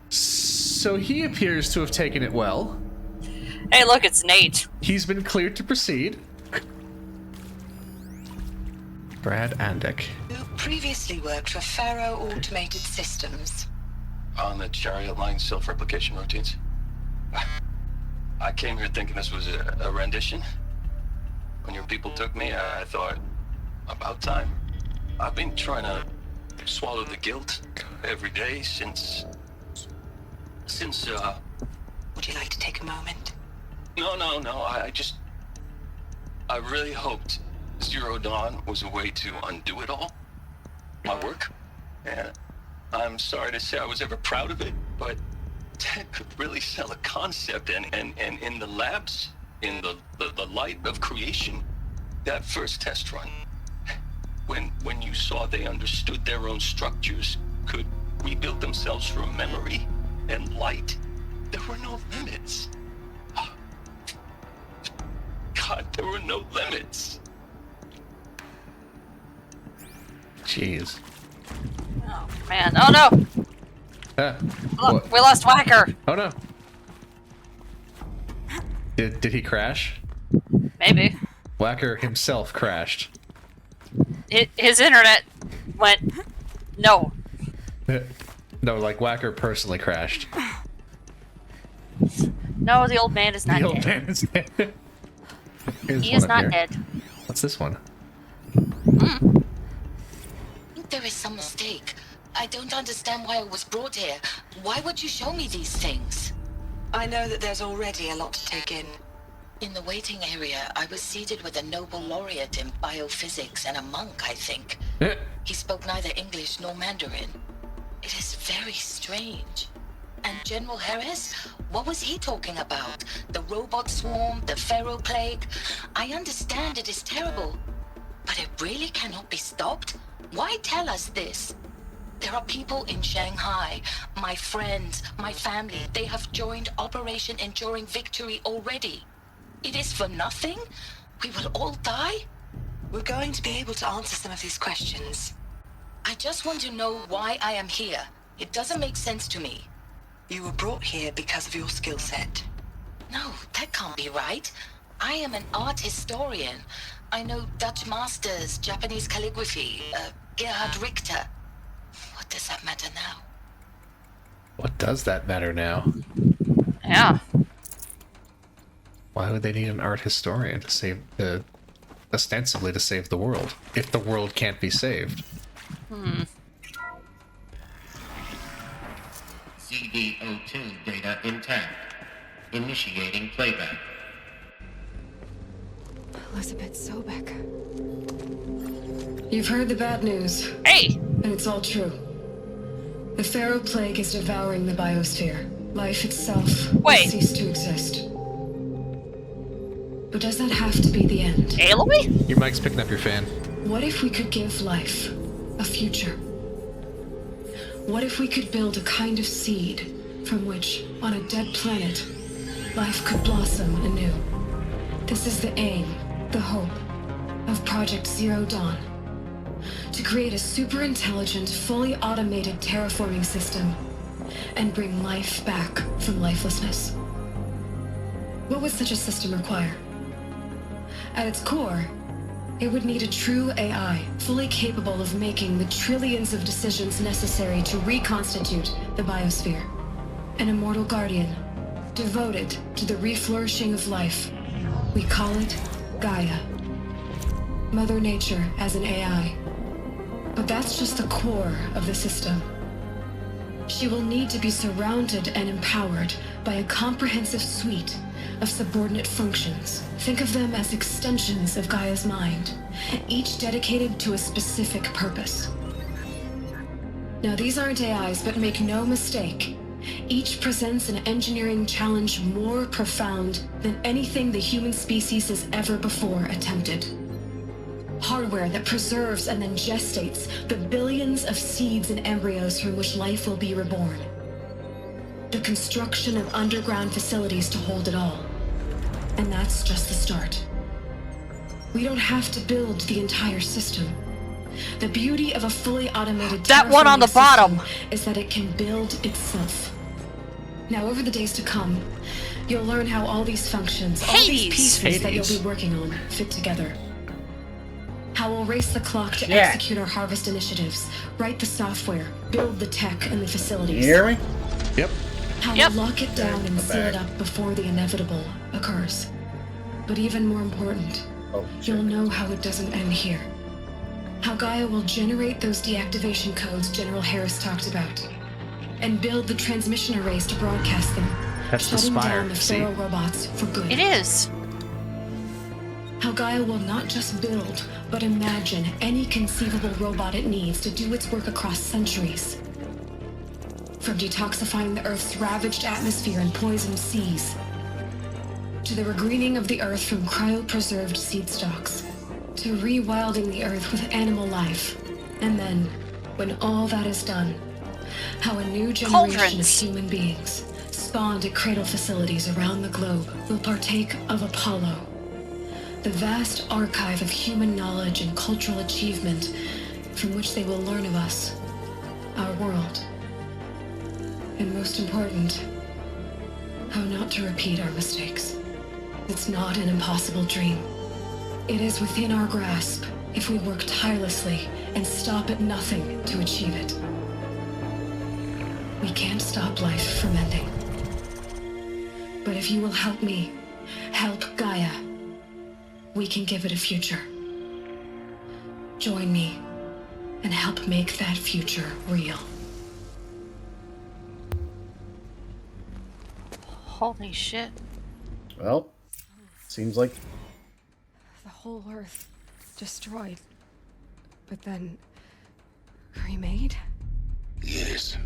So he appears to have taken it well. Hey, look, it's Nate. He's been cleared to proceed. Brad Andek. You previously worked for Faro Automated Systems. On the Chariot Line self-replication routines. I came here thinking this was a rendition. When your people took me, I thought, about time. I've been trying to swallow the guilt every day since... Would you like to take a moment? No, I really hoped Zero Dawn was a way to undo it all. My work. And I'm sorry to say I was ever proud of it, but Ted could really sell a concept, and in the labs, in the light of creation, that first test run, when you saw they understood their own structures, could rebuild themselves from memory and light, there were no limits. God, there were no limits. Jeez. Oh, man. Oh, no! Look, we lost Whacker! Oh, no. Did he crash? Maybe. Whacker himself crashed. His internet went... No. No, like Whacker personally crashed. No, the old man is not The old dead. man is dead. He is not dead. What's this one? There is some mistake. I don't understand why I was brought here. Why would you show me these things? I know that there's already a lot to take in. In the waiting area, I was seated with a Nobel laureate in biophysics and a monk, I think. He spoke neither English nor Mandarin. It is very strange. And General Harris? What was he talking about? The robot swarm? The Pharaoh plague? I understand it is terrible. But it really cannot be stopped? Why tell us this? There are people in Shanghai, my friends, my family. They have joined Operation Enduring Victory already. It is for nothing? We will all die? We're going to be able to answer some of these questions. I just want to know why I am here. It doesn't make sense to me. You were brought here because of your skill set. No, that can't be right. I am an art historian. I know Dutch masters, Japanese calligraphy, Gerhard Richter. What does that matter now? What does that matter now? Yeah. Why would they need an art historian to save ostensibly to save the world, if the world can't be saved? CD02 data intact. Initiating playback. Elizabeth Sobek. You've heard the bad news. Hey! And it's all true. The Pharaoh plague is devouring the biosphere. Life itself will cease to exist. But does that have to be the end? Aloy? Your mic's picking up your fan. What if we could give life a future? What if we could build a kind of seed from which, on a dead planet, life could blossom anew? This is the aim, the hope, of Project Zero Dawn. To create a super-intelligent, fully automated terraforming system and bring life back from lifelessness. What would such a system require? At its core, it would need a true AI, fully capable of making the trillions of decisions necessary to reconstitute the biosphere. An immortal guardian, devoted to the reflourishing of life. We call it Gaia. Mother Nature as an AI. But that's just the core of the system. She will need to be surrounded and empowered by a comprehensive suite of subordinate functions. Think of them as extensions of Gaia's mind, each dedicated to a specific purpose. Now, these aren't AIs, but make no mistake, each presents an engineering challenge more profound than anything the human species has ever before attempted. Hardware that preserves and then gestates the billions of seeds and embryos from which life will be reborn. The construction of underground facilities to hold it all. And that's just the start. We don't have to build the entire system. The beauty of a fully automated that one on the bottom is that it can build itself. Now, over the days to come, you'll learn how all these functions, all these pieces that you'll be working on, fit together. How we'll race the clock to execute our harvest initiatives, write the software, build the tech and the facilities. You hear me? Yep. How we'll lock it down and seal it up before the inevitable occurs. But even more important, you'll know how it doesn't end here. How Gaia will generate those deactivation codes General Harris talked about, and build the transmission arrays to broadcast them, That's the shutting spire. down the feral robots for good. It is. How Gaia will not just build, but imagine any conceivable robot it needs to do its work across centuries. From detoxifying the Earth's ravaged atmosphere and poisoned seas, to the regreening of the Earth from cryopreserved seed stocks, to rewilding the Earth with animal life. And then, when all that is done, how a new generation of human beings, spawned at cradle facilities around the globe, will partake of Apollo, the vast archive of human knowledge and cultural achievement from which they will learn of us, our world. And most important, how not to repeat our mistakes. It's not an impossible dream. It is within our grasp if we work tirelessly and stop at nothing to achieve it. We can't stop life from ending. But if you will help me, help Gaia, we can give it a future. Join me and help make that future real. Holy shit. Well, seems like The whole Earth destroyed, but then remade? Yes.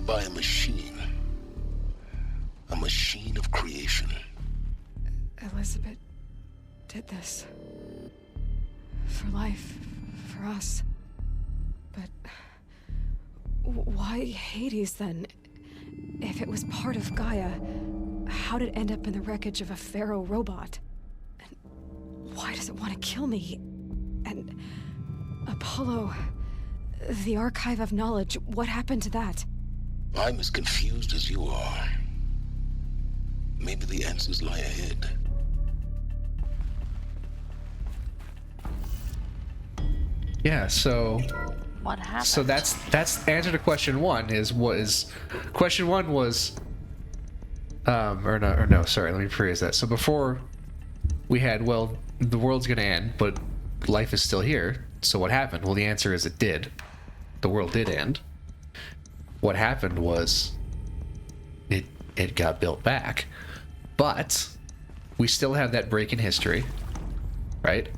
By a machine. A machine of creation. Elizabeth did this. For life, for us. But why Hades then? If it was part of Gaia, how did it end up in the wreckage of a pharaoh robot? And why does it want to kill me? And Apollo, the archive of knowledge, what happened to that? I'm as confused as you are. Maybe the answers lie ahead. Yeah, so what happened? So that's answer to question one question one was sorry, let me rephrase that. So before we had, well, the world's gonna end, but life is still here. So what happened? Well, the answer is it did. The world did end. What happened was it got built back. But we still have that break in history, right?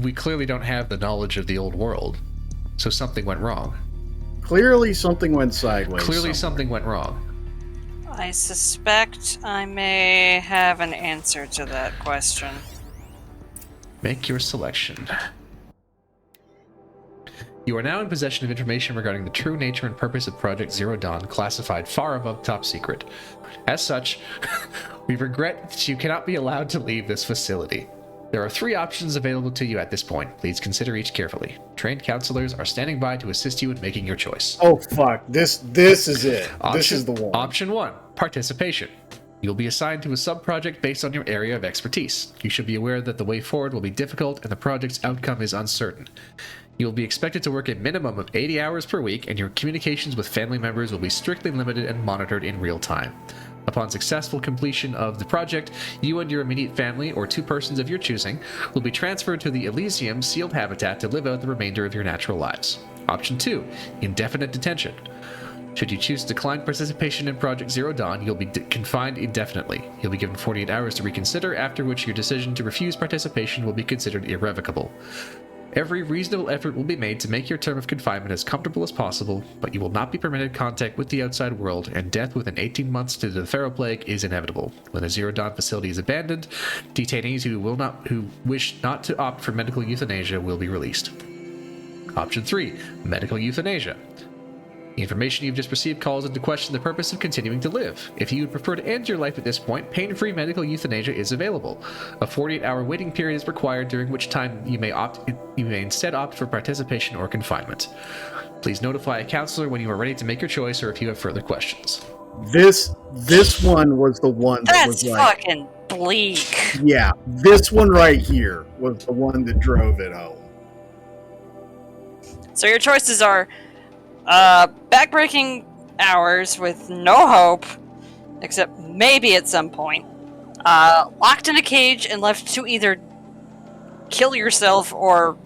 We clearly don't have the knowledge of the old world. So something went wrong. Clearly something went sideways. Clearly something went wrong. I suspect I may have an answer to that question. Make your selection. You are now in possession of information regarding the true nature and purpose of Project Zero Dawn, classified far above top secret. As such, we regret that you cannot be allowed to leave this facility. There are 3 options available to you at this point. Please consider each carefully. Trained counselors are standing by to assist you in making your choice. Oh fuck, this is it. This is the one. Option 1, participation. You'll be assigned to a sub-project based on your area of expertise. You should be aware that the way forward will be difficult and the project's outcome is uncertain. You will be expected to work a minimum of 80 hours per week, and your communications with family members will be strictly limited and monitored in real time. Upon successful completion of the project, you and your immediate family, or 2 persons of your choosing, will be transferred to the Elysium sealed habitat to live out the remainder of your natural lives. Option 2, indefinite detention. Should you choose to decline participation in Project Zero Dawn, you'll be confined indefinitely. You'll be given 48 hours to reconsider, after which your decision to refuse participation will be considered irrevocable. Every reasonable effort will be made to make your term of confinement as comfortable as possible, but you will not be permitted contact with the outside world, and death within 18 months due to the Pharaoh Plague is inevitable. When the Zero Dawn facility is abandoned, detainees who wish not to opt for medical euthanasia will be released. Option 3. Medical euthanasia. The information you've just received calls into question the purpose of continuing to live. If you would prefer to end your life at this point, pain-free medical euthanasia is available. A 48-hour waiting period is required, during which time you may instead opt for participation or confinement. Please notify a counselor when you are ready to make your choice or if you have further questions. This one was the one that was like, fucking bleak. Yeah, this one right here was the one that drove it home. So your choices are backbreaking hours with no hope, except maybe at some point, locked in a cage and left to either kill yourself or,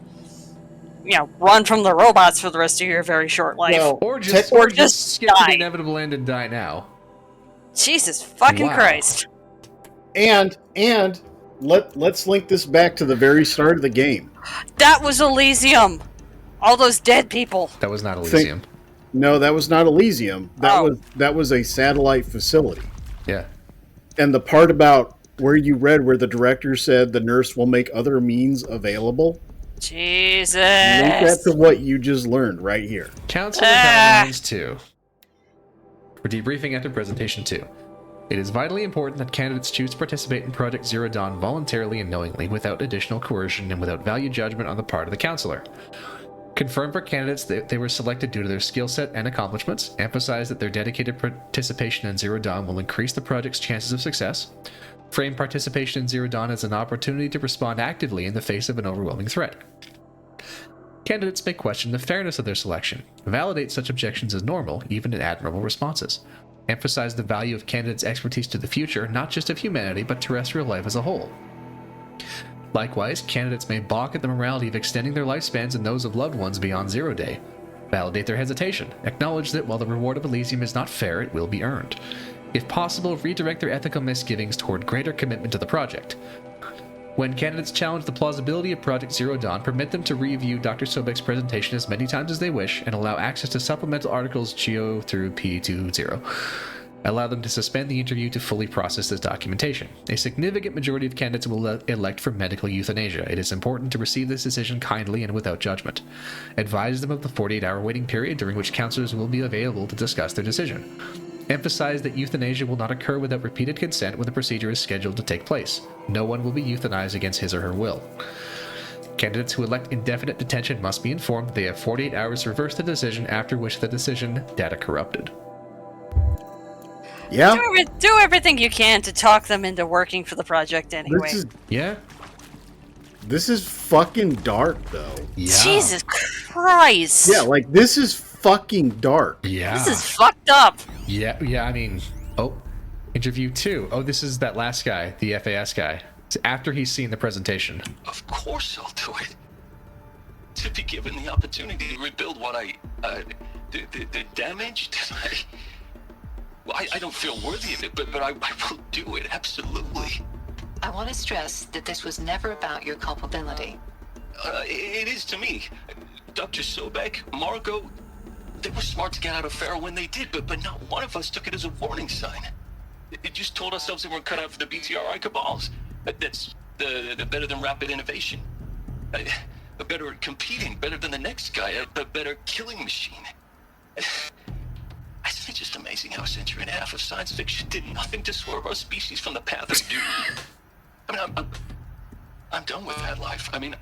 run from the robots for the rest of your very short life. Well, or just skip to the inevitable end and die now. Jesus fucking Christ. And let's link this back to the very start of the game. That was Elysium. All those dead people. That was not Elysium. No, that was not Elysium. That was a satellite facility. Yeah. And the part about where you read where the director said the nurse will make other means available. Jesus. Link that to what you just learned right here. Counselor Guidelines 2. For debriefing after presentation 2. It is vitally important that candidates choose to participate in Project Zero Dawn voluntarily and knowingly, without additional coercion and without value judgment on the part of the counselor. Confirm for candidates that they were selected due to their skill set and accomplishments. Emphasize that their dedicated participation in Zero Dawn will increase the project's chances of success. Frame participation in Zero Dawn as an opportunity to respond actively in the face of an overwhelming threat. Candidates may question the fairness of their selection. Validate such objections as normal, even in admirable responses. Emphasize the value of candidates' expertise to the future, not just of humanity, but terrestrial life as a whole. Likewise, candidates may balk at the morality of extending their lifespans and those of loved ones beyond Zero Day. Validate their hesitation. Acknowledge that while the reward of Elysium is not fair, it will be earned. If possible, redirect their ethical misgivings toward greater commitment to the project. When candidates challenge the plausibility of Project Zero Dawn, permit them to review Dr. Sobek's presentation as many times as they wish and allow access to supplemental articles GO through P20. Allow them to suspend the interview to fully process this documentation. A significant majority of candidates will elect for medical euthanasia. It is important to receive this decision kindly and without judgment. Advise them of the 48-hour waiting period during which counselors will be available to discuss their decision. Emphasize that euthanasia will not occur without repeated consent when the procedure is scheduled to take place. No one will be euthanized against his or her will. Candidates who elect indefinite detention must be informed that they have 48 hours to reverse the decision, after which the decision, data corrupted. Yeah. Do everything you can to talk them into working for the project anyway. This is fucking dark, though. Yeah. Jesus Christ. Yeah, like, this is fucking dark. Yeah. This is fucked up. Yeah, I mean... Oh, interview 2. Oh, this is that last guy, the FAS guy. It's after he's seen the presentation. Of course I'll do it. To be given the opportunity to rebuild what the damage that I don't feel worthy of it, but I will do it, absolutely. I want to stress that this was never about your culpability. It is to me. Dr. Sobek, Margot, they were smart to get out of Pharaoh when they did, but not one of us took it as a warning sign. It just told ourselves that we're cut out for the BTRI cabals. That's the better than rapid innovation. Better at competing, better than the next guy, a better killing machine. Isn't it just amazing how a century and a half of science fiction did nothing to swerve our species from the path of duty? I mean, I'm done with that life. I mean,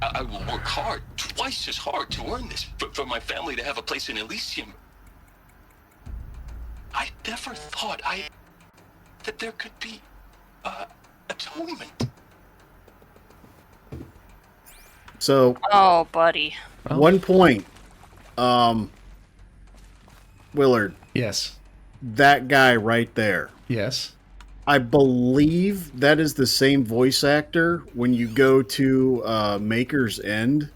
I will work hard, twice as hard, to earn this, for my family to have a place in Elysium. I never thought that there could be atonement. So, oh, buddy. One point, Willard. Yes. That guy right there. Yes. I believe that is the same voice actor when you go to Maker's End,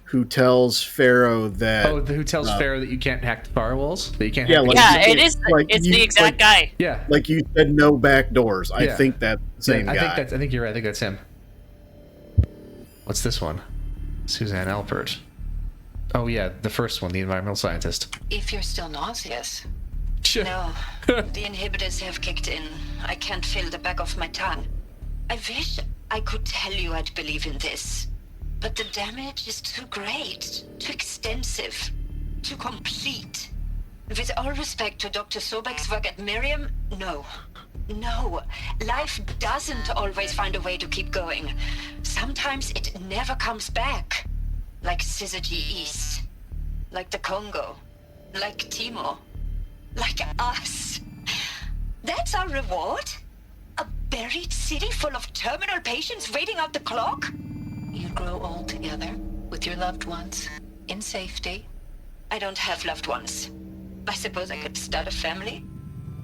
who tells Pharaoh that. Oh, who tells Pharaoh that you can't hack the firewalls? That you can't. Yeah, hack like, it's the exact guy. Yeah, like you said, no back doors. I Yeah. think that's the same guy. I think you're right. I think that's him. What's this one? Suzanne Alpert. Oh yeah, the first one, the environmental scientist. If you're still nauseous. Sure. No, the inhibitors have kicked in. I can't feel the back of my tongue. I wish I could tell you I'd believe in this. But the damage is too great, too extensive, too complete. With all respect to Dr. Sobek's work at Miriam, no. No, life doesn't always find a way to keep going. Sometimes it never comes back. Like Syzygy East. Like the Congo. Like Timor. Like us. That's our reward? A buried city full of terminal patients waiting out the clock? You grow old together, with your loved ones, in safety. I don't have loved ones. I suppose I could start a family?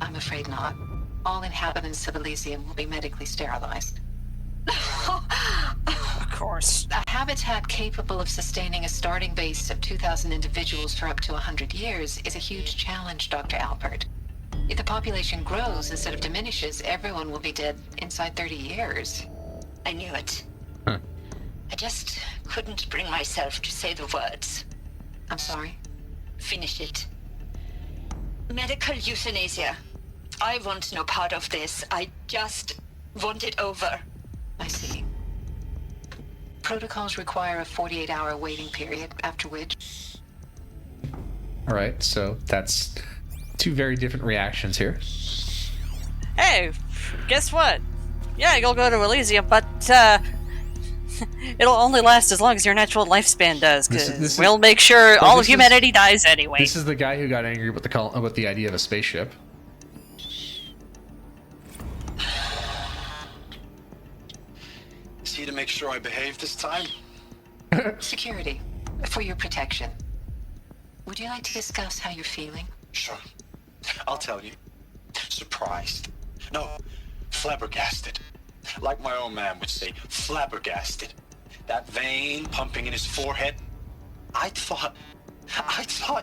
I'm afraid not. All inhabitants of Elysium will be medically sterilized. Of course. A habitat capable of sustaining a starting base of 2,000 individuals for up to 100 years is a huge challenge, Dr. Alpert. If the population grows instead of diminishes, everyone will be dead inside 30 years. I knew it. I just couldn't bring myself to say the words. I'm sorry? Finish it. Medical euthanasia. I want no part of this. I just want it over. I see. Protocols require a 48-hour waiting period, after which... All right, so that's two very different reactions here. Hey, guess what? Yeah, you'll go to Elysium, but it'll only last as long as your natural lifespan does, because we'll make sure all of humanity dies anyway. This is the guy who got angry with the idea of a spaceship. Is he to make sure I behave this time? Security. For your protection. Would you like to discuss how you're feeling? Sure. I'll tell you. Surprised. No, flabbergasted. Like my old man would say, flabbergasted. That vein pumping in his forehead. I thought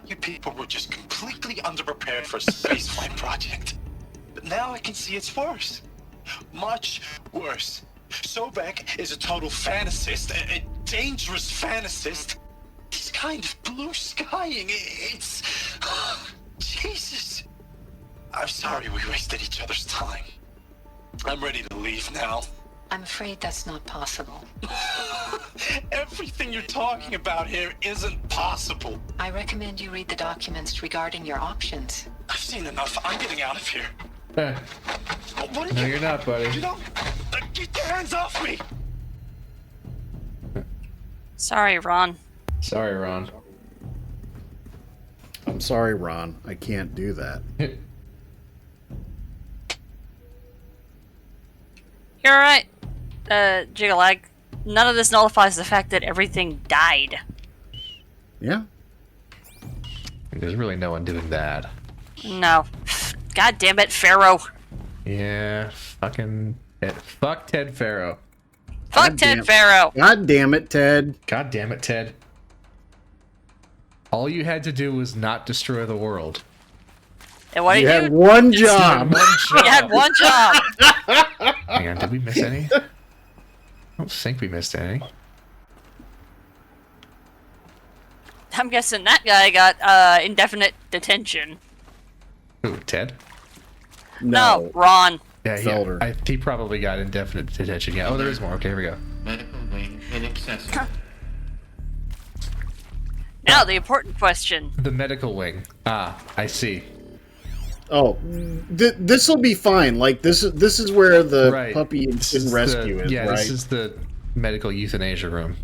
you people were just completely underprepared for a spaceflight project. But now I can see it's worse. Much worse. Sobek is a total fantasist, a dangerous fantasist. He's kind of blue skying. It's... Jesus. I'm sorry we wasted each other's time. I'm ready to leave now. I'm afraid that's not possible. Everything you're talking about here isn't possible. I recommend you read the documents regarding your options. I've seen enough. I'm getting out of here. No, you're not, buddy. You know, get your hands off me! Sorry, Ron. Sorry, Ron. I'm sorry, Ron. I can't do that. You're right, Jigalag. None of this nullifies the fact that everything died. Yeah. There's really no one doing that. No. God damn it, Pharaoh. Yeah, fucking... Fuck Ted Pharaoh. Fuck Ted Pharaoh. God damn it, Ted. God damn it, Ted. All you had to do was not destroy the world. And what You did had one Just- job. You had one job. Hang on, did we miss any? I don't think we missed any. I'm guessing that guy got indefinite detention. Who, Ted? No, Ron. Yeah, Felder. he probably got indefinite detention. Yeah. Oh, there is more. Okay, here we go. Medical wing inaccessible. Now, the important question. The medical wing. Ah, I see. Oh, this will be fine. Like this is where the puppy in rescue is. Yeah, right? this is the medical euthanasia room.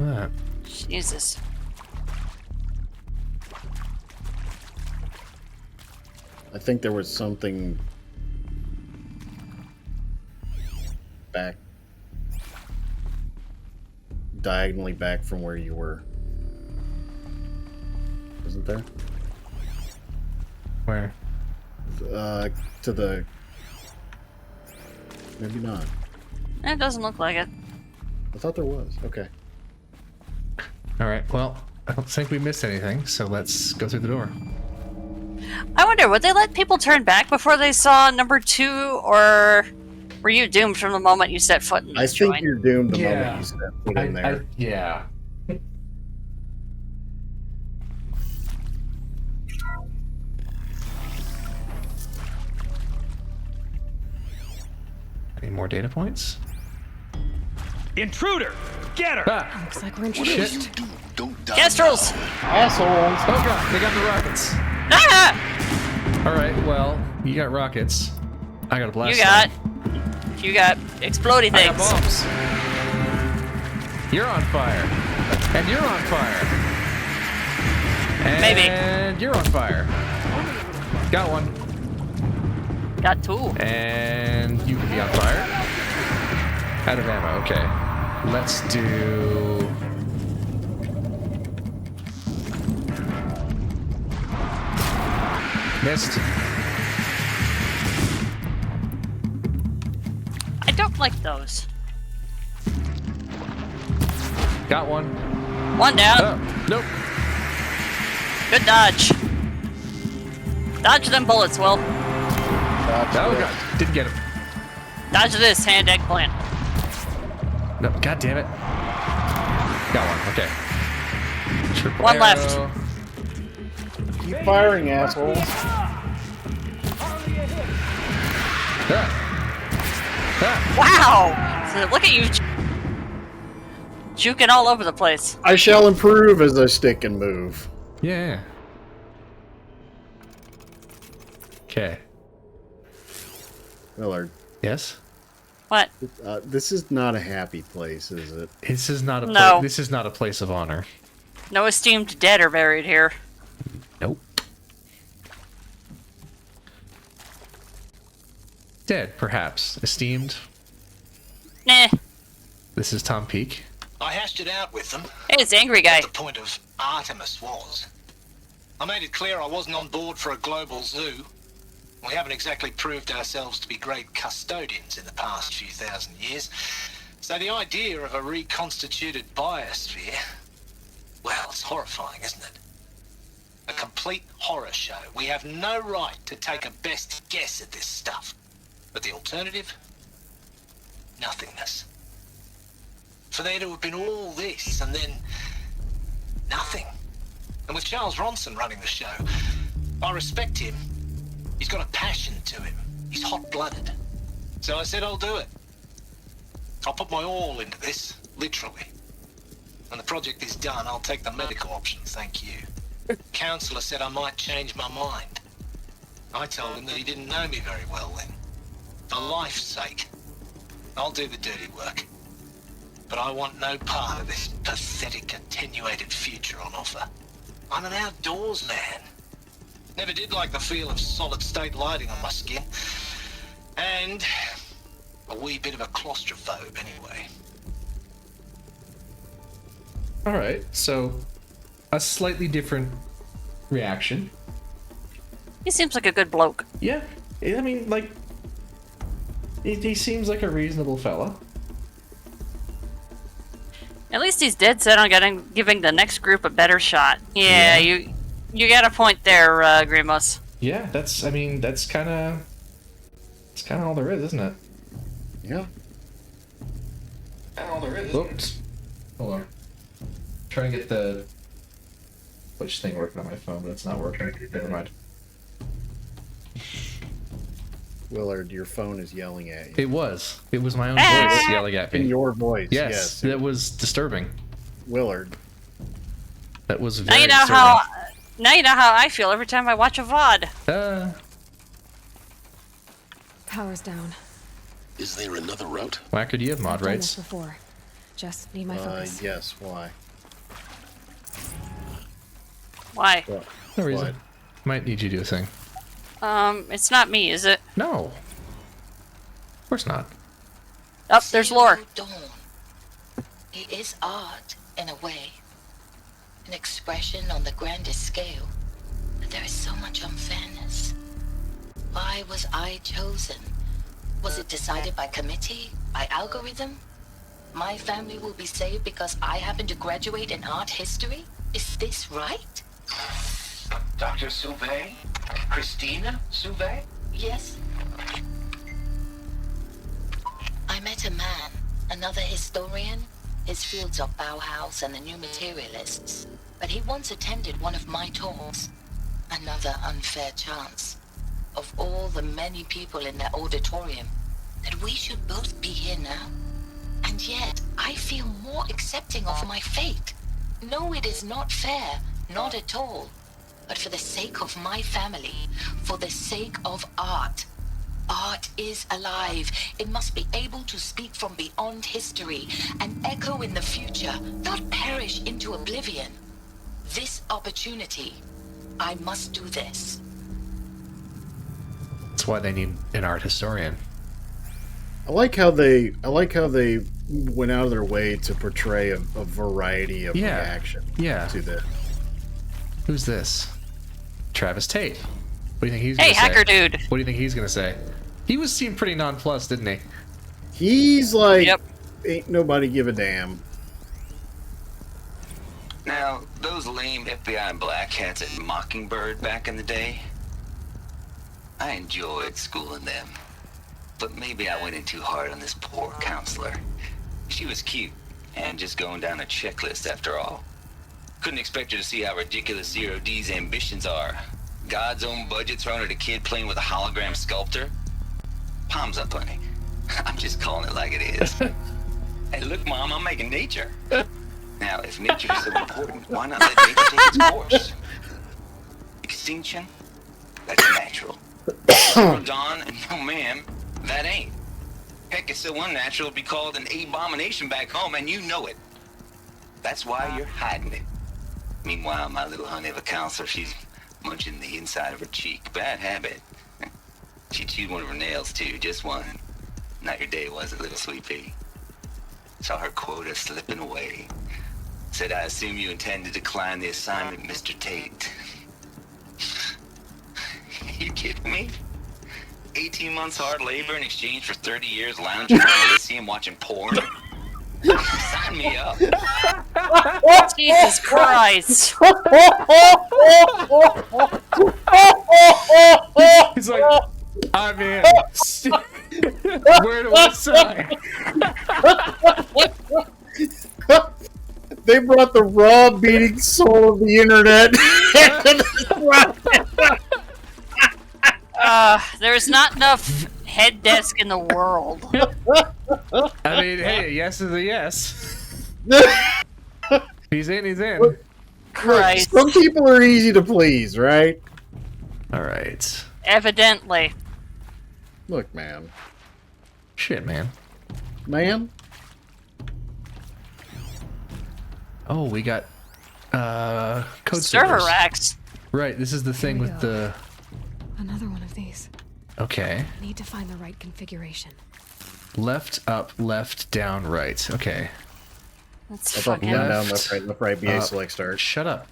Ah. Jesus. I think there was something back, diagonally back from where you were. Isn't there? Where? To the... Maybe not. It doesn't look like it. I thought there was. Okay. Alright, well, I don't think we missed anything, so let's go through the door. I wonder, would they let people turn back before they saw number 2, or were you doomed from the moment you set foot in this I think joint? you're doomed the moment you set foot in there. Yeah. Any more data points? Intruder! Get her! Ah. Looks like we're introduced. Kestrels! Assholes! Oh god, they got the rockets. Ah! Alright, well, you got rockets. I got a blast. You got explodey I things. got bombs. You're on fire. And you're on fire. And Maybe. you're on fire. Got one. Got 2. And you can be on fire. Out of ammo, okay. Let's do... Missed. I don't like those. Got one. One down. Oh, nope. Good dodge. Dodge them bullets, Will. Oh god, didn't get him. Dodge this hand eggplant. No, god damn it. Got one, okay. Triple One arrow. left. Keep firing, assholes. Wow! So look at you juking all over the place. I shall improve as I stick and move. Yeah. Okay. Willard. Yes? What? This is not a happy place, is it? This is not a No. this is not a place of honor. No esteemed dead are buried here. Nope. Dead, perhaps. Esteemed. Nah. This is Tom Peake. I hashed it out with them. Hey, it's the angry guy. What the point of Artemis was. I made it clear I wasn't on board for a global zoo. We haven't exactly proved ourselves to be great custodians in the past few thousand years. So the idea of a reconstituted biosphere, well, it's horrifying, isn't it? A complete horror show. We have no right to take a best guess at this stuff. But the alternative? Nothingness. For there to have been all this and then nothing. And with Charles Ronson running the show, I respect him. He's got a passion to him. He's hot-blooded. So I said I'll do it. I'll put my all into this, literally. When the project is done, I'll take the medical option, thank you. Counselor said I might change my mind. I told him that he didn't know me very well then. For life's sake, I'll do the dirty work. But I want no part of this pathetic, attenuated future on offer. I'm an outdoors man. Never did like the feel of solid-state lighting on my skin. And a wee bit of a claustrophobe, anyway. Alright, so a slightly different reaction. He seems like a good bloke. Yeah, I mean, like, he seems like a reasonable fella. At least he's dead set on giving the next group a better shot. Yeah. You got a point there, Grimos. Yeah, that's kind of all there is, isn't it? Yeah. All there is. Oops. Hold on. Trying to get the Twitch thing working on my phone, but it's not working. Never mind. Willard, your phone is yelling at you. It was my own voice yelling at me. In your voice, yes. That was disturbing. Willard. That was Now very you know disturbing. now you know how I feel every time I watch a VOD. Power's down. Is there another route? Whacker, do you have mod I've done rights? this before. Just need my focus. Yes, why? Why? What? No reason. Might need you to do a thing. It's not me, is it? No. Of course not. Oh, there's Lore. Dawn. It is art, in a way. An expression on the grandest scale. But there is so much unfairness. Why was I chosen? Was it decided by committee? By algorithm? My family will be saved because I happen to graduate in art history? Is this right? Dr. Sauvé? Christina Sauvé? Yes. I met a man, another historian. His fields are Bauhaus and the New Materialists. But he once attended one of my talks. Another unfair chance. Of all the many people in that auditorium, that we should both be here now. And yet, I feel more accepting of my fate. No, it is not fair. Not at all. But for the sake of my family, for the sake of art. Art is alive. It must be able to speak from beyond history and echo in the future, not perish into oblivion. This opportunity, I must do this. That's why they need an art historian. I like how they went out of their way to portray a variety of reaction to this. Who's this? Travis Tate. What do you think he's gonna say? Hey, hacker dude. What do you think he's gonna say? He seemed pretty nonplussed, didn't he? He's like, ain't nobody give a damn. Now, those lame FBI black hats at Mockingbird back in the day, I enjoyed schooling them. But maybe I went in too hard on this poor counselor. She was cute, and just going down a checklist after all. Couldn't expect her to see how ridiculous Zero D's ambitions are. God's own budget thrown at a kid playing with a hologram sculptor? Palms up, honey. I'm just calling it like it is. Hey, look, Mom, I'm making nature. Now, if nature is so important, why not let nature take its course? Extinction? That's natural. Dawn? No, ma'am, that ain't. Heck, it's so unnatural to be called an abomination back home, and you know it. That's why you're hiding it. Meanwhile, my little honey of a counselor, she's munching the inside of her cheek. Bad habit. She chewed one of her nails, too, just one. Not your day, was it, little sweet pea? Saw her quota slipping away. Said, I assume you intend to decline the assignment, Mr. Tate. You kidding me? 18 months hard labor in exchange for 30 years lounging around Elysium watching porn? Sign me up. Jesus Christ. He's like, I'm in. Where do I sign? They brought the raw beating soul of the internet. There's not enough head desk in the world. I mean, hey, a yes is a yes. He's in, he's in. Look, Christ. some people are easy to please, right? All right. Evidently. Look, man. Shit, man. Man? Oh, we got code Server servers. racks. Right, this is the thing with the... Another one of these. Okay. Need to find the right configuration. Left, up, left, down, right. Okay. That's Up, fucking... down, left, right, BA, up. select, start. Shut up.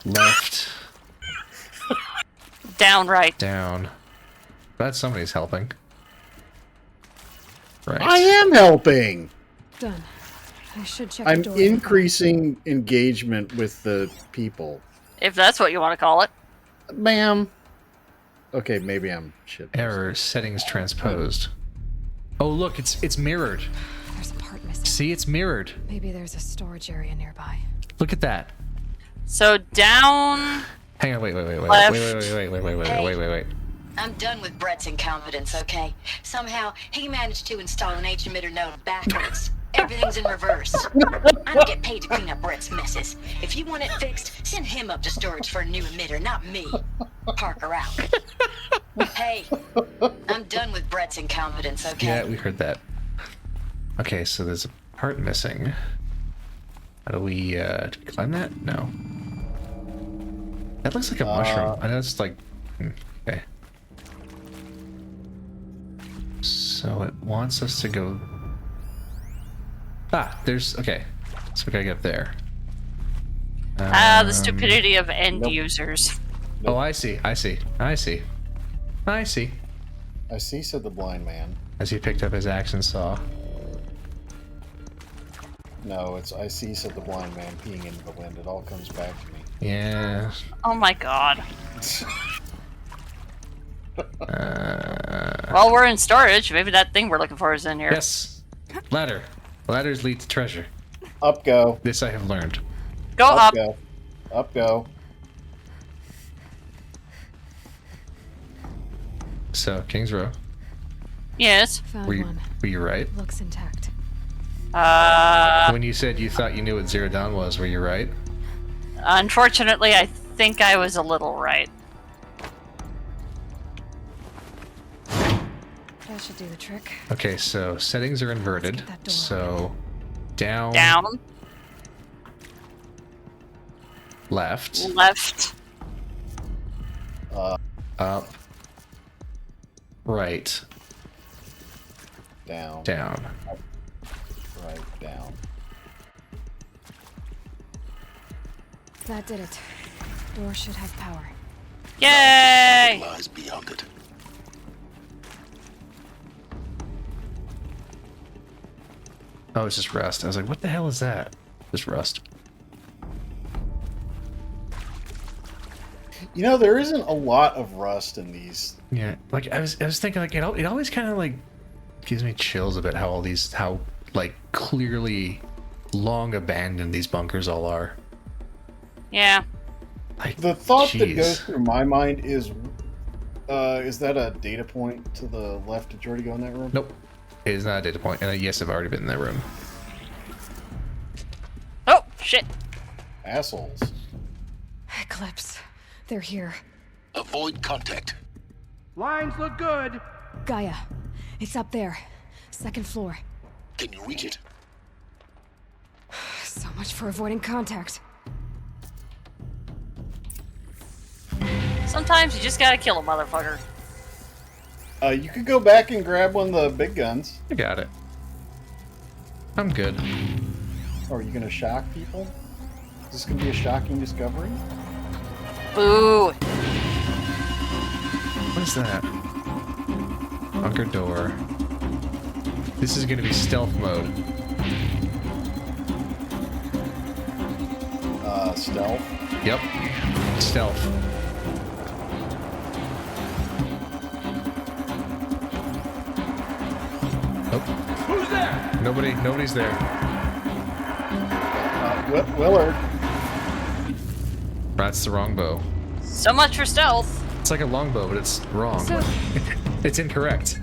Left. Down, right. Down. Glad somebody's helping. Right. I am helping! Done. I should check I'm the door. increasing engagement with the people. If that's what you want to call it. Ma'am. Okay, maybe I'm shit. Error, settings transposed. Oh, look, it's mirrored. There's a part missing. See, it's mirrored. Maybe there's a storage area nearby. Look at that. So down... Hang on, wait. I'm done with Brett's incompetence, okay? Somehow, he managed to install an H-emitter node backwards. Everything's in reverse. I don't get paid to clean up Brett's messes. If you want it fixed, send him up to storage for a new emitter, not me. Parker out. Hey, I'm done with Brett's incompetence, okay? Yeah, we heard that. Okay, so there's a part missing. How do we climb that? No. That looks like a mushroom. I know it's like... Okay. So it wants us to go... Ah, there's... Okay. So we gotta get up there. The stupidity of end users. Oh, I see. I see, said the blind man. As he picked up his axe and saw. No, it's I see, said the blind man peeing into the wind. It all comes back to me. Yeah. Oh my god. Well, we're in storage. Maybe that thing we're looking for is in here. Yes. Ladder. Ladders lead to treasure. Up go. This I have learned. Go up. Go. Up go. So, Kingsrow. Yes. Found Were one. you right? Looks intact. When you said you thought you knew what Zero Dawn was, were you right? Unfortunately, I think I was a little right. That should do the trick. Okay, so settings are inverted. So, down. Down. Left. Left. Up. Right. Down. Down. Up, right. Down. That did it. Door should have power. Yay! Lies beyond it. Oh, it's just rust. I was like, what the hell is that? Just rust. You know, there isn't a lot of rust in these. Yeah, like I was thinking, like it always kind of like gives me chills about how how like clearly long abandoned these bunkers all are. Yeah. Like, The thought that jeez. goes through my mind is that a data point to the left? Did you already go in that room? Nope, it is not a data point. And yes, I've already been in that room. Oh shit! Assholes. Eclipse. They're here. Avoid contact. Lines look good. Gaia. It's up there. Second floor. Can you reach it? So much for avoiding contact. Sometimes you just gotta kill a motherfucker. You could go back and grab one of the big guns. I got it. I'm good. Or are you gonna shock people? Is this gonna be a shocking discovery? Boo! What is that? Bunker door. This is gonna be stealth mode. Stealth? Yep. Stealth. Nope. Who's there? Nobody's there. Willard. That's the wrong bow. So much for stealth. It's like a longbow, but it's wrong. So- It's incorrect.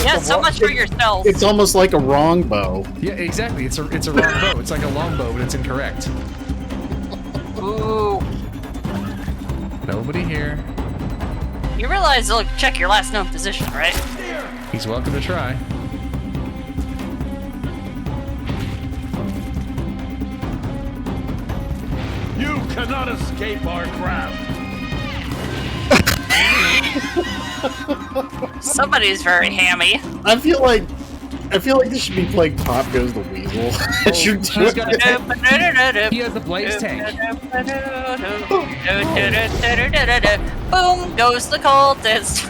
Yeah, so much for your stealth. It's almost like a wrong bow. Yeah, exactly. It's a wrong bow. It's like a longbow, but it's incorrect. Ooh. Nobody here. You realize they'll check your last known position, right? He's welcome to try. You cannot escape our craft. Somebody's very hammy. I feel like this should be playing Pop Goes the Weasel. He has the blaze tank. Boom goes the cultist.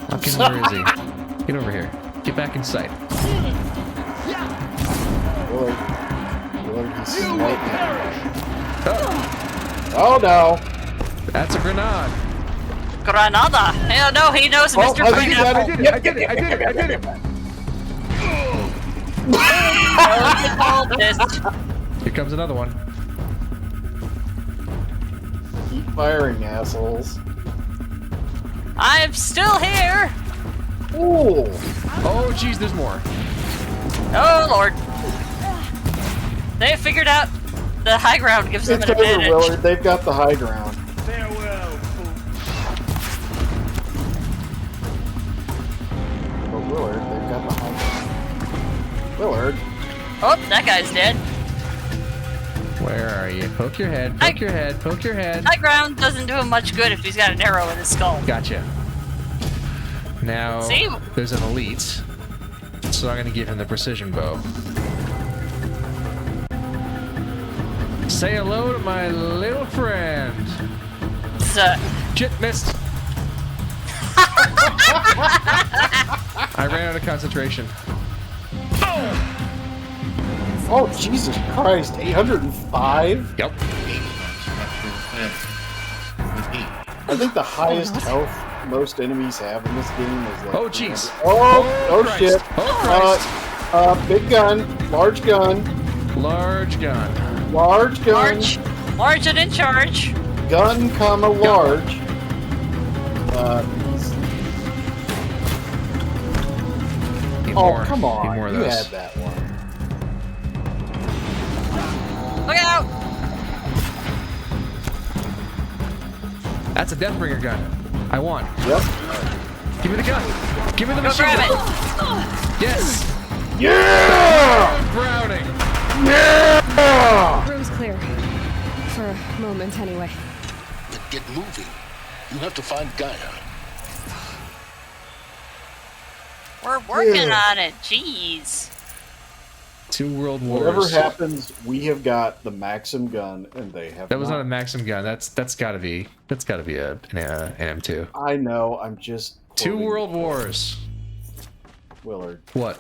Fucking where is he? Get over here. Get back in sight. Willard, he's sniping. Oh no! That's a grenade. Granada. Hell no, he knows Mr. I did Pineapple. it. Here comes another one. Keep firing, assholes. I'm still here. Ooh. Oh, jeez, there's more. Oh lord. They figured out the high ground gives them It's an over, advantage. Willard. They've got the high ground. Farewell, But Willard, they've got the high ground. Willard. Oh, that guy's dead. Where are you? Poke your head. Poke your head. Poke your head. High ground doesn't do him much good if he's got an arrow in his skull. Gotcha. Now, See? there's an elite, so I'm going to give him the precision bow. Say hello to my little friend. Shit, missed. I ran out of concentration. Oh, Jesus Christ, 805? Yep. I think the highest health most enemies have in this game is like... Oh, jeez. Oh, Christ. shit. Oh, Christ. Big gun, large gun. Large gun. Large gun. Large and in charge. Gun, comma, large. Come on. Need more of You those. had that one. Look out! That's a Deathbringer gun. I want. Yep. Give me the gun. Give me the Go machine grab gun. it. Yes. Yeah! Browning. Yeah! Room's clear. For a moment, anyway. Then get moving. You have to find Gaia. We're working on it. Jeez. 2 world wars. Whatever happens, we have got the Maxim gun, and they have That was not a Maxim gun. That's gotta be an M2. I know. I'm just 2 quoting world wars. Willard. What?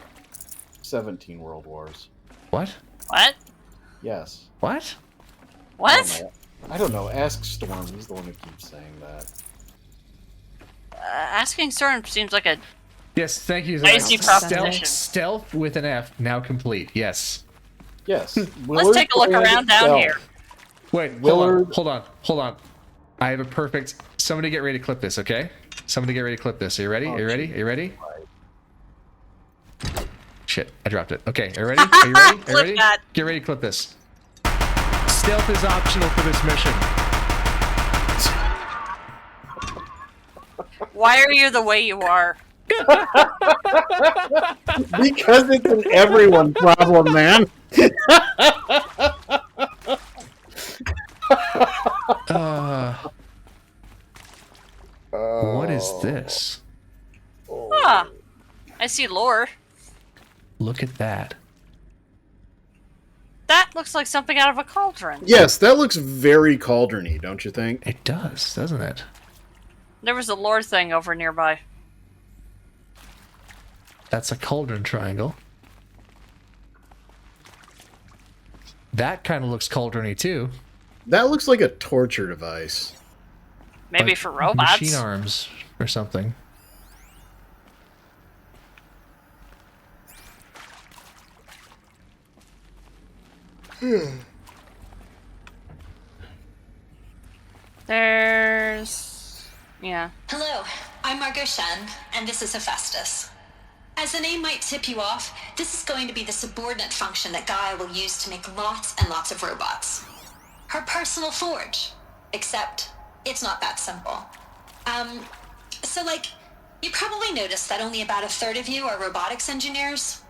17 world wars. What? What? Yes. What? What? I don't know. Ask Storm. He's the one who keeps saying that. Asking Storm seems like a Yes, thank you. Icy proposition. Stealth with an F, now complete. Yes. Yes. Let's take a look around down here. Wait, Willard. hold on. I have a perfect... Somebody get ready to clip this, okay? Somebody get ready to clip this. Are you ready? Are you ready? Are you ready? Shit, I dropped it. Okay, are you ready? Are you ready? Are you ready? Get ready to clip this. Stealth is optional for this mission. Why are you the way you are? Because it's an everyone problem, man. What is this? Huh. I see lore. Look at that. That looks like something out of a cauldron. Yes, that looks very cauldron-y, don't you think? It does, doesn't it? There was a lore thing over nearby. That's a cauldron triangle. That kind of looks cauldron-y too. That looks like a torture device. Maybe Like for robots. Machine arms or something. There's... yeah. Hello, I'm Margot Shen, and this is Hephaestus. As the name might tip you off, this is going to be the subordinate function that Gaia will use to make lots and lots of robots. Her personal forge. Except, it's not that simple. So you probably noticed that only about a third of you are robotics engineers.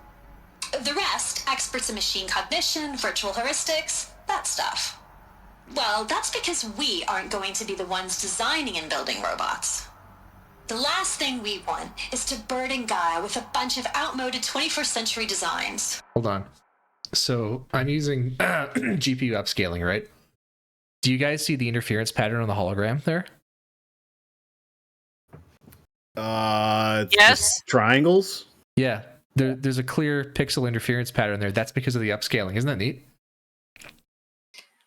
The rest, experts in machine cognition, virtual heuristics, that stuff. Well, that's because we aren't going to be the ones designing and building robots. The last thing we want is to burden Gaia with a bunch of outmoded 21st century designs. Hold on. So I'm using GPU upscaling, right? Do you guys see the interference pattern on the hologram there? Yes. Triangles? Yeah. There's a clear pixel interference pattern there. That's because of the upscaling. Isn't that neat?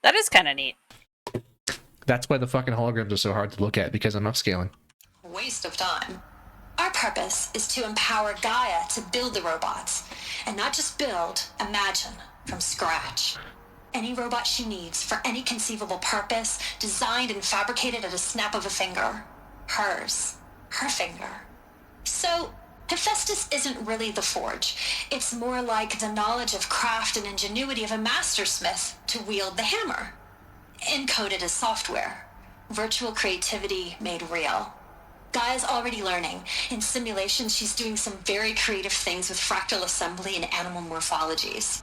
That is kind of neat. That's why the fucking holograms are so hard to look at, because I'm upscaling. Waste of time. Our purpose is to empower Gaia to build the robots. And not just build, imagine, from scratch. Any robot she needs, for any conceivable purpose, designed and fabricated at a snap of a finger. Hers. Her finger. So, Hephaestus isn't really the forge. It's more like the knowledge of craft and ingenuity of a mastersmith to wield the hammer. Encoded as software. Virtual creativity made real. Gaia's already learning. In simulations, she's doing some very creative things with fractal assembly and animal morphologies.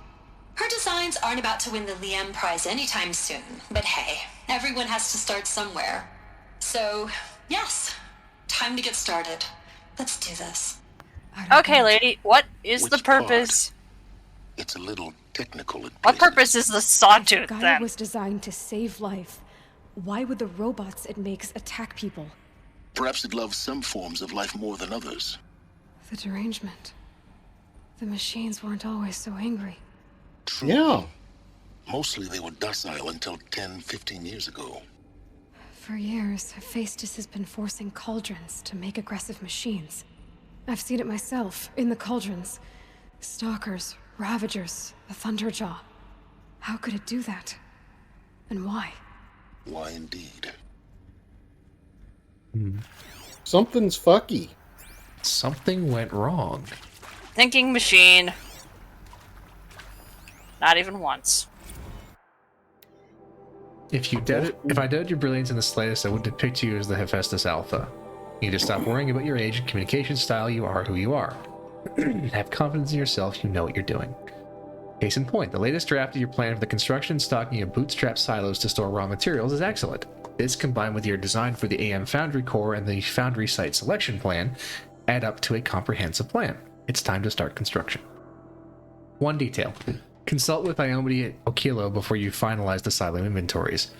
Her designs aren't about to win the Liam Prize anytime soon, but hey, everyone has to start somewhere. So, yes, time to get started. Let's do this. Okay, lady, what is the Which part? purpose? It's a little technical. What purpose is the sawtooth, Gaia then? was designed to save life. Why would the robots it makes attack people? Perhaps it loves some forms of life more than others. The derangement. The machines weren't always so angry. Yeah. Mostly they were docile until 10, 15 years ago. For years, Hephaestus has been forcing cauldrons to make aggressive machines. I've seen it myself, in the cauldrons. Stalkers, Ravagers, the Thunderjaw. How could it do that? And why? Why indeed? Something's fucky. Something went wrong. Thinking machine. Not even once. If I doubted your brilliance in the slightest, I would depict you as the Hephaestus Alpha. You need to stop worrying about your age and communication style. You are who you are. Have confidence in yourself. You know what you're doing. Case in point, the latest draft of your plan for the construction and stocking of bootstrap silos to store raw materials is excellent. This, combined with your design for the AM Foundry core and the Foundry site selection plan, add up to a comprehensive plan. It's time to start construction. One detail. Consult with Iomide Okilo before you finalize the silo inventories.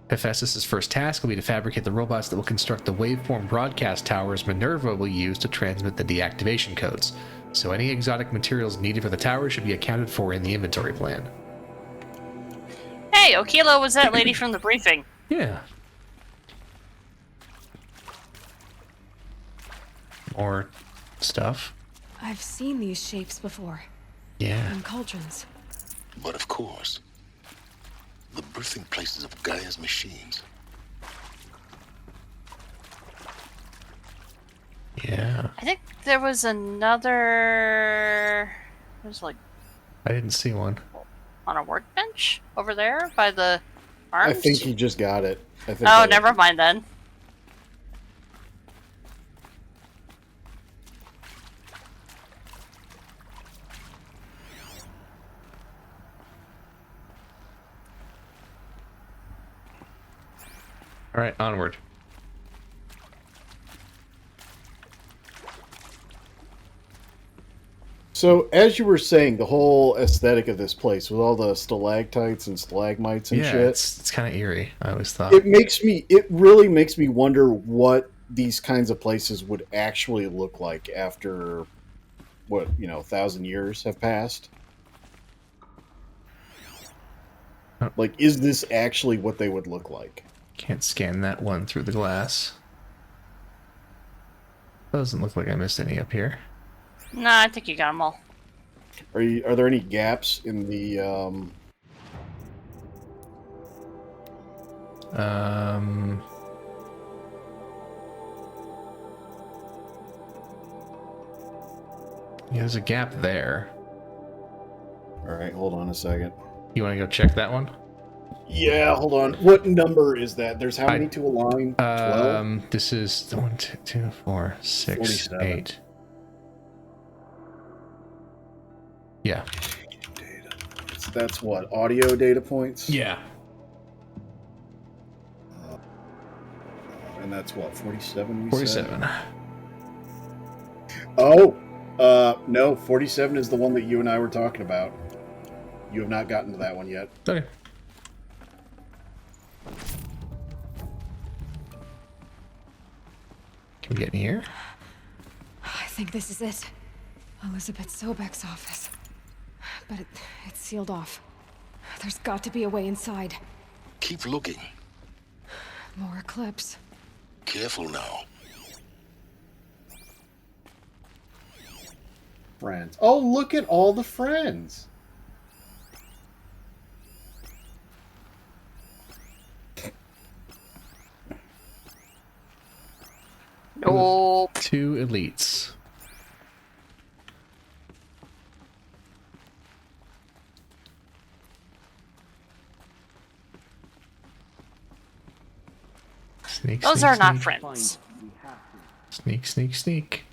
Hephaestus' first task will be to fabricate the robots that will construct the waveform broadcast towers Minerva will use to transmit the deactivation codes. So any exotic materials needed for the tower should be accounted for in the inventory plan. Hey, Okilo was that lady from the briefing. Yeah. More stuff. I've seen these shapes before. Yeah. In cauldrons. But of course, the birthing places of Gaia's machines. Yeah. I think there was another... It was like... I didn't see one. On a workbench? Over there? By the arms? I think he just got it. I think Oh, never mind then. All right, onward. So, as you were saying, the whole aesthetic of this place with all the stalactites and stalagmites and shit, it's kind of eerie. I always thought it really makes me wonder what these kinds of places would actually look like after 1,000 years have passed. Like, is this actually what they would look like? Can't scan that one through the glass. Doesn't look like I missed any up here. Nah, I think you got them all. Are there any gaps in the Yeah, there's a gap there. All right, hold on a second. You want to go check that one? Yeah, hold on. What number is that? There's how many to a line? 12? This is 1, 2, 4, 6, 47. 8. Yeah. That's what, audio data points? Yeah. And that's what, 47? 47. Oh, no, 47 is the one that you and I were talking about. You have not gotten to that one yet. Okay. Can we get in here? I think this is it. Elizabeth Sobek's office. But it's sealed off. There's got to be a way inside. Keep looking. More Eclipse. Careful now. Friends. Oh, look at all the friends. Nope. 2 elites. Sneak, Those sneak, are not sneak. friends. Sneak, sneak, sneak.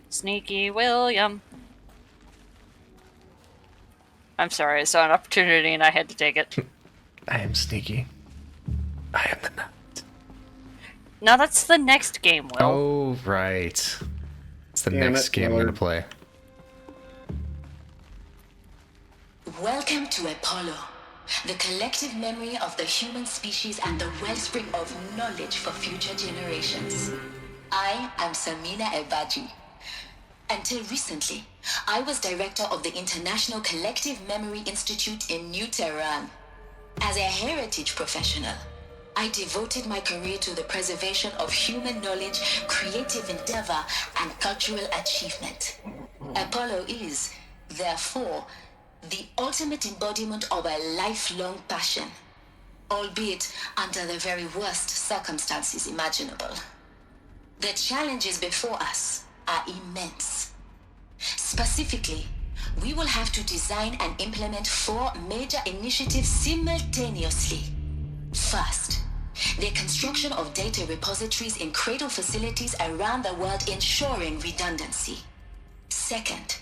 Sneaky William. I'm sorry, I saw an opportunity and I had to take it. I am sneaky. I am the nut. No, that's the next game, Will. Oh, right. It's the Damn next it, game I'm Lord. going to play. Welcome to Apollo, the collective memory of the human species and the wellspring of knowledge for future generations. I am Samina Ebaji. Until recently, I was director of the International Collective Memory Institute in New Tehran. As a heritage professional, I devoted my career to the preservation of human knowledge, creative endeavor, and cultural achievement. Apollo is, therefore, the ultimate embodiment of a lifelong passion, albeit under the very worst circumstances imaginable. The challenges before us are immense. Specifically, we will have to design and implement 4 major initiatives simultaneously. First, the construction of data repositories in cradle facilities around the world ensuring redundancy. Second,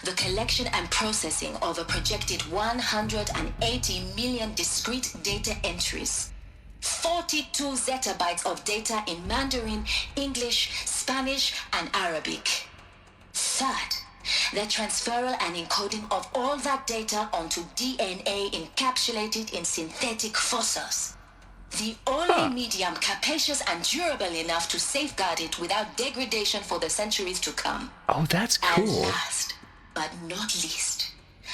the collection and processing of a projected 180 million discrete data entries. 42 zettabytes of data in Mandarin, English, Spanish, and Arabic. Third, the transferal and encoding of all that data onto DNA encapsulated in synthetic fossils. The only medium capacious and durable enough to safeguard it without degradation for the centuries to come. Oh, that's cool. And last, but not least,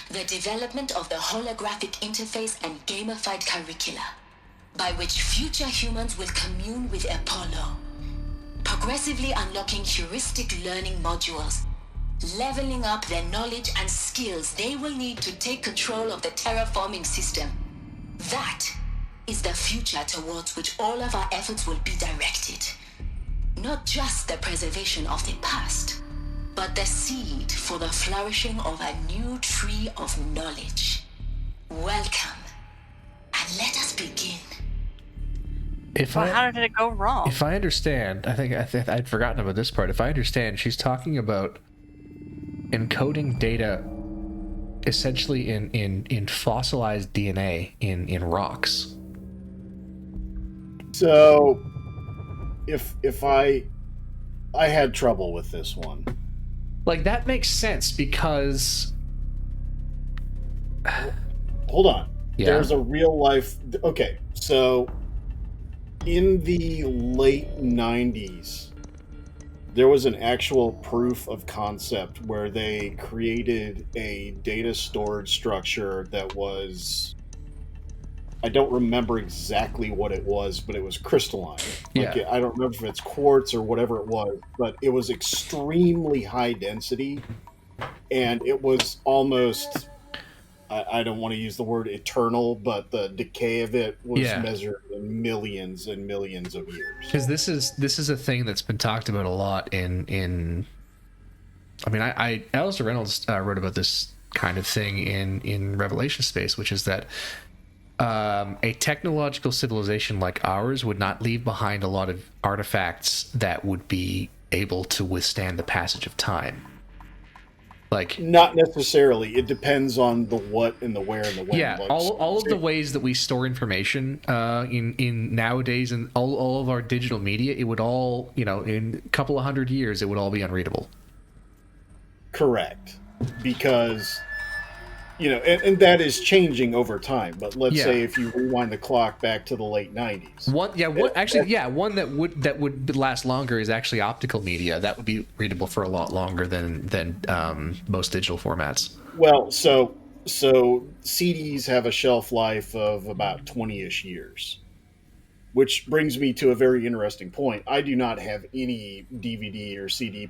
the development of the holographic interface and gamified curricula, by which future humans will commune with Apollo, progressively unlocking heuristic learning modules, leveling up their knowledge and skills they will need to take control of the terraforming system. That is the future towards which all of our efforts will be directed. Not just the preservation of the past, but the seed for the flourishing of a new tree of knowledge. Welcome, and let us begin. How did it go wrong? If I understand, I think I'd forgotten about this part. If I understand, she's talking about encoding data essentially in fossilized DNA in rocks. So, if I had trouble with this one. Like, that makes sense because... Hold on. Yeah. There's a real life... Okay, so in the late 90s, there was an actual proof of concept where they created a data storage structure that was... I don't remember exactly what it was, but it was crystalline. Like, Yeah. I don't remember if it's quartz or whatever it was, but it was extremely high density, and it was almost... I don't want to use the word eternal, but the decay of it was measured in millions and millions of years. Because this is a thing that's been talked about a lot in I mean, Alistair Reynolds wrote about this kind of thing in Revelation Space, which is that a technological civilization like ours would not leave behind a lot of artifacts that would be able to withstand the passage of time. Like, not necessarily. It depends on the what and the where and the when. Yeah, all of the ways that we store information in nowadays, and all of our digital media, it would all, in a couple of 100 years, it would all be unreadable. Correct. Because, and that is changing over time. But let's say if you rewind the clock back to the late 90s. One that would last longer is actually optical media. That would be readable for a lot longer than most digital formats. Well, so CDs have a shelf life of about 20-ish years. Which brings me to a very interesting point. I do not have any DVD or CD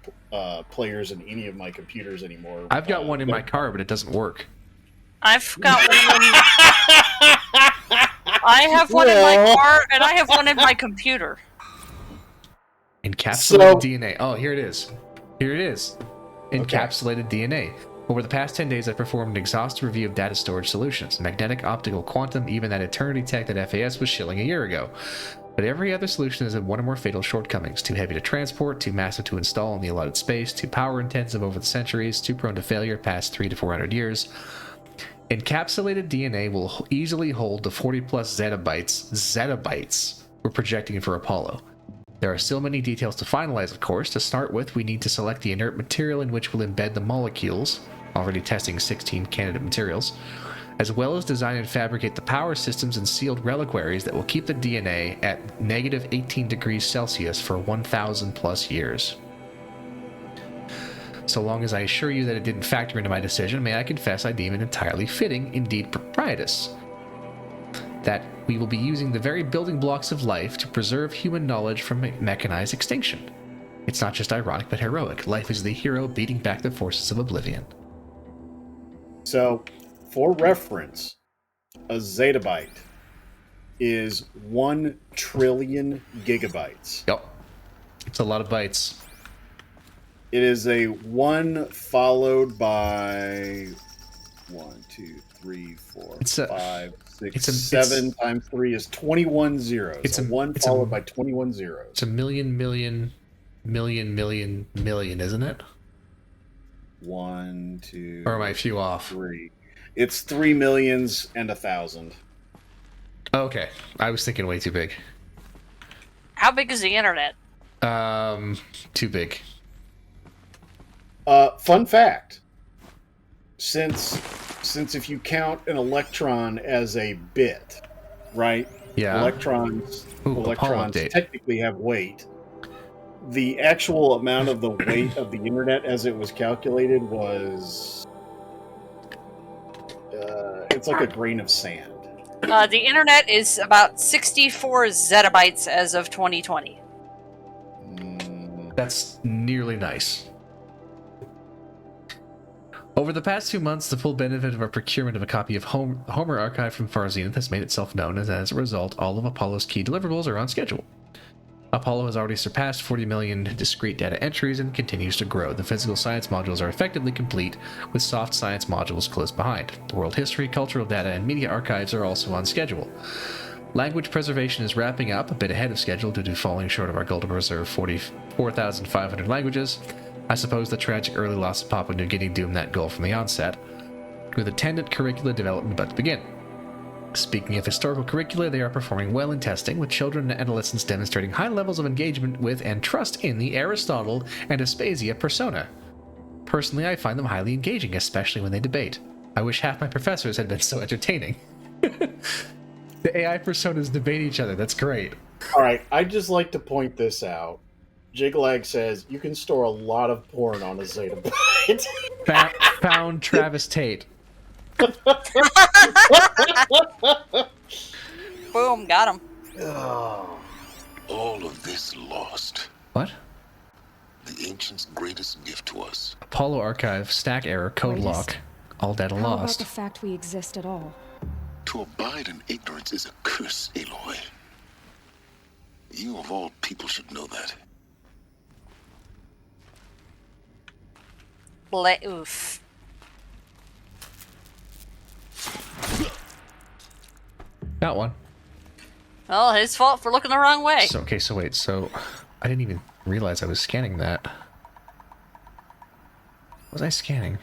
players in any of my computers anymore. I've got one in my car, but it doesn't work. I've got one. I have one in my car, and I have one in my computer. Encapsulated DNA. Oh, here it is. Encapsulated DNA. Over the past 10 days, I've performed an exhaustive review of data storage solutions. Magnetic, optical, quantum, even that Eternity tech that FAS was shilling a year ago. But every other solution has had one or more fatal shortcomings. Too heavy to transport, too massive to install in the allotted space, too power intensive over the centuries, too prone to failure past 300 to 400 years. Encapsulated DNA will easily hold the 40 plus zettabytes we're projecting for Apollo. There are still many details to finalize, of course. To start with, we need to select the inert material in which we'll embed the molecules, already testing 16 candidate materials, as well as design and fabricate the power systems and sealed reliquaries that will keep the DNA at negative 18 degrees Celsius for 1,000 plus years. So long as I assure you that it didn't factor into my decision, may I confess I deem it entirely fitting, indeed propitious, that we will be using the very building blocks of life to preserve human knowledge from mechanized extinction. It's not just ironic, but heroic. Life is the hero beating back the forces of oblivion. So, for reference, a zettabyte is 1 trillion gigabytes. Yep. It's a lot of bytes. It is a 1 followed by 1, 2, 3, 4, 5, 6, 7 times 3 is 21 zeros. It's a 1 followed by 21 zeros. It's a million, isn't it? 1, 2. Or am I a few off? 3. It's 3 millions and 1,000. Okay, I was thinking way too big. How big is the internet? Too big. Fun fact. Since if you count an electron as a bit, right? Yeah. Electrons update. technically have weight. The actual amount of the weight of the internet as it was calculated was it's like a grain of sand. The internet is about 64 zettabytes as of 2020. That's nearly nice. Over the past 2 months, the full benefit of our procurement of a copy of Homer Archive from Far Zenith has made itself known, and as a result, all of Apollo's key deliverables are on schedule. Apollo has already surpassed 40 million discrete data entries and continues to grow. The physical science modules are effectively complete, with soft science modules close behind. The world history, cultural data, and media archives are also on schedule. Language preservation is wrapping up, a bit ahead of schedule due to falling short of our goal to preserve 44,500 languages. I suppose the tragic early loss of Papua New Guinea doomed that goal from the onset, with attendant curricula development about to begin. Speaking of historical curricula, they are performing well in testing, with children and adolescents demonstrating high levels of engagement with and trust in the Aristotle and Aspasia persona. Personally, I find them highly engaging, especially when they debate. I wish half my professors had been so entertaining. The AI personas debate each other. That's great. All right, I'd just like to point this out. Jiglag says you can store a lot of porn on a zettabyte. Found Travis Tate. Boom, got him. All of this lost. What? The ancients' greatest gift to us. Apollo Archive, stack error, code lock. All data How about lost. the fact we exist at all? To abide in ignorance is a curse, Aloy. You of all people should know that. Oof. Got one. Well, his fault for looking the wrong way. So, okay, so wait, so I didn't even realize I was scanning that. What was I scanning?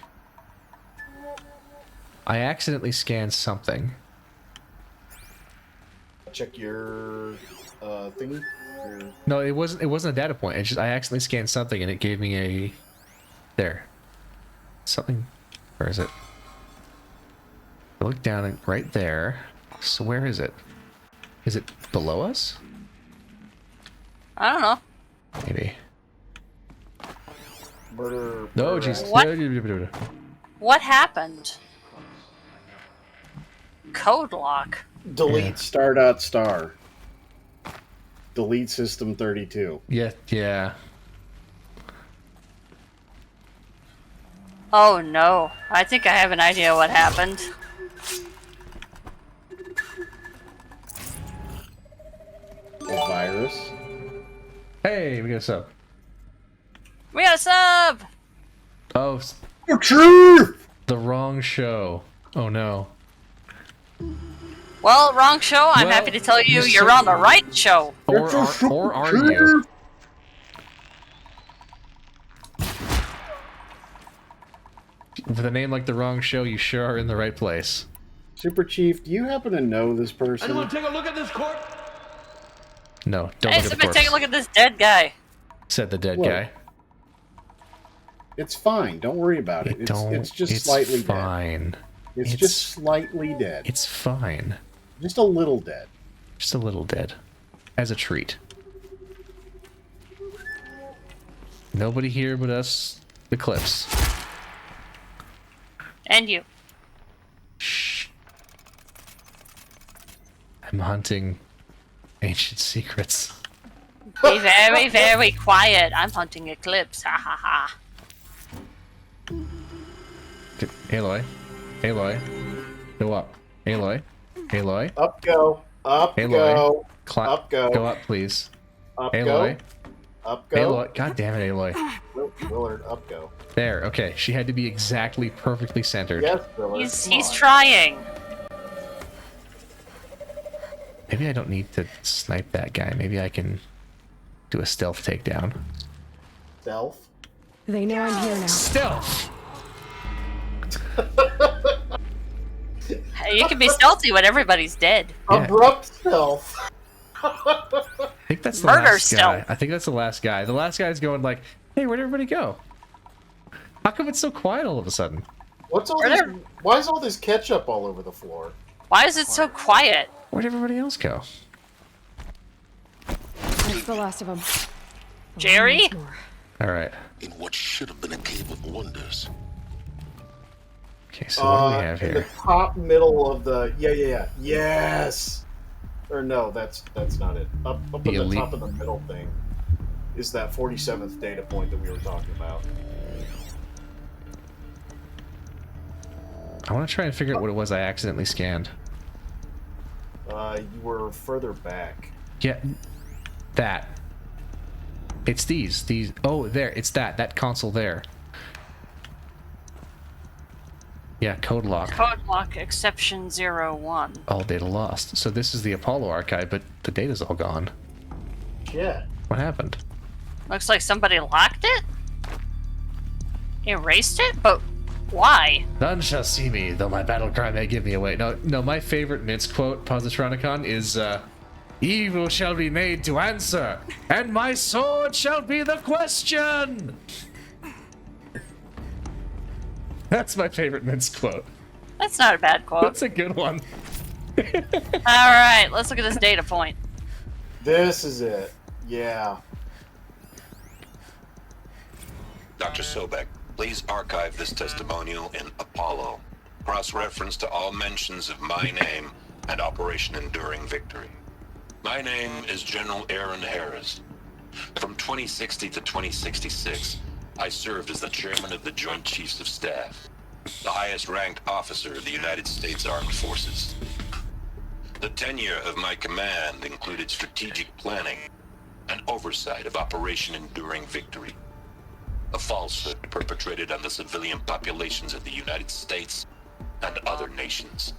I accidentally scanned something. Check your thingy. No, it wasn't a data point. It's just I accidentally scanned something and it gave me a there. Something. Where is it? I look down and right there. So where is it? Is it below us? I don't know. Maybe. Murder. No, jeez. What happened? Code lock. Delete star.star. Delete system 32. Yeah. Oh no. I think I have an idea what happened. A virus. Hey, we got a sub. We got a sub! Oh, true. The wrong show. Oh no. Well, wrong show. I'm happy to tell you you're on the right show. Or are you? With a name like The Wrong Show, you sure are in the right place. Super Chief, do you happen to know this person? Anyone take a look at this court? No, don't Hey, look at the somebody corpse. take a look at this dead guy. Said the dead Look. guy. It's fine. Don't worry about it. It's just slightly fine. dead. It's just slightly dead. It's fine. Just a little dead. Just a little dead. As a treat. Nobody here but us Eclipse. And you. Shh. I'm hunting ancient secrets. Be very, very quiet. I'm hunting Eclipse. Ha ha ha. Aloy. Aloy. Go up. Aloy. Aloy. Up go. Up Aloy. go. Up go. Go up, please. Up Aloy. go. Up go. Aloy. God damn it, Aloy. Willard, up go. There. Okay. She had to be exactly perfectly centered. Yes, Willard. He's trying. Maybe I don't need to snipe that guy. Maybe I can do a stealth takedown. Stealth? They know I'm here now. Stealth! You can be stealthy when everybody's dead. Yeah. Abrupt stealth. I think that's the Murder last guy. stealth. I think that's the last guy. The last guy's going like, hey, where'd everybody go? How come it's so quiet all of a sudden? What's all this? Why is all this ketchup all over the floor? Why is it so quiet? Where'd everybody else go? That's the last of them. Jerry? Alright. In what should have been a cave of wonders. Okay, so what do we have In the here? top middle of the yes. Or no, that's not it. Up The at the elite- top of the middle thing is that 47th data point that we were talking about. I want to try and figure out what it was I accidentally scanned. You were further back. Yeah, that. It's these. Oh, there. It's that console there. Yeah, code lock. Code lock exception 01. All data lost. So this is the Apollo archive, but the data's all gone. Yeah. What happened? Looks like somebody locked it? Erased it? But why? None shall see me, though my battle cry may give me away. No, my favorite Mints quote, Positronicon, is, evil shall be made to answer, and my sword shall be the question! That's my favorite Mints quote. That's not a bad quote. That's a good one. Alright, let's look at this data point. This is it. Yeah. Dr. Sobek, please archive this testimonial in Apollo. Cross-reference to all mentions of my name and Operation Enduring Victory. My name is General Aaron Harris. From 2060 to 2066, I served as the chairman of the Joint Chiefs of Staff, the highest-ranked officer of the United States Armed Forces. The tenure of my command included strategic planning and oversight of Operation Enduring Victory, a falsehood perpetrated on the civilian populations of the United States and other nations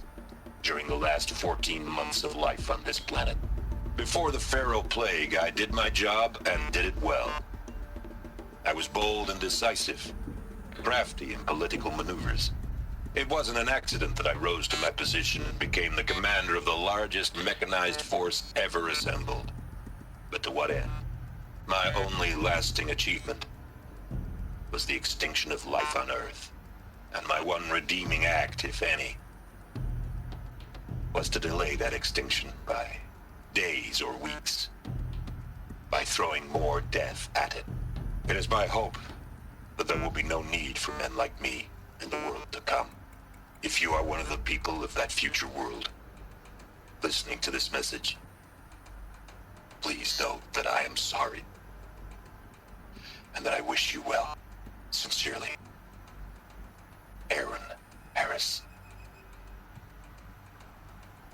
during the last 14 months of life on this planet. Before the Pharaoh Plague, I did my job and did it well. I was bold and decisive, crafty in political maneuvers. It wasn't an accident that I rose to my position and became the commander of the largest mechanized force ever assembled. But to what end? My only lasting achievement was the extinction of life on Earth. And my one redeeming act, if any, was to delay that extinction by days or weeks, by throwing more death at it. It is my hope that there will be no need for men like me in the world to come. If you are one of the people of that future world listening to this message, please know that I am sorry and that I wish you well. Sincerely, Aaron Harris.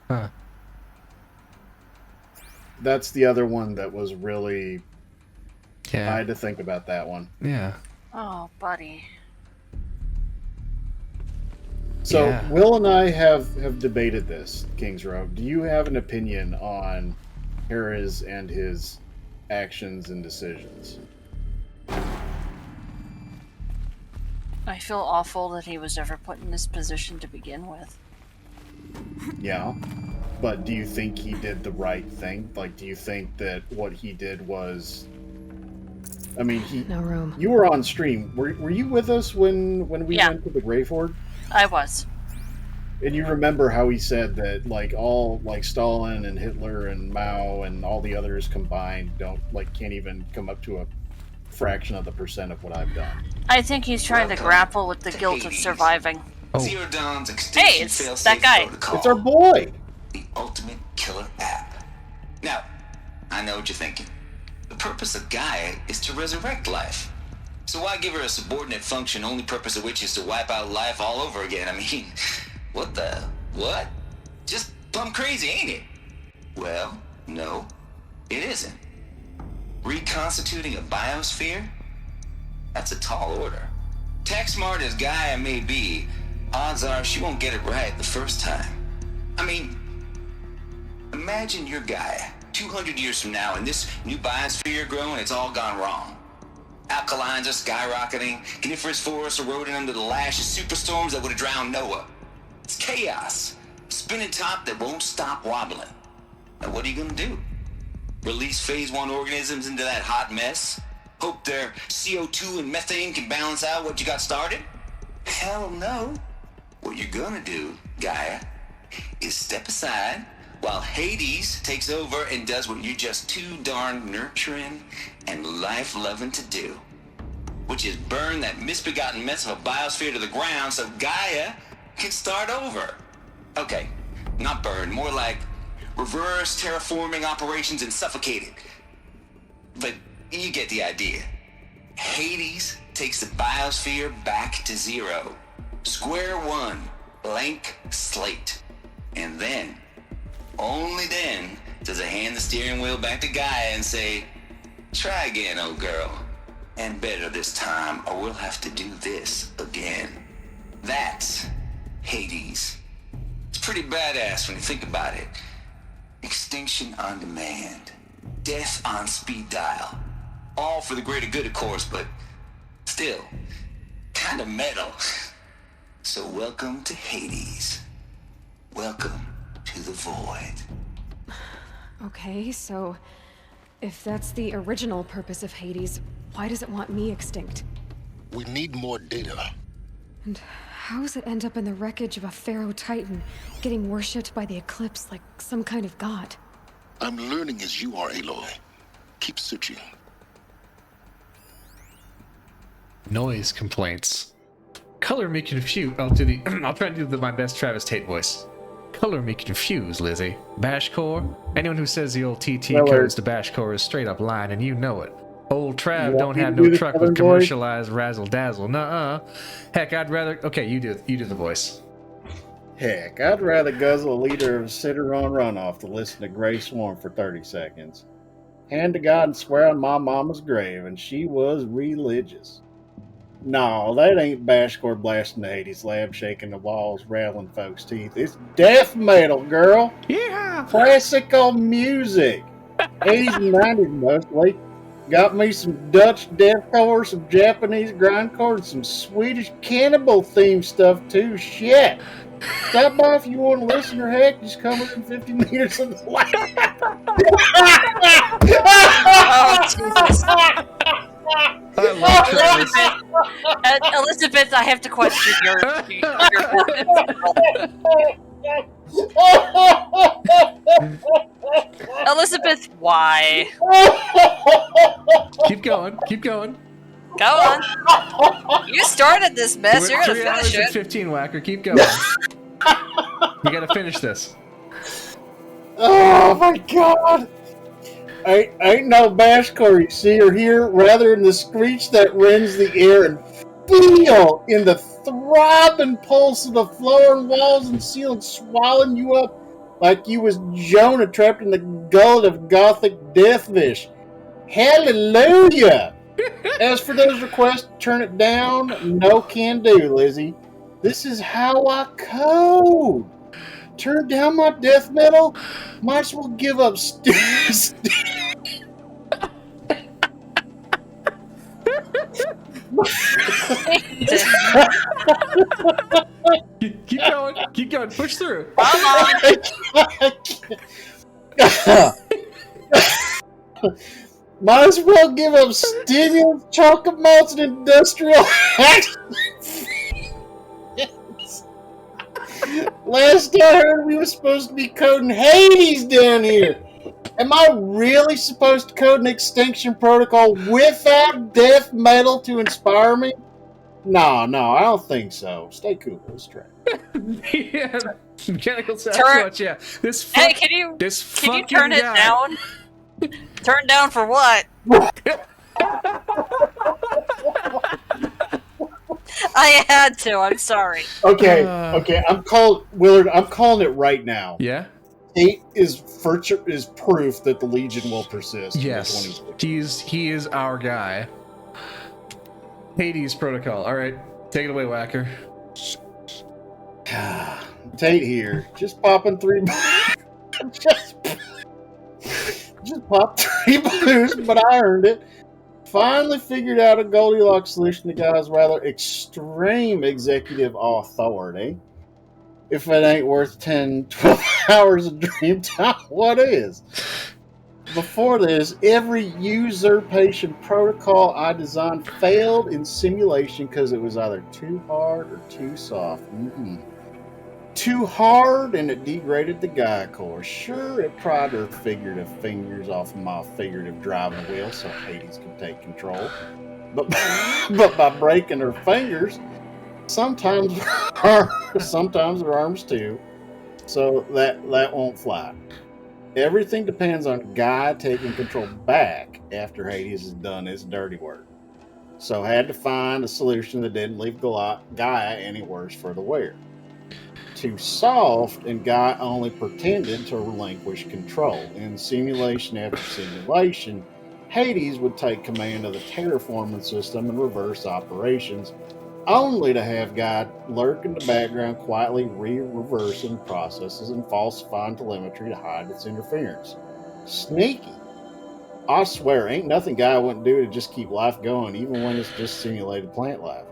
Huh. That's the other one that was really... Yeah. I had to think about that one. Yeah. Oh, buddy. So, Yeah. Will and I have debated this, Kingsrow. Do you have an opinion on Harris and his actions and decisions? I feel awful that he was ever put in this position to begin with. Yeah. But do you think he did the right thing? Like, do you think that what he did was... I mean, No room. You were on stream. Were you with us when we Yeah. went to the Grey Ford? I was. And you remember how he said that, like, all, like, Stalin and Hitler and Mao and all the others combined can't even come up to fraction of the percent of what I've done. I think he's trying to grapple with the guilt of surviving. Zero Dawn's Hey, extinction it's failsafe that guy. protocol. It's our boy. The ultimate killer app. Now, I know what you're thinking. The purpose of Gaia is to resurrect life. So why give her a subordinate function, only purpose of which is to wipe out life all over again? I mean, what? Just plumb crazy, ain't it? Well, no, it isn't. Reconstituting a biosphere? That's a tall order. Tech smart as Gaia may be, odds are she won't get it right the first time. I mean, imagine you're Gaia 200 years from now and this new biosphere you're growing, it's all gone wrong. Alkalines are skyrocketing, coniferous forests eroding under the lash of superstorms that would have drowned Noah. It's chaos. Spinning top that won't stop wobbling. Now what are you gonna do? Release phase 1 organisms into that hot mess? Hope their CO2 and methane can balance out what you got started? Hell no. What you're gonna do, Gaia, is step aside while Hades takes over and does what you're just too darn nurturing and life-loving to do, which is burn that misbegotten mess of a biosphere to the ground so Gaia can start over. Okay, not burn, more like reverse terraforming operations and suffocate it. But you get the idea. Hades takes the biosphere back to zero. Square one, blank slate. And then, only then, does it hand the steering wheel back to Gaia and say, try again, old girl. And better this time, or we'll have to do this again. That's Hades. It's pretty badass when you think about it. Extinction on demand. Death on speed dial. All for the greater good, of course, but still, kind of metal. So welcome to Hades. Welcome to the void. Okay, so if that's the original purpose of Hades, why does it want me extinct? We need more data. And how does it end up in the wreckage of a Pharaoh Titan, getting worshipped by the Eclipse like some kind of god? I'm learning as you are, Aloy. Keep searching. Noise complaints. Color me confused. I'll try to do my best Travis Tate voice. Color me confused, Lizzie. Bashcore? Anyone who says the old TT codes to Bashcore is straight up lying, and you know it. Old Trav don't have no truck with commercialized razzle dazzle. Nuh-uh. Heck, I'd rather. Okay, you do the voice. Heck, I'd rather guzzle a liter of Cideron runoff than listen to Grey Swarm for 30 seconds. Hand to God and swear on my mama's grave, and she was religious. No, that ain't Bashcore blasting the Hades lab, shaking the walls, rattling folks' teeth. It's death metal, girl. Yeah. Classical music. 80s and 90s mostly. Got me some Dutch deathcore, some Japanese grindcore, and some Swedish cannibal themed stuff too. Shit. Stop by if you want to listen, or heck, just come within 50 meters of the lab. Oh, Jesus. Elizabeth, I have to question your Elizabeth, why? Keep going. Keep going. Go on. You started this mess. You're gonna 3 finish hours and it. 15, Whacker. Keep going. We gotta finish this. Oh my God! Ain't no Bashcore you see or hear, rather than the screech that rends the air, and feel in the throbbing pulse of the floor and walls and ceiling, swallowing you up like you was Jonah trapped in the gullet of gothic deathwish. Hallelujah! As for those requests, turn it down. No can do, Lizzie. This is how I code. Turn down my death metal? Might as well give up Keep going. Keep going. Push through. Might as well give up stimulants, chocolate malts, and industrial actions. Last I heard, we were supposed to be coding Hades down here. Am I really supposed to code an extinction protocol without death metal to inspire me? No, I don't think so. Stay cool. Let's try. Yeah, mechanical Turn- Sasquatch. Yeah, Hey, can you turn it guy. down? Turn down for what? I had to. I'm sorry. Okay. I'm calling it right now. Yeah. Tate is proof that the Legion will persist. Yes, he is our guy. Hades protocol. All right, take it away, Whacker. Tate here, just popping 3. just popped 3 blues, but I earned it. Finally figured out a Goldilocks solution to Guy's rather extreme executive authority. If it ain't worth 10, 12 hours of dream time, what is? Before this, every usurpation protocol I designed failed in simulation because it was either too hard or too soft. Too hard, and it degraded the Gaia core. Sure, it pried her figurative fingers off of my figurative driving wheel so Hades could take control. But by breaking her fingers, sometimes her arms too. So that won't fly. Everything depends on Gaia taking control back after Hades has done his dirty work. So had to find a solution that didn't leave Gaia any worse for the wear. Too soft, and Gaia only pretended to relinquish control. In simulation after simulation, Hades would take command of the terraforming system and reverse operations, only to have Gaia lurk in the background, quietly reversing processes and falsifying telemetry to hide its interference. Sneaky. I swear, ain't nothing Gaia wouldn't do to just keep life going, even when it's just simulated plant life.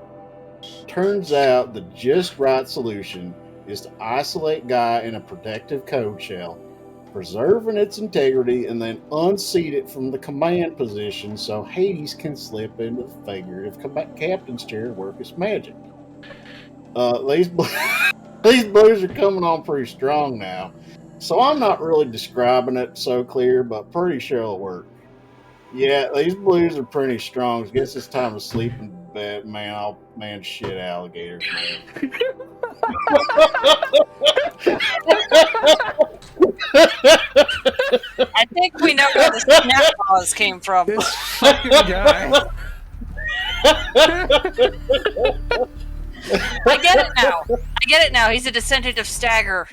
Turns out the just right solution is to isolate Gaia in a protective code shell, preserving its integrity, and then unseat it from the command position so Hades can slip into the figurative captain's chair and work its magic. These blues are coming on pretty strong now, so I'm not really describing it so clear, but pretty sure it'll work. Yeah, these blues are pretty strong. I guess it's time to sleep in bed, man. Shit, alligators, man. I think we know where the snap clause came from. This fucking guy. I get it now. He's a descendant of Stagger.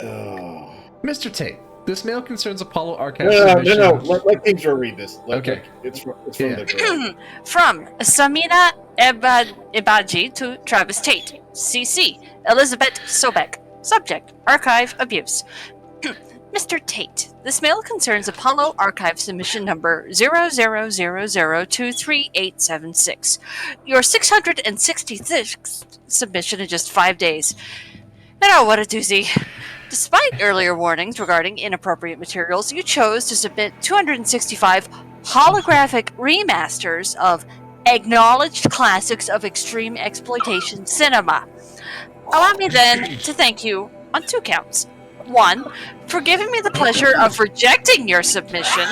Mr. Tate, this mail concerns Apollo Archive. No. Let Kingsrow read this. Okay. It's from the girl. From Samina Ebaji to Travis Tate. CC. Elizabeth Sobek. Subject. Archive abuse. Mr. Tate, this mail concerns Apollo Archive submission number 0000238876. Your 666th submission in just 5 days. And oh, what a doozy. Despite earlier warnings regarding inappropriate materials, you chose to submit 265 holographic remasters of acknowledged classics of extreme exploitation cinema. Allow me then to thank you on 2 counts. 1, for giving me the pleasure of rejecting your submission,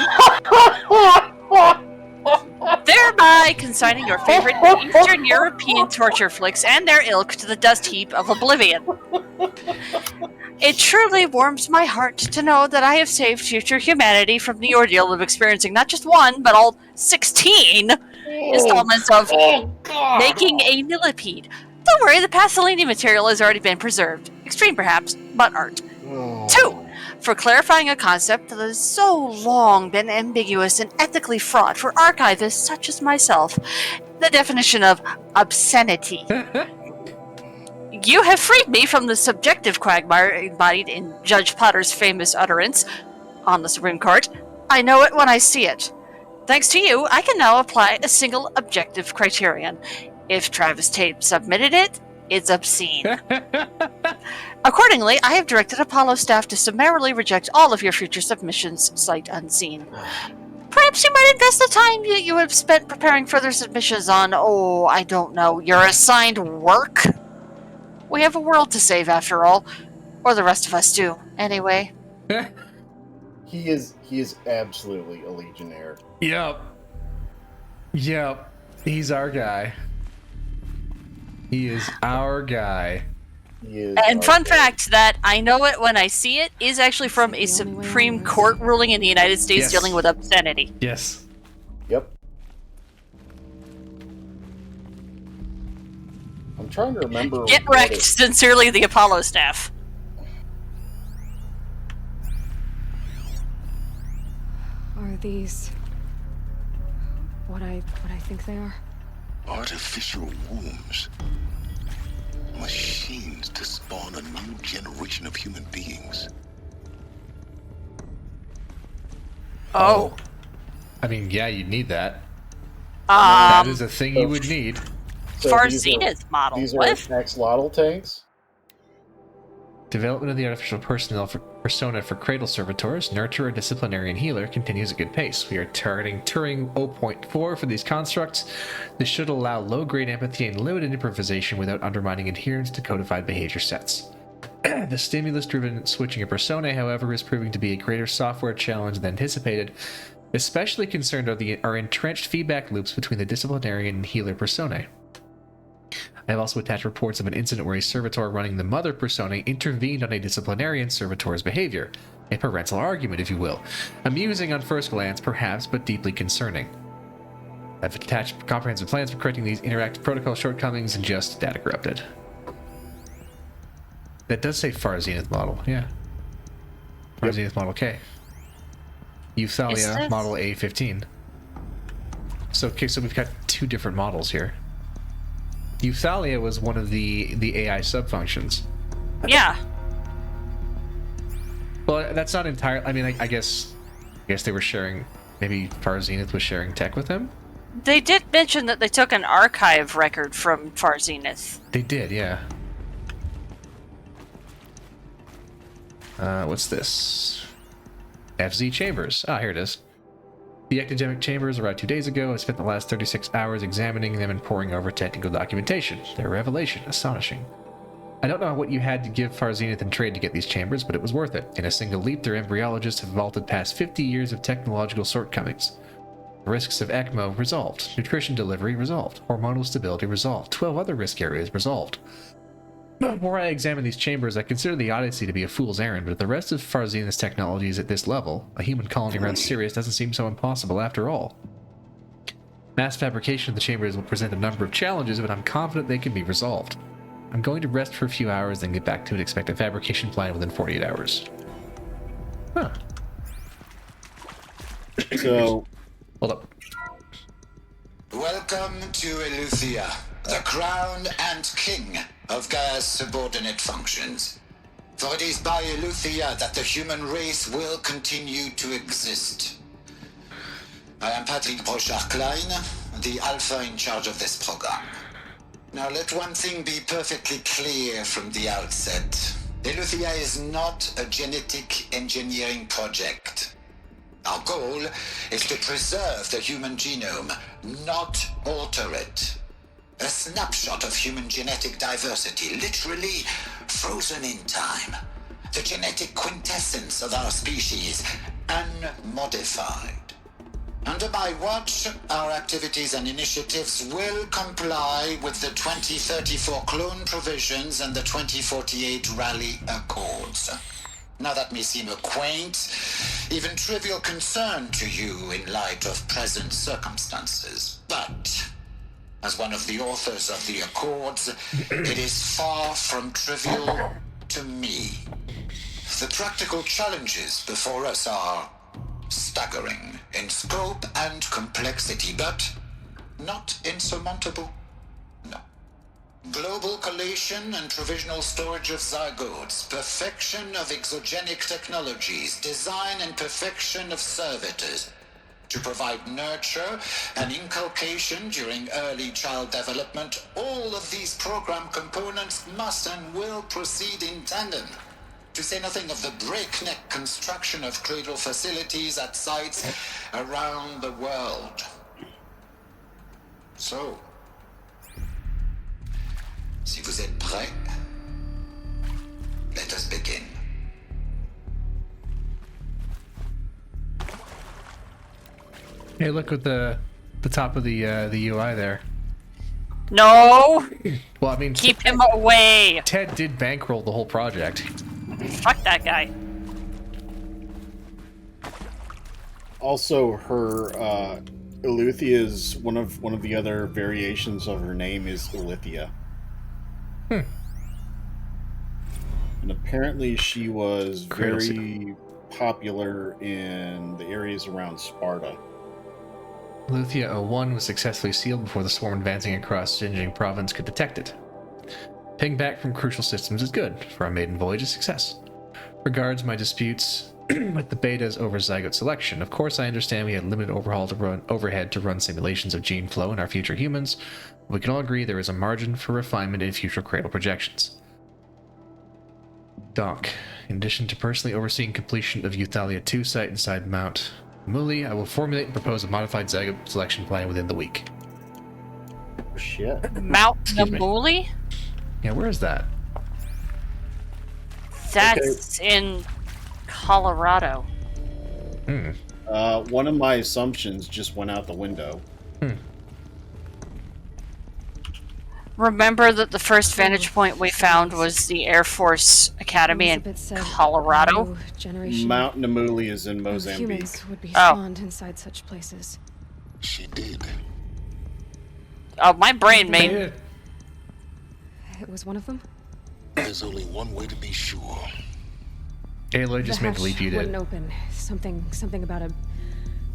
thereby consigning your favorite Eastern European torture flicks and their ilk to the dust heap of oblivion. It truly warms my heart to know that I have saved future humanity from the ordeal of experiencing not just 1, but all 16 installments of making a millipede. Don't worry, the Pasolini material has already been preserved. Extreme perhaps, but art. 2, for clarifying a concept that has so long been ambiguous and ethically fraught for archivists such as myself, the definition of obscenity. You have freed me from the subjective quagmire embodied in Judge Potter's famous utterance on the Supreme Court. I know it when I see it. Thanks to you, I can now apply a single objective criterion. If Travis Tate submitted it, it's obscene. Accordingly, I have directed Apollo staff to summarily reject all of your future submissions, sight unseen. Perhaps you might invest the time you have spent preparing further submissions on, I don't know, your assigned work? We have a world to save after all. Or the rest of us do, anyway. He is absolutely a Legionnaire. Yep. He's our guy. He is our guy. And fun fact that I know it when I see it is actually from a Supreme Court ruling in the United States dealing with obscenity. Yes. Yep. I'm trying to remember. Get wrecked, sincerely, the Apollo staff. Are these what I think they are? Artificial wombs. Machines to spawn a new generation of human beings. Oh. I mean, yeah, you'd need that. That is a thing you would need. Far Zenith model. These What? are axolotl tanks? Development of the artificial persona for cradle servitors, nurturer, disciplinarian, healer continues at good pace. We are targeting Turing 0.4 for these constructs. This should allow low-grade empathy and limited improvisation without undermining adherence to codified behavior sets. The stimulus-driven switching of personae, however, is proving to be a greater software challenge than anticipated. Especially concerned are entrenched feedback loops between the disciplinarian and healer personae. I have also attached reports of an incident where a servitor running the mother persona intervened on a disciplinarian servitor's behavior. A parental argument, if you will. Amusing on first glance, perhaps, but deeply concerning. I've attached comprehensive plans for correcting these interactive protocol shortcomings and just data corrupted. That does say Far Zenith model, yeah. Far Zenith model K. Euthalia model A15. So we've got two different models here. Euthalia was one of the AI subfunctions. Yeah. Well, that's not entirely. I mean, I guess they were sharing. Maybe Far Zenith was sharing tech with them. They did mention that they took an archive record from Far Zenith. They did, yeah. What's this? FZ Chambers. Ah, here it is. The academic chambers arrived 2 days ago. I spent the last 36 hours examining them and poring over technical documentation. Their revelation, astonishing. I don't know what you had to give Far Zenith in trade to get these chambers, but it was worth it. In a single leap, their embryologists have vaulted past 50 years of technological shortcomings. The risks of ECMO resolved. Nutrition delivery resolved. Hormonal stability resolved. 12 other risk areas resolved. The more I examine these chambers, I consider the Odyssey to be a fool's errand, but if the rest of Far Zenith's technology is at this level, a human colony around Sirius doesn't seem so impossible after all. Mass fabrication of the chambers will present a number of challenges, but I'm confident they can be resolved. I'm going to rest for a few hours, then get back to it. Expect a fabrication plan within 48 hours. Huh. So, hold up. Welcome to Eleuthia, the crown and king of Gaia's subordinate functions. For it is by Eleuthia that the human race will continue to exist. I am Patrick Brochard-Klein, the alpha in charge of this program. Now let one thing be perfectly clear from the outset. Eleuthia is not a genetic engineering project. Our goal is to preserve the human genome, not alter it. A snapshot of human genetic diversity, literally frozen in time. The genetic quintessence of our species, unmodified. Under my watch, our activities and initiatives will comply with the 2034 clone provisions and the 2048 Rally Accords. Now that may seem a quaint, even trivial concern to you in light of present circumstances, but as one of the authors of the Accords, it is far from trivial to me. The practical challenges before us are staggering in scope and complexity, but not insurmountable. No. Global collation and provisional storage of zygotes, perfection of exogenic technologies, design and perfection of servitors, to provide nurture and inculcation during early child development. All of these program components must and will proceed in tandem. To say nothing of the breakneck construction of cradle facilities at sites around the world. So, si vous êtes prêts, let us begin. Hey, look at the top of the UI there. No! Well, I mean, Keep him away! Ted did bankroll the whole project. Fuck that guy. Also, her Eleuthea's one of the other variations of her name is Elithia. And apparently she was very popular in the areas around Sparta. Luthia 01 was successfully sealed before the swarm advancing across Xinjiang province could detect it. Ping back from crucial systems is good for our maiden voyage a success. Regards my disputes with the betas over zygote selection. Of course, I understand we had limited overhead to run simulations of gene flow in our future humans. We can all agree there is a margin for refinement in future cradle projections. Doc, in addition to personally overseeing completion of Euthalia 2 site inside Mount Muli, I will formulate and propose a modified zygote selection plan within the week. Shit. Mount Muli? Yeah, where is that? That's in Colorado. One of my assumptions just went out the window. Remember that the first vantage point we found was the Air Force Academy in Colorado? Mount Namuli is in Mozambique. Humans would be spawned inside such places. She did. Oh, my brain made... It was one of them? There's only one way to be sure. Aloy just made believe you did. Wouldn't open. Something about a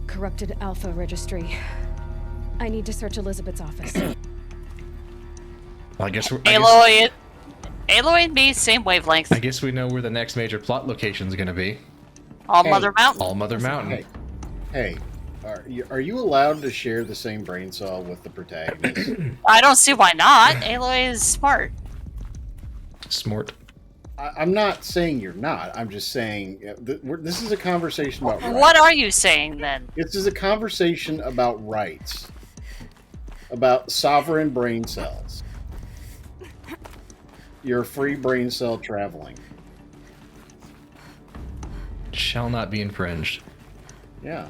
corrupted alpha registry. I need to search Elizabeth's office. Well, I guess we're... Aloy and me, same wavelength. I guess we know where the next major plot location is going to be. All Mother Mountain. All Mother Mountain. Hey, are you allowed to share the same brain cell with the protagonist? I don't see why not. Aloy is smart. Smart. I'm not saying you're not. I'm just saying this is a conversation about rights. What are you saying then? This is a conversation about rights. About sovereign brain cells. You're a free brain cell traveling. Shall not be infringed. Yeah.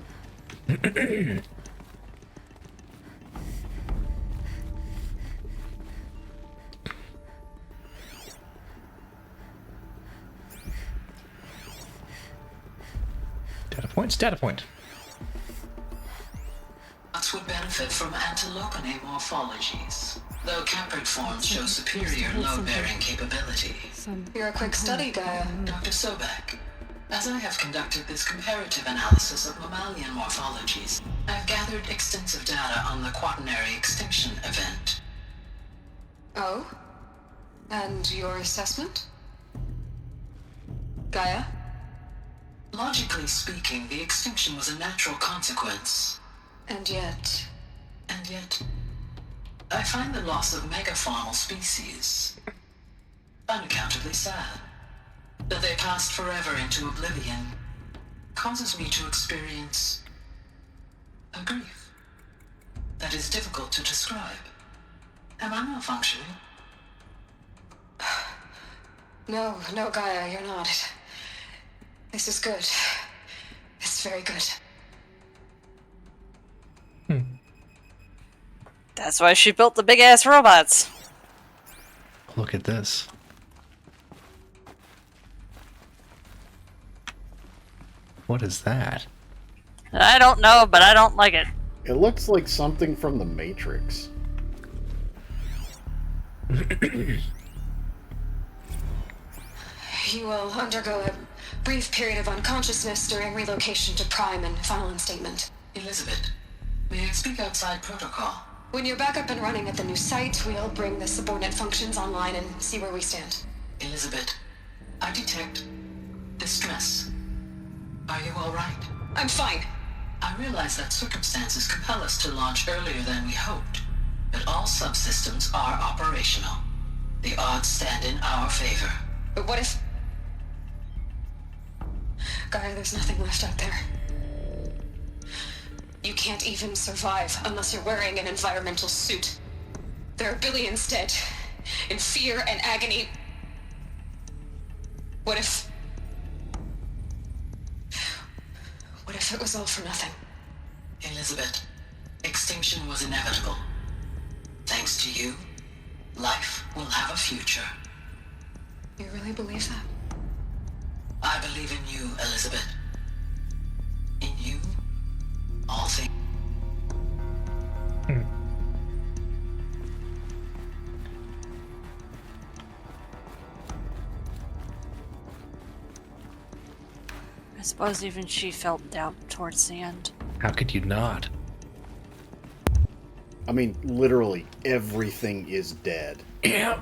Data point. Nuts would benefit from antilopinae morphologies, though caprid forms show superior load-bearing capability. You're a quick study, Gaia. Dr. Sobek, as I have conducted this comparative analysis of mammalian morphologies, I have gathered extensive data on the quaternary extinction event. Oh? And your assessment? Gaia? Logically speaking, the extinction was a natural consequence. And yet, I find the loss of megafaunal species unaccountably sad. That they passed forever into oblivion causes me to experience a grief that is difficult to describe. Am I malfunctioning? No, Gaia, you're not. This is good. It's very good. That's why she built the big-ass robots. Look at this. What is that? I don't know, but I don't like it. It looks like something from the Matrix. You will undergo a brief period of unconsciousness during relocation to Prime and final instatement. Elizabeth, may I speak outside protocol? When you're back up and running at the new site, we'll bring the subordinate functions online and see where we stand. Elizabeth, I detect distress. Are you all right? I'm fine. I realize that circumstances compel us to launch earlier than we hoped, but all subsystems are operational. The odds stand in our favor. But what if... Gaia, there's nothing left out there. You can't even survive unless you're wearing an environmental suit. There are billions dead, in fear and agony. What if it was all for nothing? Elizabeth, extinction was inevitable. Thanks to you, life will have a future. You really believe that? I believe in you, Elizabeth. In you, all things. I suppose even she felt doubt towards the end. How could you not? I mean, literally, everything is dead. Yeah.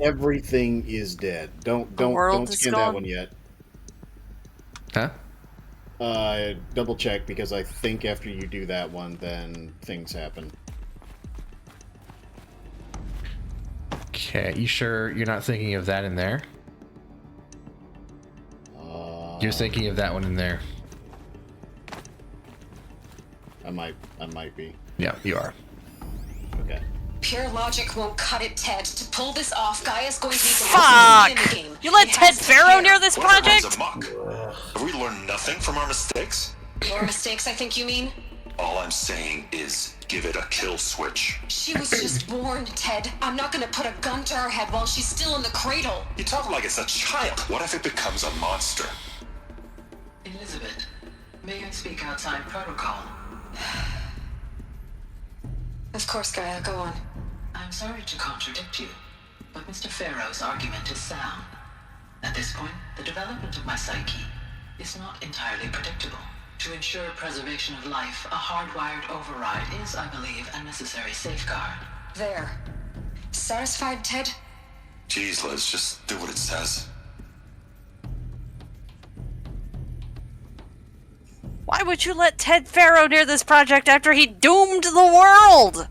Everything is dead. Don't world is scan gone? that one yet. Huh? Double check, because I think after you do that one, then things happen. Okay, you sure you're not thinking of that in there? You're thinking of that one in there. I might be. Yeah, you are. Okay. Pure logic won't cut it, Ted. To pull this off, Gaia's going to need to Fuck! in the game. You let Ted Faro near this What if project? everyone's a muck? Have we learned nothing from our mistakes? Your mistakes, I think you mean? All I'm saying is give it a kill switch. She was just born, Ted. I'm not gonna put a gun to her head while she's still in the cradle. You talk like it's a child. What if it becomes a monster? Elizabeth, may I speak outside protocol? Of course, Gaia, go on. I'm sorry to contradict you, but Mr. Farrow's argument is sound. At this point, the development of my psyche is not entirely predictable. To ensure preservation of life, a hardwired override is, I believe, a necessary safeguard. There. Satisfied, Ted? Jeez, Liz, just do what it says. Why would you let Ted Faro near this project after he doomed the world?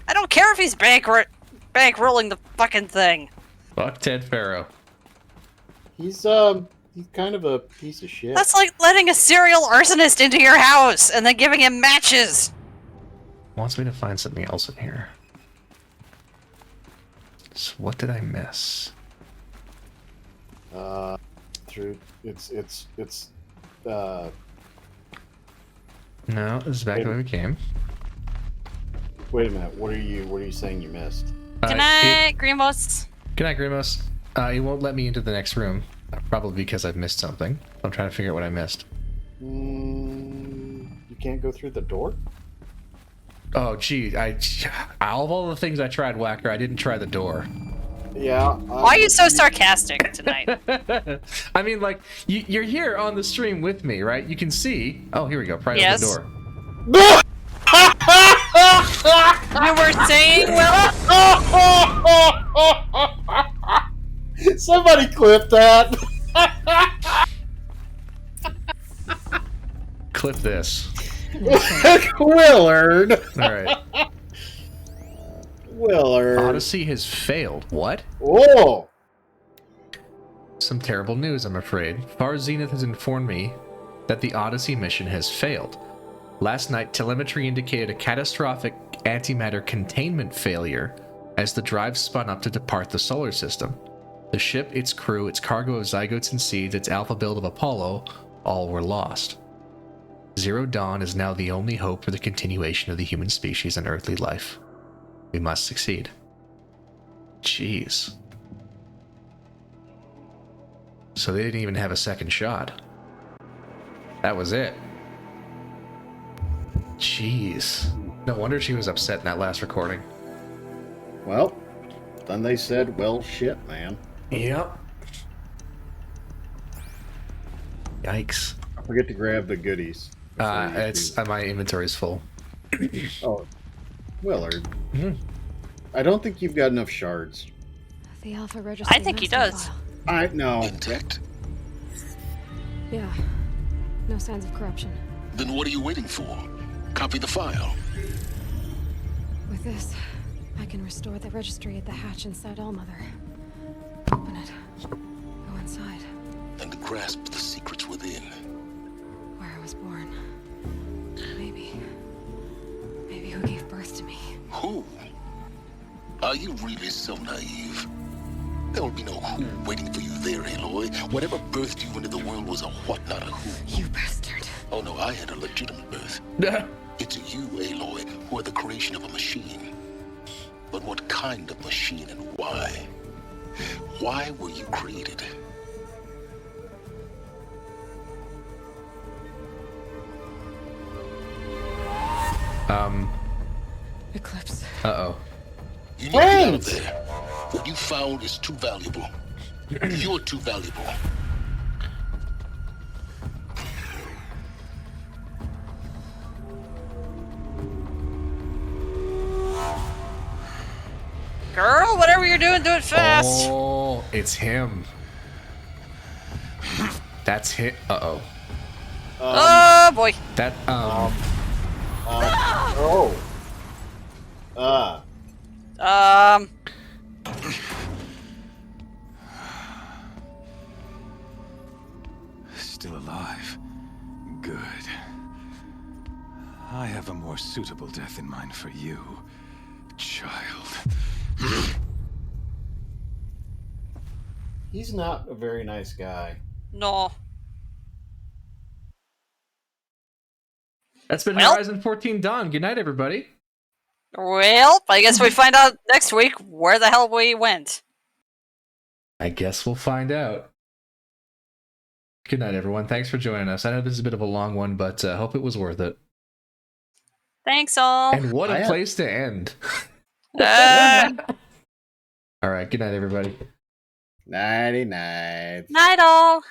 I don't care if he's bankrolling the fucking thing. Fuck Ted Faro. He's kind of a piece of shit. That's like letting a serial arsonist into your house and then giving him matches. Wants me to find something else in here. So what did I miss? No, this is back to where we came. Wait a minute. What are you saying you missed? Good night, Grimos. Good night, Grimos. He won't let me into the next room. Probably because I've missed something. I'm trying to figure out what I missed. You can't go through the door? Oh, gee. Out of all the things I tried, Whacker, I didn't try the door. Yeah. Why are you so sarcastic tonight? I mean, like, you're here on the stream with me, right? You can see. Oh, here we go. Pry open the door. You were saying, Will? Somebody clip that. Clip this. Willard. All right. Willard. Odyssey has failed. What? Oh. Some terrible news, I'm afraid. Far Zenith has informed me that the Odyssey mission has failed. Last night, telemetry indicated a catastrophic antimatter containment failure as the drive spun up to depart the solar system. The ship, its crew, its cargo of zygotes and seeds, its alpha build of Apollo, all were lost. Zero Dawn is now the only hope for the continuation of the human species and earthly life. We must succeed. Jeez. So they didn't even have a second shot. That was it. Jeez. No wonder she was upset in that last recording. Well, then they said, well, shit, man. Yep. Yikes. I forget to grab the goodies. It's my inventory's full. Oh, Willard. Mm-hmm. I don't think you've got enough shards. The Alpha Registry. I think he does. I know. Intact? Yeah. No signs of corruption. Then what are you waiting for? Copy the file. With this, I can restore the registry at the hatch inside Allmother. Open it. Go inside. And grasp the secrets within. Where I was born. Maybe who gave birth to me. Who? Are you really so naive? There will be no who waiting for you there, Aloy. Whatever birthed you into the world was a what, not a who. You bastard. Oh no, I had a legitimate birth. It's you, Aloy, who are the creation of a machine. But what kind of machine and why? Why were you created? Eclipse. Uh-oh. You need to get out of there. What you found is too valuable. You're too valuable. Girl, whatever you're doing, do it fast. Oh, it's him. That's hit. Uh-oh. Oh boy. That, Oh. Still alive. Good. I have a more suitable death in mind for you, child. He's not a very nice guy. No. That's been Horizon 14 Dawn. Good night, everybody. Well, I guess we find out next week where the hell we went. I guess we'll find out. Good night, everyone. Thanks for joining us. I know this is a bit of a long one, but I hope it was worth it. Thanks, all. And what a place to end. All right. Good night, everybody. Nighty night. Night, all.